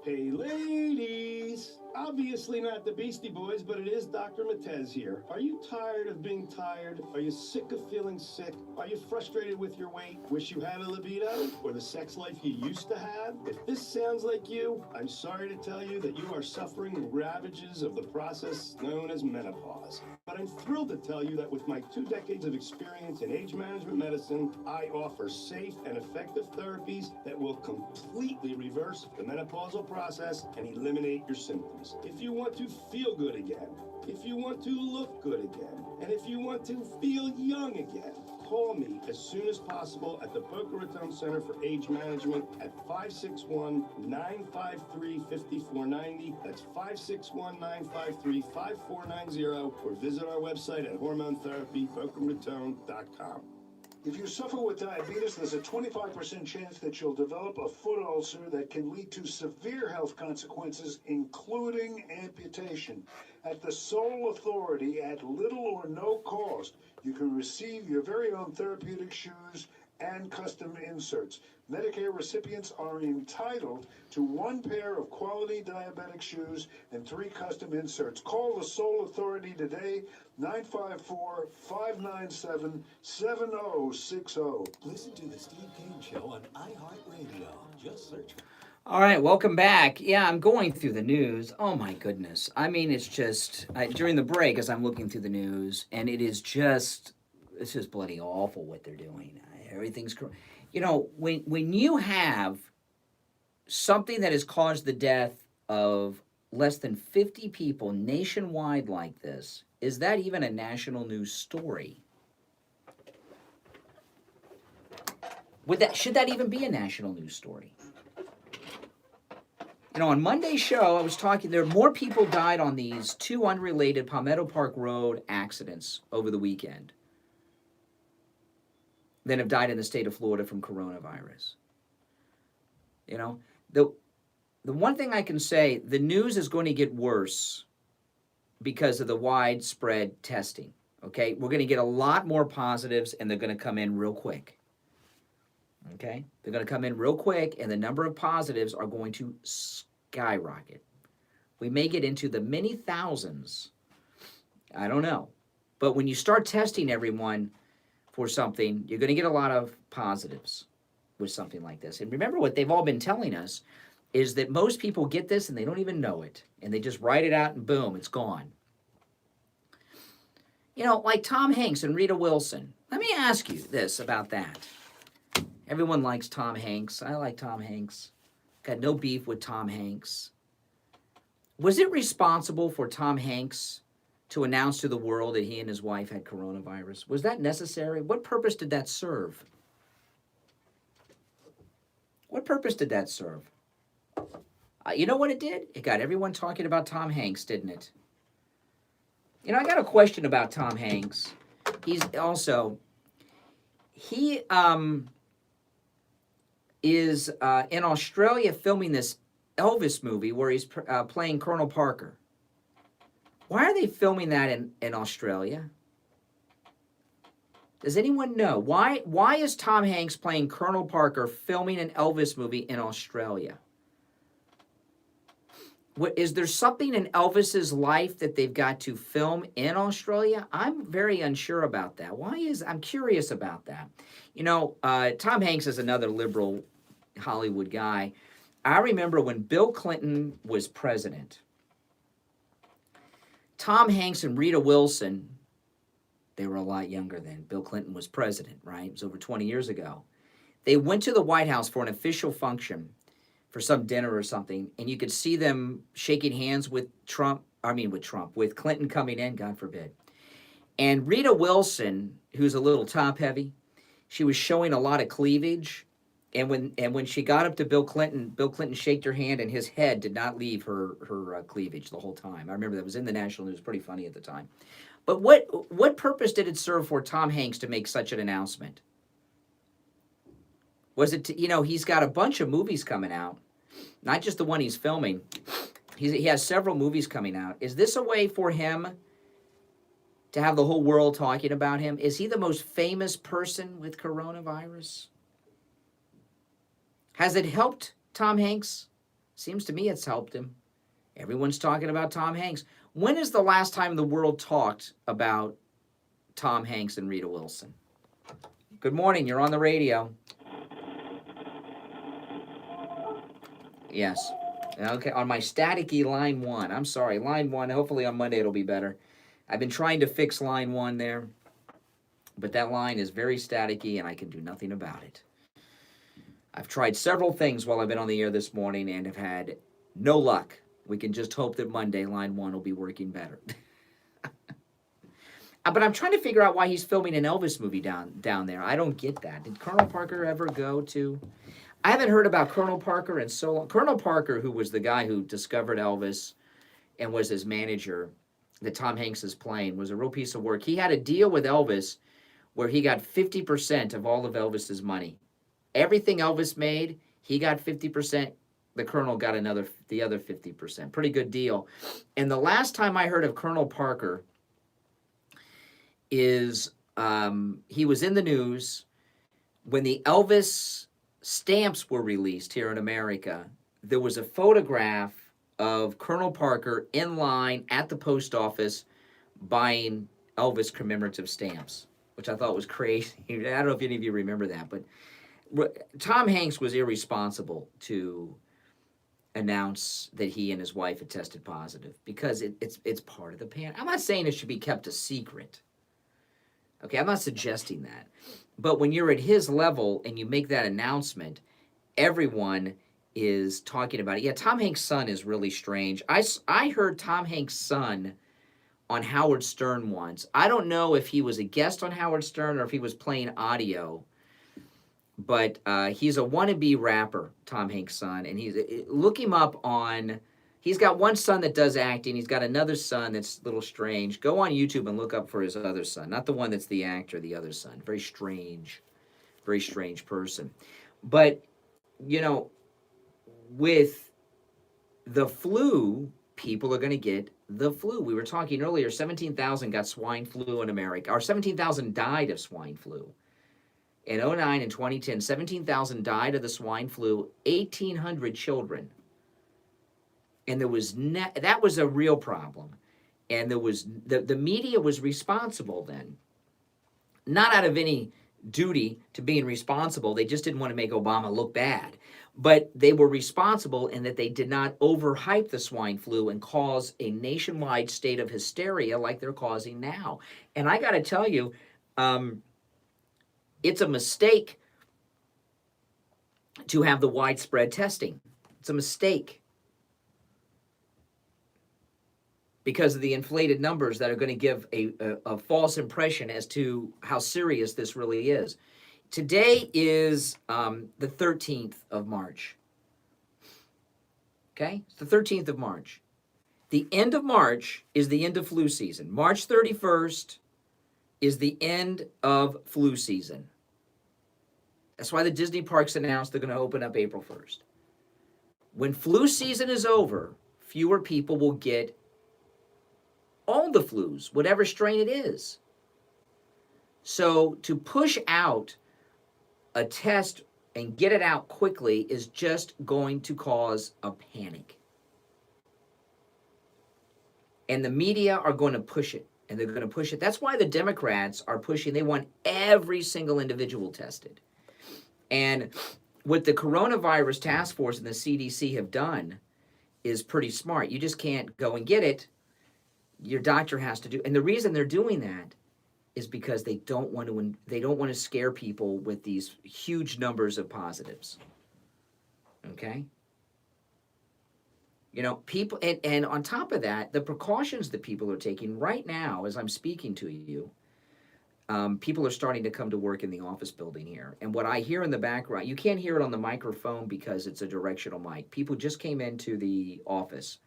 Hey, ladies! Obviously not the Beastie Boys, but it is Dr. Matez here. Are you tired of being tired? Are you sick of feeling sick? Are you frustrated with your weight? Wish you had a libido? Or the sex life you used to have? If this sounds like you, I'm sorry to tell you that you are suffering the ravages of the process known as menopause. But I'm thrilled to tell you that with my 2 decades of experience in age management medicine, I offer safe and effective therapies that will completely reverse the menopausal process and eliminate your symptoms. If you want to feel good again, if you want to look good again, and if you want to feel young again, call me as soon as possible at the Boca Raton Center for Age Management at 561-953-5490. That's 561-953-5490, or visit our website at hormonetherapybocaraton.com. If you suffer with diabetes, there's a 25% chance that you'll develop a foot ulcer that can lead to severe health consequences, including amputation. At the Sole Authority, at little or no cost, you can receive your very own therapeutic shoes and custom inserts. Medicare recipients are entitled to 1 pair of quality diabetic shoes and 3 custom inserts. Call the Sole Authority today, 954-597-7060. Listen to the Steve Kane Show on iHeartRadio. Just search for... All right, welcome back. Yeah, I'm going through the news. Oh, my goodness. I mean, it's just, during the break, as I'm looking through the news, and it's just bloody awful what they're doing. Everything's, you know, when you have something that has caused the death of less than 50 people nationwide like this, is that even a national news story? Should that even be a national news story? You know, on Monday's show, I was talking, more people died on these 2 unrelated Palmetto Park Road accidents over the weekend than have died in the state of Florida from coronavirus. You know, the one thing I can say, the news is going to get worse because of the widespread testing, okay? We're going to get a lot more positives, and they're going to come in real quick, okay? They're going to come in real quick, and the number of positives are going to skyrocket. We may get into the many thousands. I don't know. But when you start testing everyone for something, you're going to get a lot of positives with something like this. And remember, what they've all been telling us is that most people get this and they don't even know it. And they just write it out and boom, it's gone. You know, like Tom Hanks and Rita Wilson. Let me ask you this about that. Everyone likes Tom Hanks. I like Tom Hanks. Got no beef with Tom Hanks. Was it responsible for Tom Hanks to announce to the world that he and his wife had coronavirus? Was that necessary? What purpose did that serve? What purpose did that serve? You know what it did? It got everyone talking about Tom Hanks, didn't it? You know, I got a question about Tom Hanks. He's also, he is in Australia filming this Elvis movie where he's playing Colonel Parker. Why are they filming that in Australia? Does anyone know? Why is Tom Hanks playing Colonel Parker filming an Elvis movie in Australia? Is there something in Elvis's life that they've got to film in Australia? I'm very unsure about that. I'm curious about that. You know, Tom Hanks is another liberal Hollywood guy. I remember when Bill Clinton was president, Tom Hanks and Rita Wilson, they were a lot younger then. Bill Clinton was president, right? It was over 20 years ago. They went to the White House for an official function for some dinner or something, and you could see them shaking hands with with Clinton coming in, God forbid. And Rita Wilson, who's a little top heavy, she was showing a lot of cleavage. And when she got up to Bill Clinton shaked her hand, and his head did not leave her cleavage the whole time. I remember that was in the national news, pretty funny at the time. But what purpose did it serve for Tom Hanks to make such an announcement? Was it he's got a bunch of movies coming out, not just the one he's filming. He has several movies coming out. Is this a way for him to have the whole world talking about him? Is he the most famous person with coronavirus? Has it helped Tom Hanks? Seems to me it's helped him. Everyone's talking about Tom Hanks. When is the last time the world talked about Tom Hanks and Rita Wilson? Good morning. You're on the radio. Yes. Okay, on my staticky line 1. I'm sorry, line 1. Hopefully on Monday it'll be better. I've been trying to fix line 1 there, but that line is very staticky and I can do nothing about it. I've tried several things while I've been on the air this morning and have had no luck. We can just hope that Monday line 1 will be working better. But I'm trying to figure out why he's filming an Elvis movie down there. I don't get that. Did Colonel Parker ever go to... I haven't heard about Colonel Parker in so long. Colonel Parker, who was the guy who discovered Elvis and was his manager, that Tom Hanks is playing, was a real piece of work. He had a deal with Elvis where he got 50% of all of Elvis's money. Everything Elvis made, he got 50%. The Colonel got the other 50%. Pretty good deal. And the last time I heard of Colonel Parker is he was in the news when the Elvis stamps were released here in America. There was a photograph of Colonel Parker in line at the post office buying Elvis commemorative stamps, which I thought was crazy. I don't know if any of you remember that, but Tom Hanks was irresponsible to announce that he and his wife had tested positive because it's part of the pan. I'm not saying it should be kept a secret. Okay, I'm not suggesting that. But when you're at his level and you make that announcement, everyone is talking about it. Yeah, Tom Hanks' son is really strange. I heard Tom Hanks' son on Howard Stern once. I don't know if he was a guest on Howard Stern or if he was playing audio, but he's a wannabe rapper, Tom Hanks' son, and look him up on... He's got one son that does acting. He's got another son that's a little strange. Go on YouTube and look up for his other son. Not the one that's the actor, the other son. Very strange person. But, with the flu, people are going to get the flu. We were talking earlier, 17,000 got swine flu in America, or 17,000 died of swine flu. In 2009 and 2010, 17,000 died of the swine flu, 1,800 children. And there was that was a real problem. And there was the media was responsible then. Not out of any duty to being responsible. They just didn't want to make Obama look bad. But they were responsible in that they did not overhype the swine flu and cause a nationwide state of hysteria like they're causing now. And I got to tell you, it's a mistake to have the widespread testing. It's a mistake. Because of the inflated numbers that are going to give a false impression as to how serious this really is. Today is the 13th of March. Okay? It's the 13th of March. The end of March is the end of flu season. March 31st is the end of flu season. That's why the Disney parks announced they're going to open up April 1st. When flu season is over, fewer people will get all the flus, whatever strain it is. So to push out a test and get it out quickly is just going to cause a panic. And the media are going to push it, and they're going to push it. That's why the Democrats are pushing. They want every single individual tested. And what the coronavirus task force and the CDC have done is pretty smart. You just can't go and get it. Your doctor has to do, and the reason they're doing that is because they don't want to scare people with these huge numbers of positives. Okay? You know, people, and on top of that, the precautions that people are taking right now, as I'm speaking to you, people are starting to come to work in the office building here. And what I hear in the background, you can't hear it on the microphone because it's a directional mic. People just came into the office.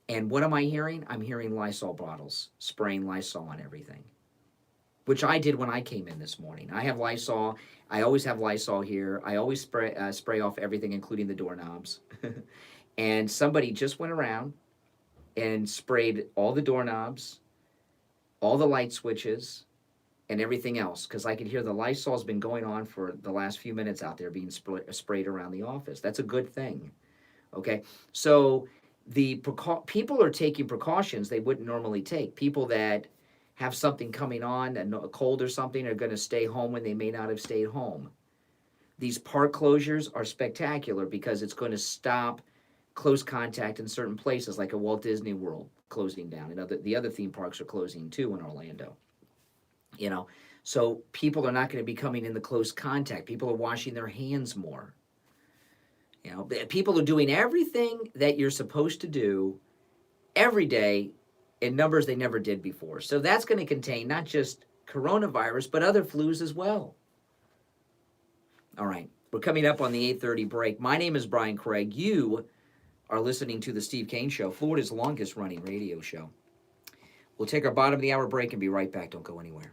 And what am I hearing? I'm hearing Lysol bottles, spraying Lysol on everything, which I did when I came in this morning. I have Lysol. I always have Lysol here. I always spray off everything, including the doorknobs. And somebody just went around and sprayed all the doorknobs, all the light switches, and everything else, because I could hear the Lysol's been going on for the last few minutes out there being sprayed around the office. That's a good thing, okay? So people are taking precautions they wouldn't normally take. People that have something coming on, a cold or something, are going to stay home when they may not have stayed home. These park closures are spectacular because it's going to stop close contact in certain places, like a Walt Disney World closing down, and the other theme parks are closing too in Orlando. You know, so people are not going to be coming in the close contact. People are washing their hands more. You know, people are doing everything that you're supposed to do every day in numbers they never did before. So that's going to contain not just coronavirus, but other flus as well. All right, we're coming up on the 8:30 break. My name is Brian Craig. You are listening to The Steve Kane Show, Florida's longest running radio show. We'll take our bottom of the hour break and be right back. Don't go anywhere.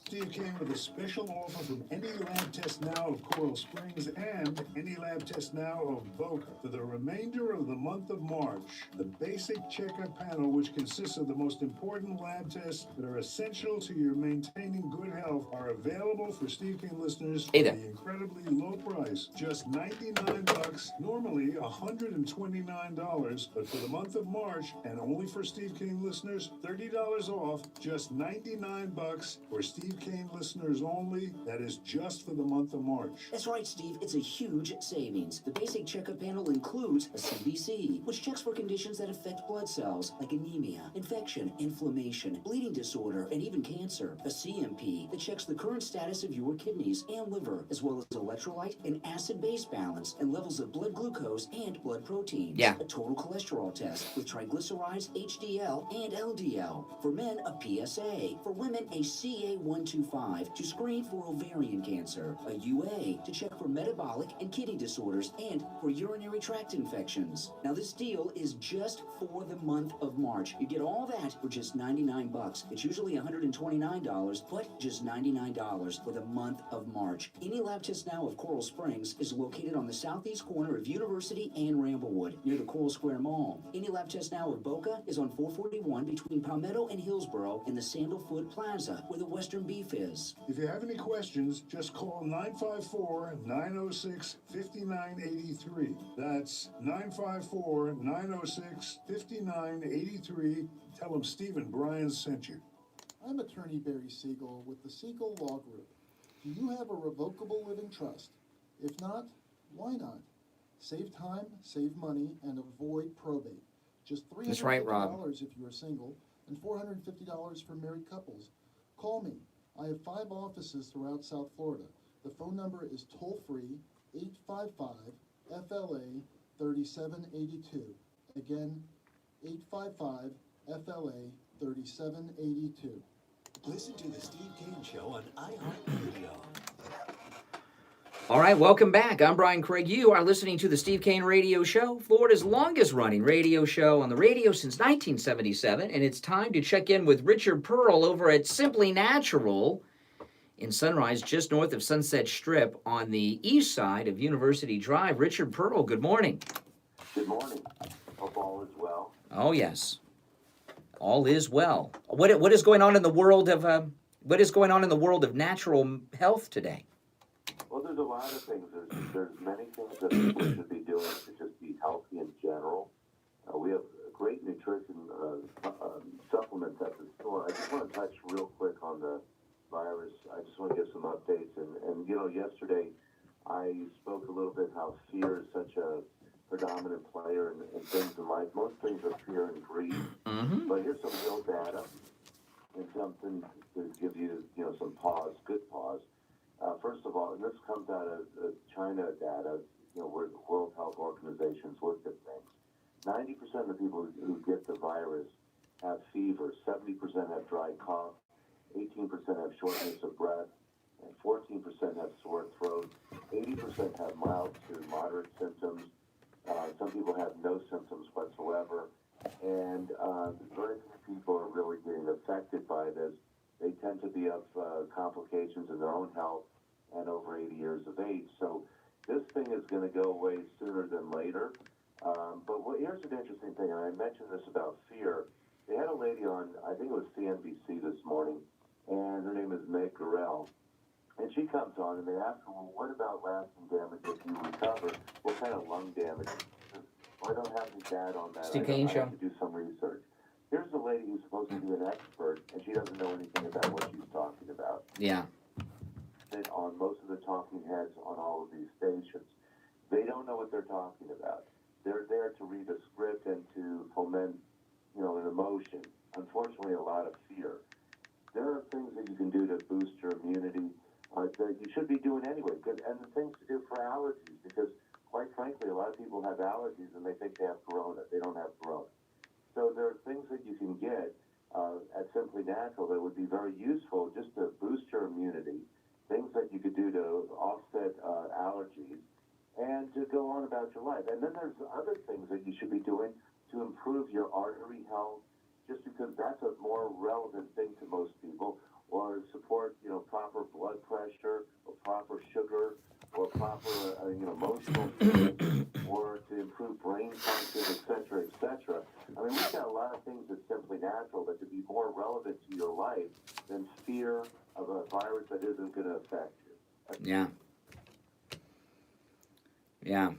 Steve Kane with a special offer from any lab test now of Coral Springs and any lab test now of Boca for the remainder of the month of March. The basic checkup panel, which consists of the most important lab tests that are essential to your maintaining good health, are available for Steve Kane listeners for the incredibly low price, just $99, normally $129, but for the month of March and only for Steve Kane listeners, $30 off, just $99 for Steve Kane listeners only. That is just for the month of March. That's right, Steve. It's a huge savings. The basic checkup panel includes a CBC, which checks for conditions that affect blood cells, like anemia, infection, inflammation, bleeding disorder, and even cancer. A CMP that checks the current status of your kidneys and liver, as well as electrolyte and acid-base balance and levels of blood glucose and blood proteins. Yeah. A total cholesterol test with triglycerides, HDL, and LDL. For men, a PSA. For women, a CA125 to screen for ovarian cancer, a UA to check for metabolic and kidney disorders, and for urinary tract infections. Now this deal is just for the month of March. You get all that for just $99. It's usually $129, but just $99 for the month of March. Any lab test now of Coral Springs is located on the southeast corner of University and Ramblewood, near the Coral Square Mall. Any lab test now of Boca is on 441 between Palmetto and Hillsborough in the Sandalfoot Plaza, where the Western Beef is. If you have any questions, just call 954-906-5983. That's 954-906-5983. Tell them Steve and Brian sent you. I'm attorney Barry Siegel with the Siegel Law Group. Do you have a revocable living trust? If not, why not? Save time, save money, and avoid probate. Just $350 That's right, Rob. if you are single, and $450 for married couples. Call me. I have 5 offices throughout South Florida. The phone number is toll-free, 855-FLA-3782. Again, 855-FLA-3782. Listen to The Steve Kane Show on iHeartRadio. All right, welcome back. I'm Brian Craig. You are listening to the Steve Kane Radio Show, Florida's longest running radio show on the radio since 1977. And it's time to check in with Richard Pearl over at Simply Natural in Sunrise, just north of Sunset Strip on the east side of University Drive. Richard Pearl, good morning. Good morning. Hope all is well. Oh, yes. All is well. What is going on in the world of natural health today? Well, there's a lot of things. There's many things that people should be doing to just be healthy in general. We have great nutrition supplements at the store. I just want to touch real quick on the virus. I just want to give some updates. And you know, yesterday I spoke a little bit how fear is such a predominant player in things in life. Most things are fear and greed. Mm-hmm. But here's some real data and something to give you, some pause, good pause. First of all, and this comes out of China data, where the World Health Organization's looked at things. 90% of the people who get the virus have fever, 70% have dry cough, 18% have shortness of breath, and 14% have sore throat. 80% have mild to moderate symptoms. Some people have no symptoms whatsoever. And very few people are really getting affected by this. They tend to be of complications in their own health and over 80 years of age. So this thing is going to go away sooner than later. Here's an interesting thing, and I mentioned this about fear. They had a lady on, I think it was CNBC this morning, and her name is Meg Garrell. And she comes on, and they ask her, well, what about lasting damage if you recover? What kind of lung damage? Well, I don't have any data on that. Steve I Kane have Show. to do some research. Here's a lady who's supposed to be an expert, and she doesn't know anything about what she's talking about. Yeah. And on most of the talking heads on all of these stations, they don't know what they're talking about. They're there to read a script and to foment, an emotion. Unfortunately, a lot of fear. There are things that you can do to boost your immunity that you should be doing anyway. And the things to do for allergies, because quite frankly, a lot of people have allergies and they think they have corona. They don't have corona. So there are things that you can get at Simply Natural that would be very useful just to boost your immunity, things that you could do to offset allergies, and to go on about your life. And then there's other things that you should be doing to improve your artery health, just because that's a more relevant thing to most people, or support, proper blood pressure, or proper sugar, or proper, emotional state, or to improve brain function, et cetera, I mean, we've got a lot of things that's Simply Natural that could be more relevant to your life than fear of a virus that isn't going to affect you. Yeah. Yeah.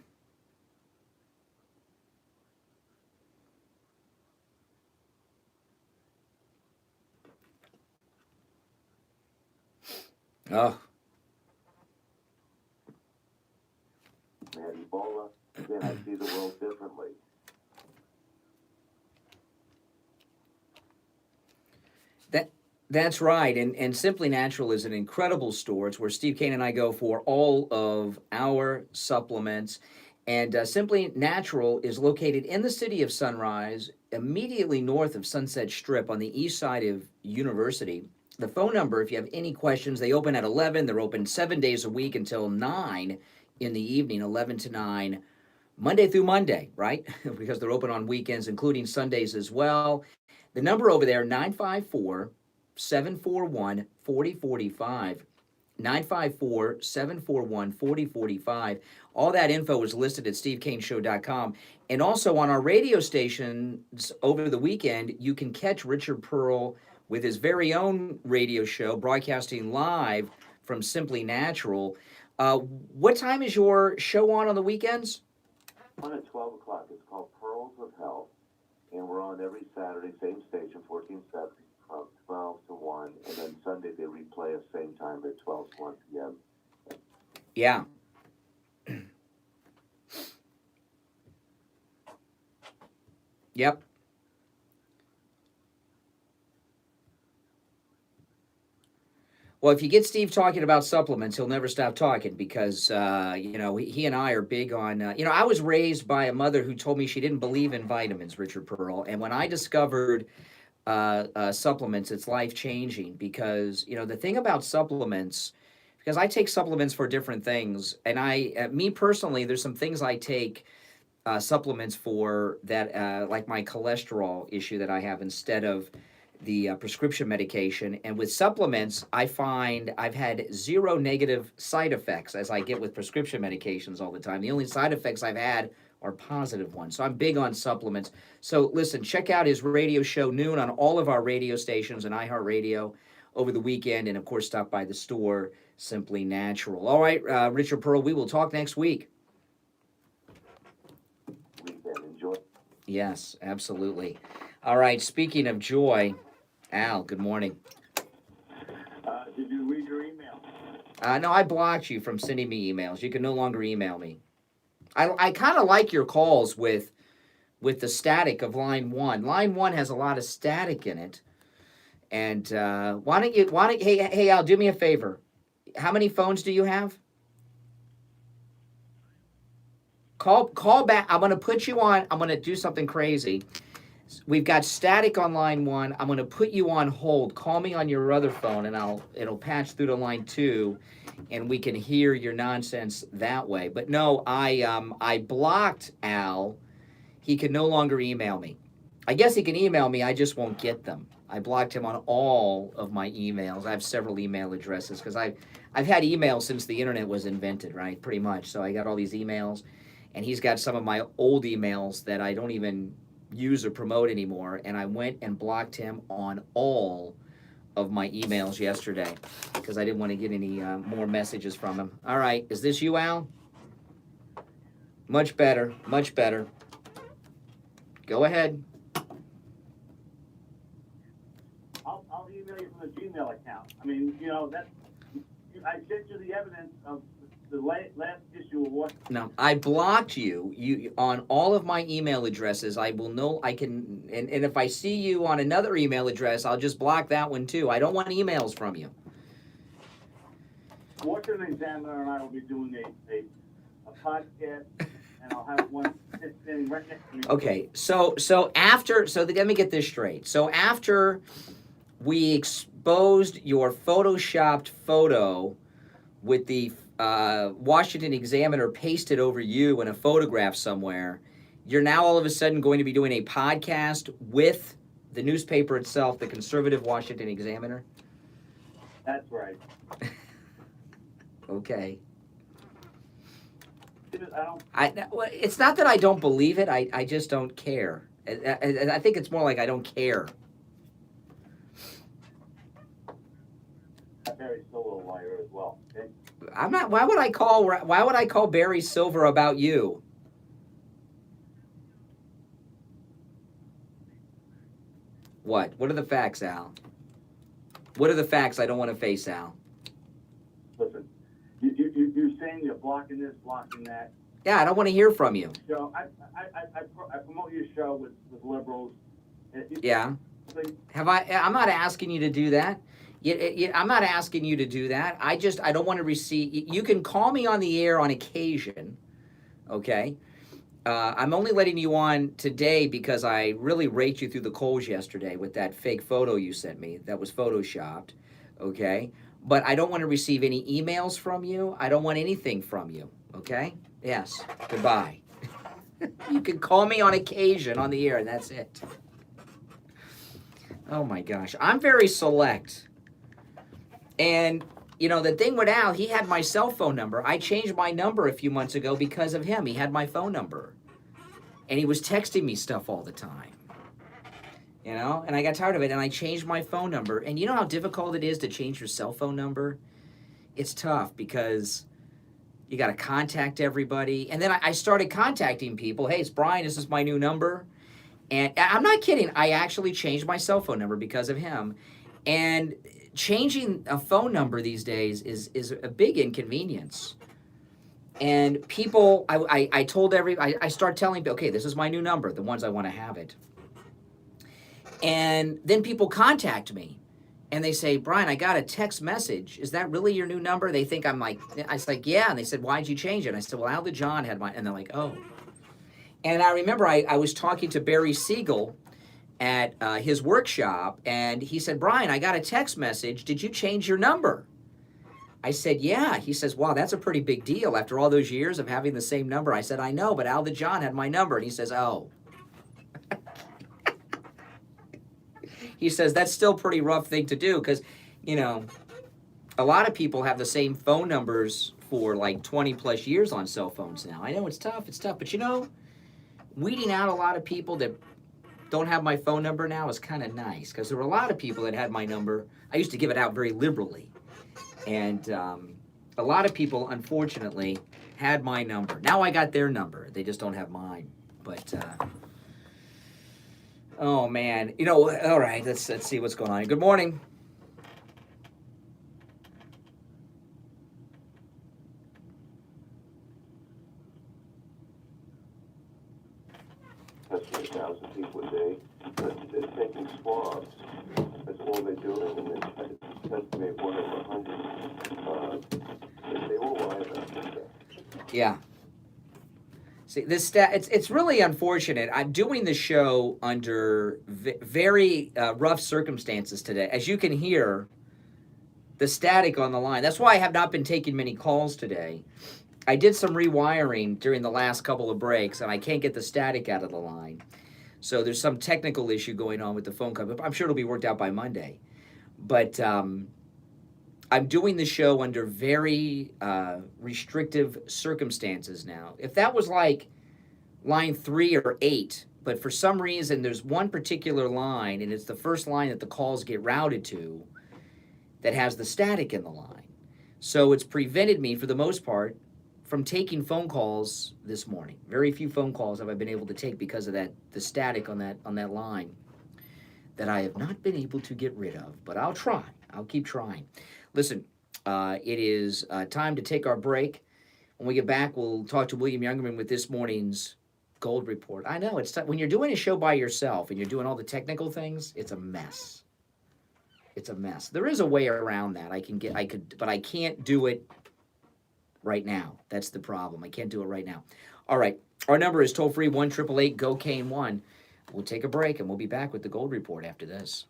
Oh. They had Ebola. Again, I see the world differently. That's right, and Simply Natural is an incredible store. It's where Steve Kane and I go for all of our supplements. And Simply Natural is located in the city of Sunrise, immediately north of Sunset Strip on the east side of University. The phone number, if you have any questions, they open at 11. They're open 7 days a week until 9 in the evening, 11 to 9, Monday through Monday, right? Because they're open on weekends, including Sundays as well. The number over there, 954-741-4045. 954-741-4045. All that info is listed at stevekaneshow.com. And also on our radio stations over the weekend, you can catch Richard Pearl with his very own radio show, broadcasting live from Simply Natural. What time is your show on the weekends? On at 12 o'clock. It's called Pearls of Health, and we're on every Saturday, same station, 1470, from 12 to 1, and then Sunday they replay at the same time at 12 to 1 p.m. Yeah. Yep. Well, if you get Steve talking about supplements, he'll never stop talking because, he and I are big on, I was raised by a mother who told me she didn't believe in vitamins, Richard Pearl. And when I discovered supplements, it's life-changing because, the thing about supplements, because I take supplements for different things, and me personally, there's some things I take supplements for that, like my cholesterol issue that I have instead of the prescription medication. And with supplements, I find I've had zero negative side effects as I get with prescription medications all the time. The only side effects I've had are positive ones. So I'm big on supplements. So listen, check out his radio show noon on all of our radio stations and iHeartRadio over the weekend. And of course, stop by the store, Simply Natural. All right, Richard Pearl, we will talk next week. Weekend. Enjoy. Yes, absolutely. All right, speaking of joy, Al, good morning. Did you read your email? No, I blocked you from sending me emails. You can no longer email me. I kind of like your calls with the static of line one. Line one has a lot of static in it. And hey Al, do me a favor. How many phones do you have? Call back. I'm going to put you on. I'm going to do something crazy. We've got static on line 1. I'm going to put you on hold. Call me on your other phone, and it'll patch through to line 2, and we can hear your nonsense that way. But no, I blocked Al. He can no longer email me. I guess he can email me. I just won't get them. I blocked him on all of my emails. I have several email addresses because I've had emails since the internet was invented, right? Pretty much. So I got all these emails, and he's got some of my old emails that I don't even use or promote anymore, and I went and blocked him on all of my emails yesterday because I didn't want to get any more messages from him. All right, is this you, Al? Much better, much better. Go ahead. I'll email you from the Gmail account. I mean, you know, I sent you the evidence of the last issue of what. No, I blocked you on all of my email addresses. I will know I can, and if I see you on another email address, I'll just block that one too. I don't want emails from you. Washington Examiner and I will be doing a podcast, and I'll have one sitting right next to me. Okay, so let me get this straight. So after we exposed your photoshopped photo with the Washington Examiner pasted over you in a photograph somewhere, you're now all of a sudden going to be doing a podcast with the newspaper itself, the conservative Washington Examiner? That's right. Okay. Well, it's not that I don't believe it. I just don't care. I think it's more like I don't care. Barry Silver a liar as well. Okay? I'm not. Why would I call Barry Silver about you? What? What are the facts, Al? What are the facts I don't want to face, Al? Listen, you're saying you're blocking this, blocking that. Yeah, I don't want to hear from you. So I promote your show with liberals. Yeah. Have I? I'm not asking you to do that. I'm not asking you to do that. I don't want to receive. You can call me on the air on occasion, okay? I'm only letting you on today because I really raked you through the coals yesterday with that fake photo you sent me that was photoshopped, okay? But I don't want to receive any emails from you. I don't want anything from you, okay? Yes, goodbye. You can call me on occasion on the air, and that's it. Oh my gosh, I'm very select. And, you know, the thing with Al, he had my cell phone number. I changed my number a few months ago because of him. He had my phone number. And he was texting me stuff all the time. You know, and I got tired of it, and I changed my phone number. And you know how difficult it is to change your cell phone number? It's tough because you got to contact everybody. And then I started contacting people. Hey, it's Brian. This is my new number. And I'm not kidding. I actually changed my cell phone number because of him. And changing a phone number these days is a big inconvenience. And people, I start telling people, okay, this is my new number, the ones I want to have it. And then people contact me and they say, Brian, I got a text message. Is that really your new number? They think I'm like, I was like, yeah. And they said, why'd you change it? And I said, well, Al DeJohn had mine. And they're like, oh. And I remember I was talking to Barry Siegel at his workshop, and he said, Brian, I got a text message. Did you change your number? I said, yeah. He says, wow, that's a pretty big deal after all those years of having the same number. I said, I know, but Al DeJohn had my number. And he says, oh. He says, that's still a pretty rough thing to do because, you know, a lot of people have the same phone numbers for like 20 plus years on cell phones now. I know it's tough, but you know, weeding out a lot of people that don't have my phone number now is kind of nice because there were a lot of people that had my number. I used to give it out very liberally. And a lot of people, unfortunately, had my number. Now I got their number. They just don't have mine. But, oh, man. You know, all right, let's see what's going on. Good morning. Testing 1,000 people a day. They're taking swabs. That's all they're doing, and they estimate 1 over 100. They will lie about that. Yeah. See, it's really unfortunate. I'm doing the show under very rough circumstances today. As you can hear, the static on the line. That's why I have not been taking many calls today. I did some rewiring during the last couple of breaks, and I can't get the static out of the line. So there's some technical issue going on with the phone company. I'm sure it'll be worked out by Monday. But I'm doing the show under very restrictive circumstances now. If that was like line 3 or 8, but for some reason there's one particular line, and it's the first line that the calls get routed to, that has the static in the line. So it's prevented me, for the most part, from taking phone calls this morning. Very few phone calls have I been able to take because of the static on that line that I have not been able to get rid of. But I'll try. I'll keep trying. Listen, it is time to take our break. When we get back, we'll talk to William Youngerman with this morning's Gold Report. I know, it's when you're doing a show by yourself and you're doing all the technical things, it's a mess. It's a mess. There is a way around that. But I can't do it right now. That's the problem. I can't do it right now. All right. Our number is toll-free 1-888-GO-CANE1. We'll take a break, and we'll be back with the Gold Report after this.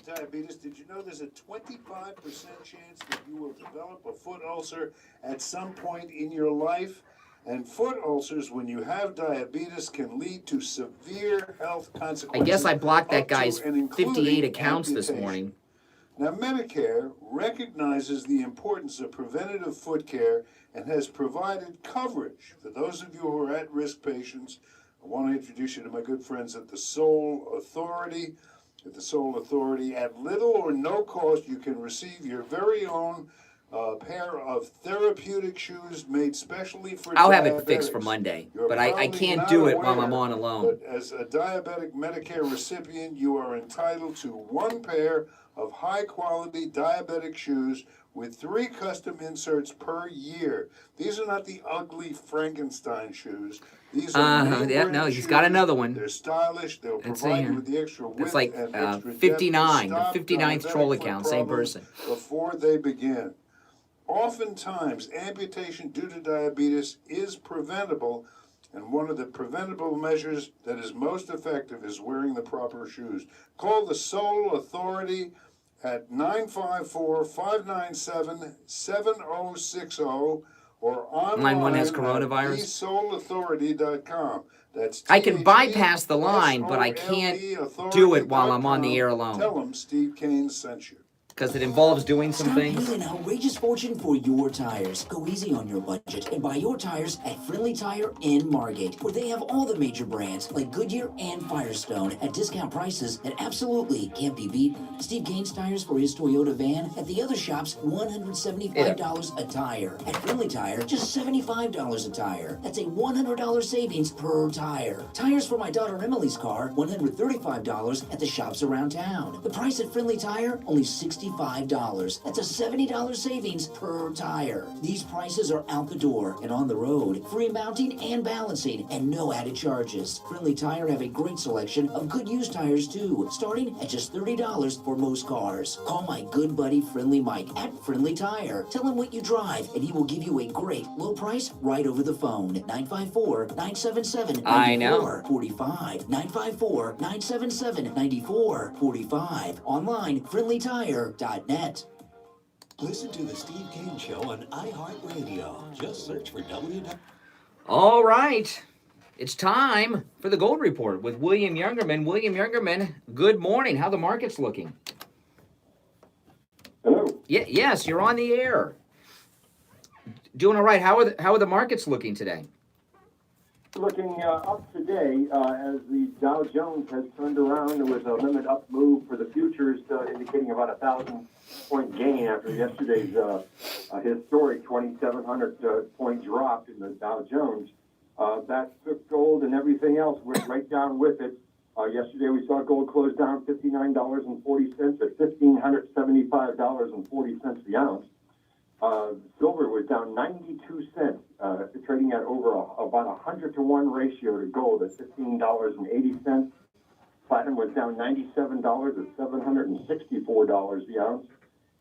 Diabetes, did you know there's a 25% chance that you will develop a foot ulcer at some point in your life? And foot ulcers, when you have diabetes, can lead to severe health consequences. I guess I blocked that guy's and 58 accounts amputation. this morning. Now, Medicare recognizes the importance of preventative foot care and has provided coverage for those of you who are at-risk patients. I want to introduce you to my good friends at the Sole Authority. At the Sole Authority, at little or no cost, you can receive your very own pair of therapeutic shoes made specially for I'll diabetics. have it fixed for Monday, but I probably can't not do it aware, while I'm on alone. But as a diabetic Medicare recipient, you are entitled to one pair of high-quality diabetic shoes with 3 custom inserts per year. These are not the ugly Frankenstein shoes. These are he's got another one. They're stylish. They'll provide you with the extra width It's like and extra 59, the depth to 59th stop troll diabetic account, foot same problems person. before they begin. Oftentimes, amputation due to diabetes is preventable, and one of the preventable measures that is most effective is wearing the proper shoes. Call the Sole Authority at 954-597-7060 or online Line 1 has at coronavirus. thesoleauthority.com. That's I can bypass the line, but I can't do it while I'm on the air alone. Tell them Steve Kane sent you. Because it involves doing some Stop things. paying an outrageous fortune for your tires. Go easy on your budget and buy your tires at Friendly Tire in Margate, where they have all the major brands like Goodyear and Firestone at discount prices that absolutely can't be beaten. Steve Gaines tires for his Toyota van at the other shops, $175 a tire. At Friendly Tire, just $75 a tire. That's a $100 savings per tire. Tires for my daughter Emily's car, $135 at the shops around town. The price at Friendly Tire, only $65. That's a $70 savings per tire. These prices are out the door and on the road. Free mounting and balancing and no added charges. Friendly Tire have a great selection of good used tires too, starting at just $30 for most cars. Call my good buddy Friendly Mike at Friendly Tire. Tell him what you drive and he will give you a great low price right over the phone. 954-977-9445. I know. 954-977-9445. Online, friendlytire.net. Listen to the Steve Kane Show on iHeartRadio. Just search for WW. All right. It's time for the Gold Report with William Youngerman. William Youngerman, good morning. How the market's looking? Hello. Yes, you're on the air. Doing all right. How are the markets looking today? Looking up today as the Dow Jones has turned around. There was a limit up move for the futures, indicating about 1,000-point gain after yesterday's historic 2,700-point drop in the Dow Jones. That took gold and everything else went right down with it. Yesterday we saw gold close down $59.40 at $1,575.40 the ounce. Silver was down 92 cents, trading at over about 100-to-1 ratio to gold at $15.80. Platinum was down $97 at $764 the ounce.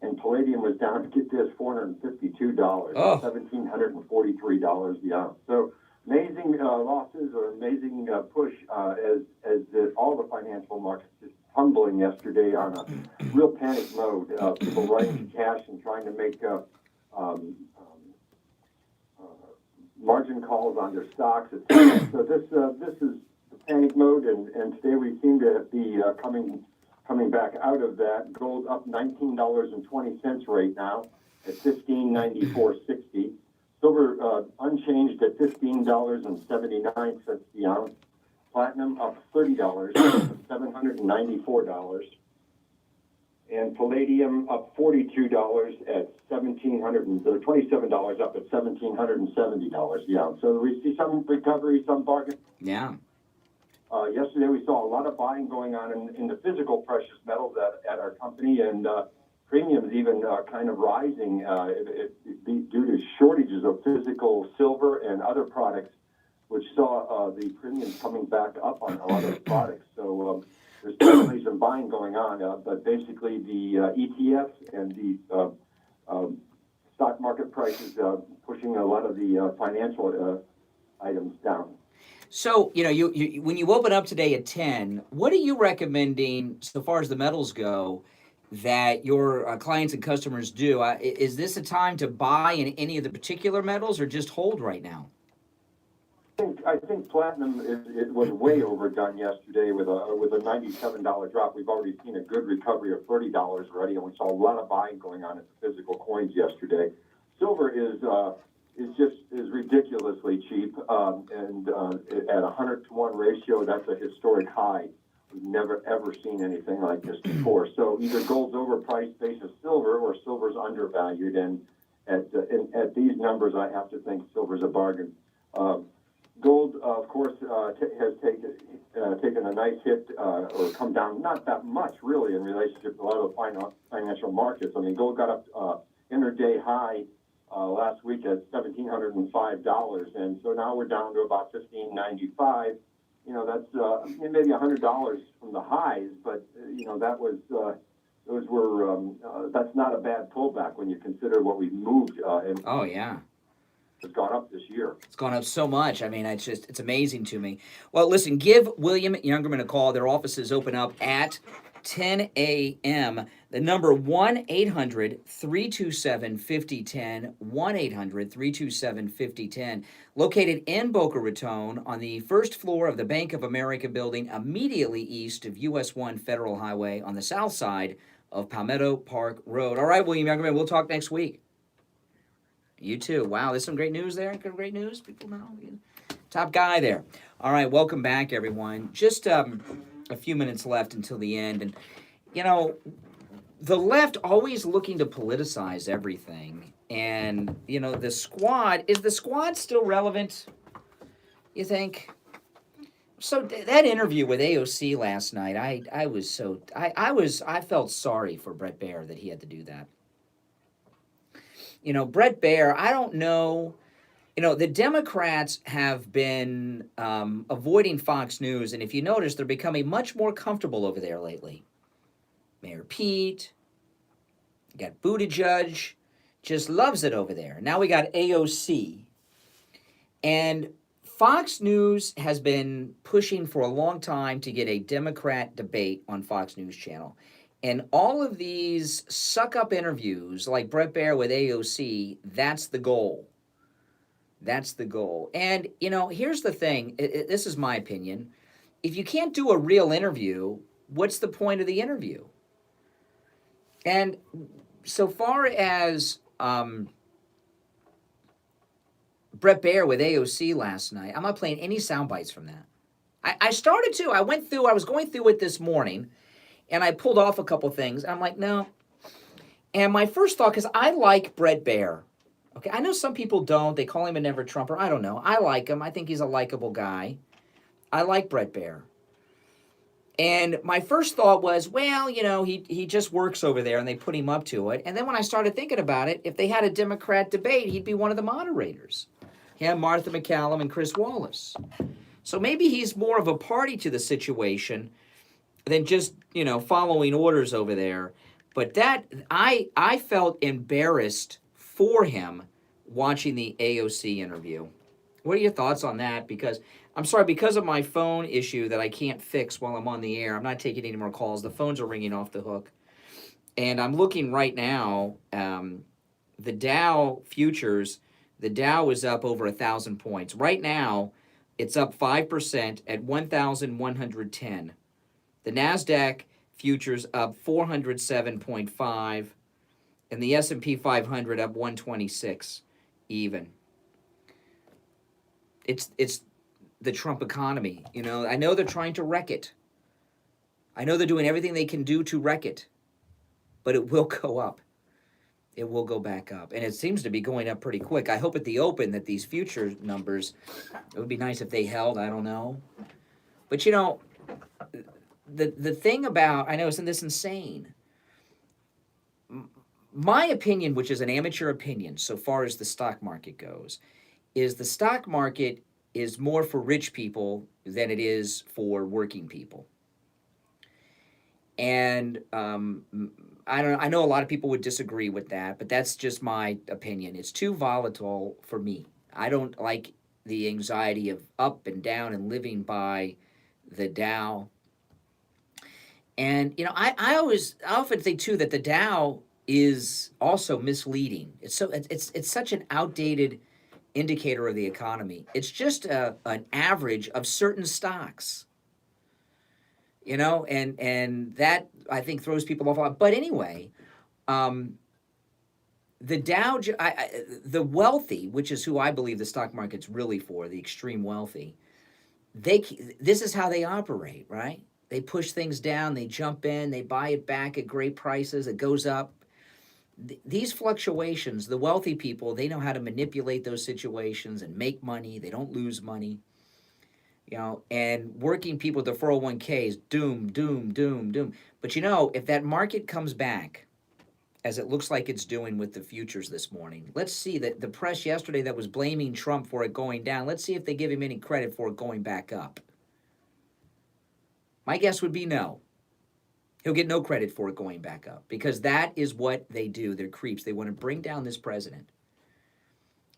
And palladium was down, get this, $452, $1,743 the ounce. So amazing losses or amazing push as all the financial markets is tumbling yesterday on a real panic mode. People running to cash and trying to make margin calls on their stocks, etc. So this is the panic mode, and today we seem to be coming back out of that. Gold up $19.20 right now at $15.9460. Silver unchanged at $15.79 the ounce. Platinum up $30 to $794. And palladium up $42 at $27 up at $1,770 the ounce. So we see some recovery, some bargain. Yeah. Yesterday we saw a lot of buying going on in the physical precious metals at our company, and premiums even kind of rising due to shortages of physical silver and other products, which saw the premiums coming back up on a lot of products. So there's definitely some buying going on, but basically the ETFs and the stock market prices pushing a lot of the financial items down. So, you when you open up today at 10, what are you recommending so far as the metals go that your clients and customers do? Is this a time to buy in any of the particular metals or just hold right now? I think platinum it was way overdone yesterday with a $97 drop. We've already seen a good recovery of $30 already, and we saw a lot of buying going on at the physical coins yesterday. Silver is ridiculously cheap, and at 100-to-1 ratio, that's a historic high. We've never ever seen anything like this before. So either gold's overpriced basis silver, or silver's undervalued, and at these numbers, I have to think silver's a bargain. Gold, of course, has taken a nice hit or come down, not that much really in relationship to a lot of the financial markets. I mean, gold got up inter-day high last week at $1,705, and so now we're down to about $1,595. That's maybe $100 from the highs, but that's not a bad pullback when you consider what we've moved. Oh yeah. It's gone up this year. It's gone up so much. I mean, it's amazing to me. Well, listen, give William Youngerman a call. Their offices open up at 10 a.m. The number 1-800-327-5010, 1-800-327-5010. Located in Boca Raton on the first floor of the Bank of America building immediately east of US 1 Federal Highway on the south side of Palmetto Park Road. All right, William Youngerman, we'll talk next week. You too. Wow, there's some great news there. Great news. People know. Top guy there. All right, welcome back, everyone. Just a few minutes left until the end. And, the left always looking to politicize everything. And, the squad, is the squad still relevant, you think? So that interview with AOC last night, I felt sorry for Bret Baier that he had to do that. Bret Baier, I don't know. The Democrats have been avoiding Fox News, and if you notice, they're becoming much more comfortable over there lately. Mayor Pete, you got Buttigieg, just loves it over there. Now we got AOC. And Fox News has been pushing for a long time to get a Democrat debate on Fox News Channel. And all of these suck-up interviews, like Bret Baier with AOC, that's the goal. That's the goal. And, here's the thing. This is my opinion. If you can't do a real interview, what's the point of the interview? And so far as Bret Baier with AOC last night, I'm not playing any sound bites from that. I started to. I was going through it this morning, and I pulled off a couple things. I'm like, no. And my first thought, because I like Bret Baier. Okay, I know some people don't. They call him a never Trumper. I don't know. I like him. I think he's a likable guy. I like Bret Baier. And my first thought was, well, he just works over there, and they put him up to it. And then when I started thinking about it, if they had a Democrat debate, he'd be one of the moderators. Him, Martha McCallum, and Chris Wallace. So maybe he's more of a party to the situation than just, following orders over there. But that, I felt embarrassed for him watching the AOC interview. What are your thoughts on that? Because I'm sorry, because of my phone issue that I can't fix while I'm on the air, I'm not taking any more calls. The phones are ringing off the hook. And I'm looking right now, the Dow futures, the Dow is up over 1,000 points. Right now, it's up 5% at 1,110. The NASDAQ futures up 407.5, and the S&P 500 up 126 even. It's the Trump economy. You know, I know they're trying to wreck it. I know they're doing everything they can do to wreck it, but it will go up. It will go back up, and it seems to be going up pretty quick. I hope at the open that these future numbers, it would be nice if they held. I don't know, but you know, the thing about, I know, isn't this insane? My opinion, which is an amateur opinion so far as the stock market goes, is the stock market is more for rich people than it is for working people. And I know a lot of people would disagree with that, but that's just my opinion. It's too volatile for me. I don't like the anxiety of up and down and living by the Dow. And you know, I often think too that the Dow is also misleading. It's such an outdated indicator of the economy. It's just an average of certain stocks, you know, and that I think throws people off a lot. But anyway, the Dow, the wealthy, which is who I believe the stock market's really for, the extreme wealthy, this is how they operate, right? They push things down, they jump in, they buy it back at great prices, it goes up. These fluctuations, the wealthy people, they know how to manipulate those situations and make money. They don't lose money, you know, and working people with their 401ks, doom, doom, doom, doom. But you know, if that market comes back, as it looks like it's doing with the futures this morning, let's see that the press yesterday that was blaming Trump for it going down, let's see if they give him any credit for it going back up. My guess would be no. He'll get no credit for it going back up, because that is what they do. They're creeps. They want to bring down this president.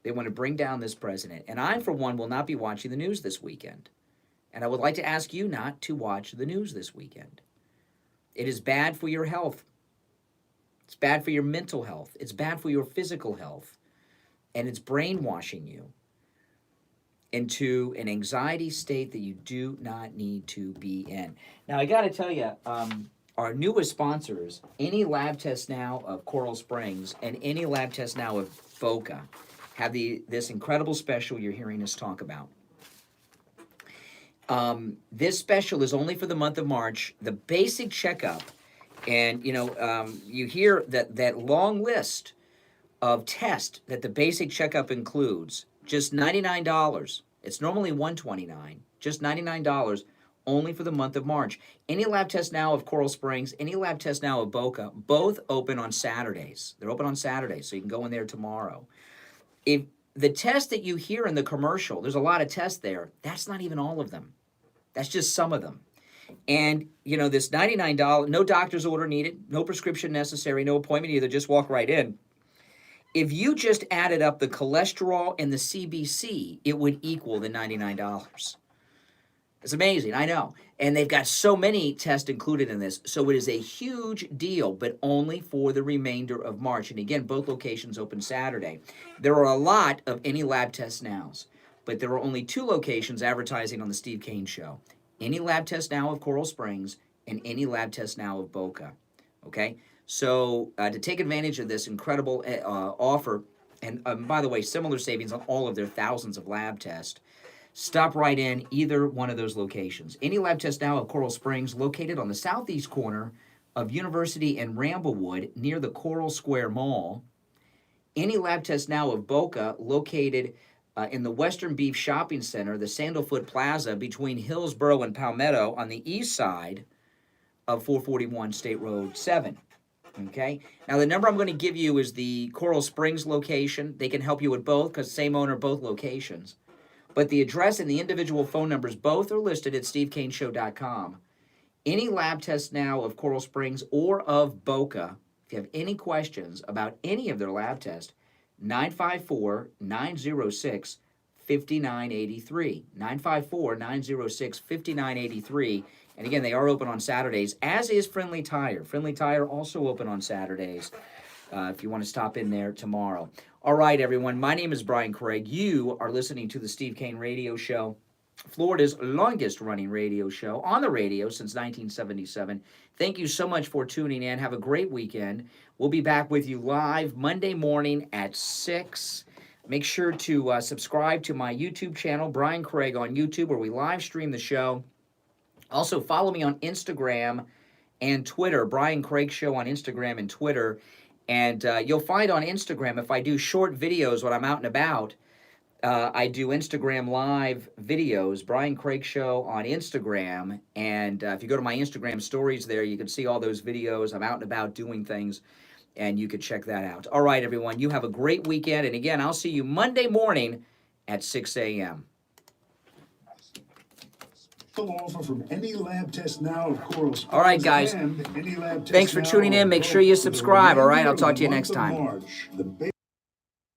They want to bring down this president. And I, for one, will not be watching the news this weekend. And I would like to ask you not to watch the news this weekend. It is bad for your health. It's bad for your mental health. It's bad for your physical health. And it's brainwashing you into an anxiety state that you do not need to be in. Now, I got to tell you, our newest sponsors, Any Lab Test Now of Coral Springs and Any Lab Test Now of Boca, have this incredible special you're hearing us talk about. This special is only for the month of March. The basic checkup, and you know, you hear that long list of tests that the basic checkup includes, just $99. It's normally $129, just $99. Only for the month of March. Any Lab Test Now of Coral Springs, Any Lab Test Now of Boca, both open on Saturdays. They're open on Saturdays, so you can go in there tomorrow. If the test that you hear in the commercial, there's a lot of tests there, that's not even all of them. That's just some of them. And, you know, this $99, no doctor's order needed, no prescription necessary, no appointment either, just walk right in. If you just added up the cholesterol and the CBC, it would equal the $99. It's amazing, I know. And they've got so many tests included in this. So it is a huge deal, but only for the remainder of March. And again, both locations open Saturday. There are a lot of Any Lab Test Nows, but there are only 2 locations advertising on the Steve Kane Show. Any Lab Test Now of Coral Springs and Any Lab Test Now of Boca. Okay? So to take advantage of this incredible offer, and by the way, similar savings on all of their thousands of lab tests, stop right in either one of those locations. Any Lab Test Now of Coral Springs, located on the southeast corner of University and Ramblewood near the Coral Square Mall. Any Lab Test Now of Boca, located in the Western Beef Shopping Center, the Sandalfoot Plaza between Hillsborough and Palmetto on the east side of 441 State Road 7. Okay? Now, the number I'm going to give you is the Coral Springs location. They can help you with both because same owner, both locations. But the address and the individual phone numbers both are listed at stevekaneshow.com. Any Lab Test Now of Coral Springs or of Boca, if you have any questions about any of their lab tests, 954-906-5600. 5983. 954-906-5983. And again, they are open on Saturdays, as is Friendly Tire. Friendly Tire also open on Saturdays if you want to stop in there tomorrow. All right, everyone. My name is Brian Craig. You are listening to the Steve Kane Radio Show, Florida's longest-running radio show on the radio since 1977. Thank you so much for tuning in. Have a great weekend. We'll be back with you live Monday morning at 6. Make sure to subscribe to my YouTube channel, Brian Craig on YouTube, where we live stream the show. Also, follow me on Instagram and Twitter, Brian Craig Show on Instagram and Twitter. And you'll find on Instagram, if I do short videos when I'm out and about, I do Instagram live videos, Brian Craig Show on Instagram. And if you go to my Instagram stories there, you can see all those videos. I'm out and about doing things, and you can check that out. All right, everyone, you have a great weekend. And again, I'll see you Monday morning at 6 a.m. Offer from any lab test now of coral spines. All right, guys. And any lab test Thanks for now tuning in. of Make both sure you for the subscribe, all right? remainder I'll of talk the to you month next of time. March. The